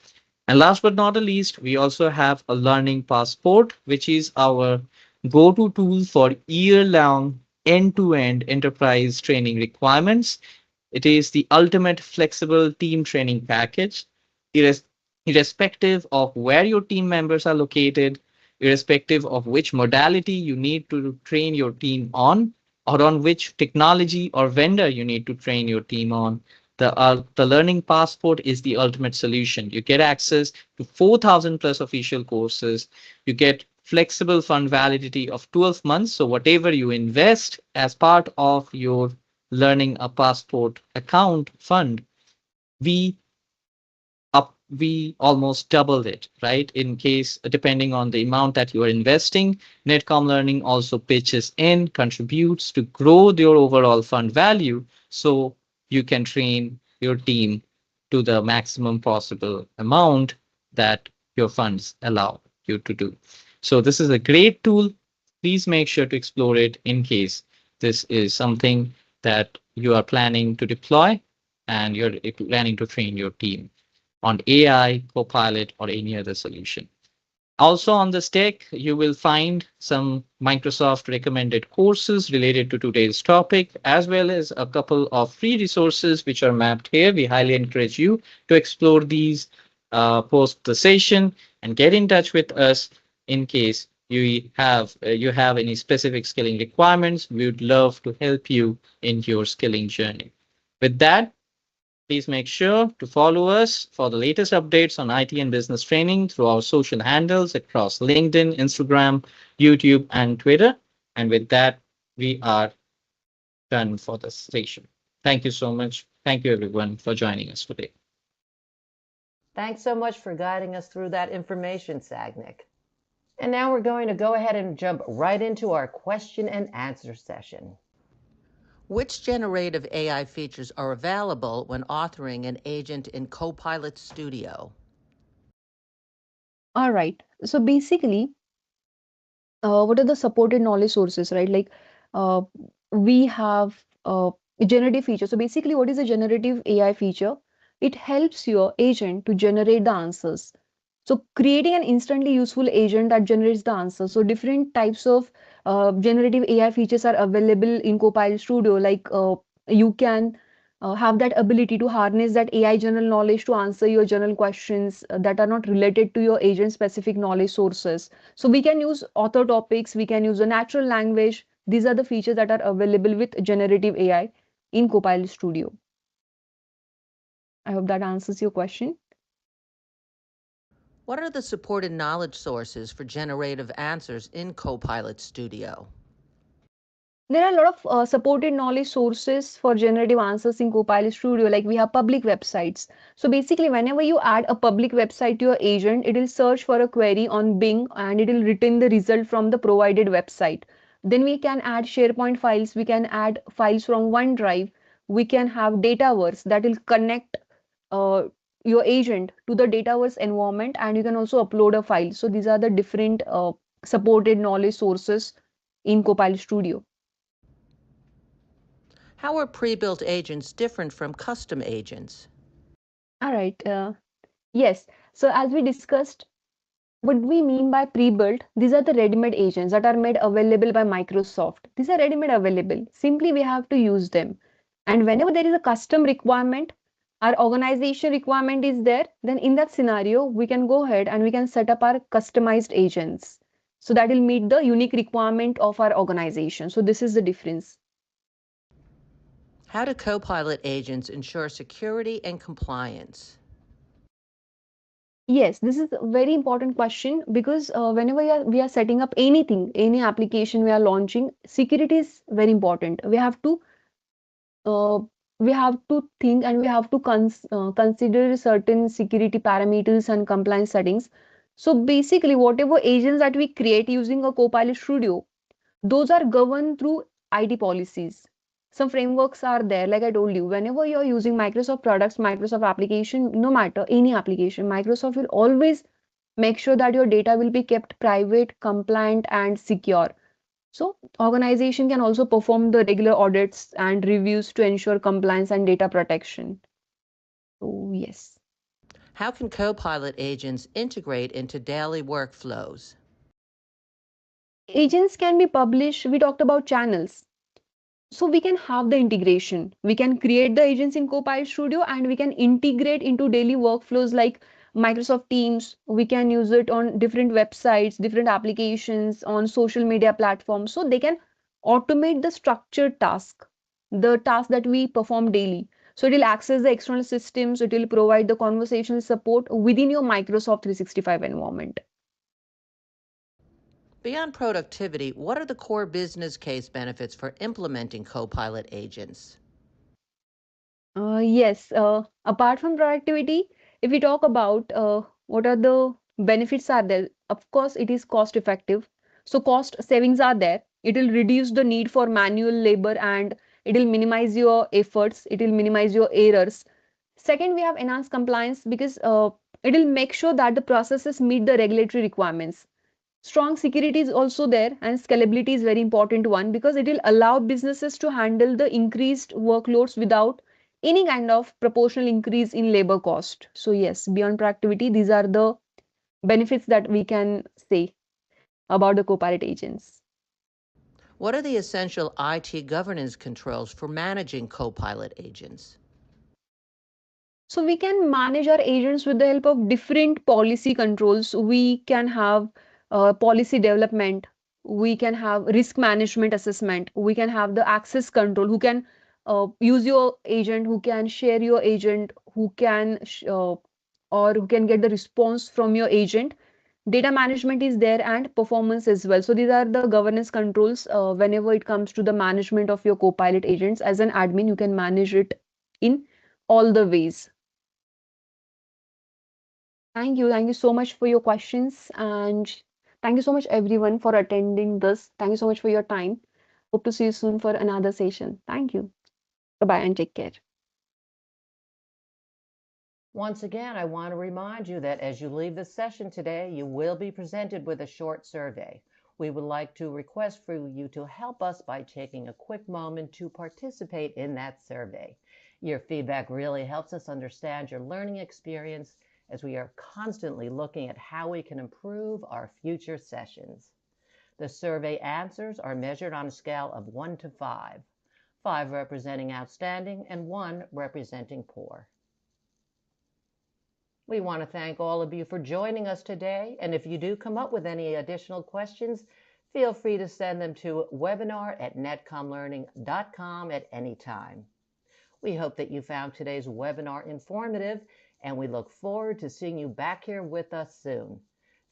And last but not the least, we also have a learning passport, which is our go-to tool for year-long end-to-end enterprise training requirements. It is the ultimate flexible team training package. Irrespective of where your team members are located, irrespective of which modality you need to train your team on, or on which technology or vendor you need to train your team on, the Learning Passport is the ultimate solution. You get access to 4,000 plus official courses. You get flexible fund validity of 12 months. So whatever you invest as part of your learning a passport account fund, we we almost doubled it, right? In case, depending on the amount that you are investing, Netcom Learning also pitches in, contributes to grow your overall fund value so you can train your team to the maximum possible amount that your funds allow you to do. So this is a great tool. Please make sure to explore it in case this is something that you are planning to deploy and you're planning to train your team on AI, Copilot, or any other solution. Also on this deck, you will find some Microsoft recommended courses related to today's topic, as well as a couple of free resources which are mapped here. We highly encourage you to explore these post the session and get in touch with us in case you have any specific skilling requirements. We would love to help you in your skilling journey. With that, please make sure to follow us for the latest updates on IT and business training through our social handles across LinkedIn, Instagram, YouTube, and Twitter. And with that, we are done for this session. Thank you so much. Thank you, everyone, for joining us today. Thanks so much for guiding us through that information, Sagnik. And now we're going to go ahead and jump right into our question and answer session. Which generative AI features are available when authoring an agent in Copilot Studio? All right. So basically, what are the supported knowledge sources, right? Like uh, we have generative feature. So basically, what is a generative AI feature? It helps your agent to generate the answers. So creating an instantly useful agent that generates the answer. So different types of generative AI features are available in Copilot Studio. Like you can have that ability to harness that AI general knowledge to answer your general questions that are not related to your agent specific knowledge sources. So we can use author topics, we can use a natural language. These are the features that are available with generative AI in Copilot Studio. I hope that answers your question. What are the supported knowledge sources for generative answers in Copilot Studio? There are a lot of supported knowledge sources for generative answers in Copilot Studio. Like we have public websites. So basically, whenever you add a public website to your agent, it will search for a query on Bing and it will return the result from the provided website. Then we can add SharePoint files. We can add files from OneDrive. We can have Dataverse that will connect uh, your agent to the Dataverse environment, and you can also upload a file. So these are the different supported knowledge sources in Copilot Studio. How are pre-built agents different from custom agents? All right. Yes. So as we discussed, what we mean by pre-built, these are the ready-made agents that are made available by Microsoft. These are ready-made available. Simply we have to use them. And whenever there is a custom requirement, our organization requirement is there, then in that scenario, we can go ahead and we can set up our customized agents. So that will meet the unique requirement of our organization. So this is the difference. How do Copilot agents ensure security and compliance? Yes, this is a very important question because whenever we are setting up anything, any application we are launching, security is very important. Uh, we have to think and we have to consider certain security parameters and compliance settings. So basically, whatever agents that we create using a Copilot Studio, those are governed through IT policies. Some frameworks are there, like I told you, whenever you're using Microsoft products, Microsoft application, no matter any application, Microsoft will always make sure that your data will be kept private, compliant, and secure. So organization can also perform the regular audits and reviews to ensure compliance and data protection. So yes. How can Copilot agents integrate into daily workflows? Agents can be published. We talked about channels. So we can have the integration. We can create the agents in Copilot Studio and we can integrate into daily workflows like Microsoft Teams. We can use it on different websites, different applications, on social media platforms. So they can automate the structured task, the task that we perform daily. So it will access the external systems. It will provide the conversational support within your Microsoft 365 environment. Beyond productivity, what are the core business case benefits for implementing Copilot agents? Yes, apart from productivity, if we talk about what are the benefits are there, of course, it is cost effective. So cost savings are there. It will reduce the need for manual labor and it will minimize your efforts. It will minimize your errors. Second, we have enhanced compliance because it will make sure that the processes meet the regulatory requirements. Strong security is also there, and scalability is very important one because it will allow businesses to handle the increased workloads without any kind of proportional increase in labor cost. So yes, beyond productivity, these are the benefits that we can say about the Copilot agents. What are the essential IT governance controls for managing Copilot agents? So we can manage our agents with the help of different policy controls. We can have policy development. We can have risk management assessment. We can have the access control. Who can use your agent? Who can share your agent? Who can or who can get the response from your agent? Data management is there and performance as well. So these are the governance controls. Whenever it comes to the management of your Copilot agents, as an admin, you can manage it in all the ways. Thank you. Thank you so much for your questions. And thank you so much, everyone, for attending this. Thank you so much for your time. Hope to see you soon for another session. Thank you. Bye bye and take care. Once again, I want to remind you that as you leave the session today, you will be presented with a short survey. We would like to request for you to help us by taking a quick moment to participate in that survey. Your feedback really helps us understand your learning experience as we are constantly looking at how we can improve our future sessions. The survey answers are measured on a scale of 1 to 5, 5 representing outstanding and 1 representing poor. We want to thank all of you for joining us today, and if you do come up with any additional questions, feel free to send them to webinar@netcomlearning.com at any time. We hope that you found today's webinar informative, and we look forward to seeing you back here with us soon.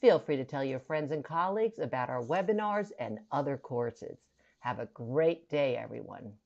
Feel free to tell your friends and colleagues about our webinars and other courses. Have a great day, everyone.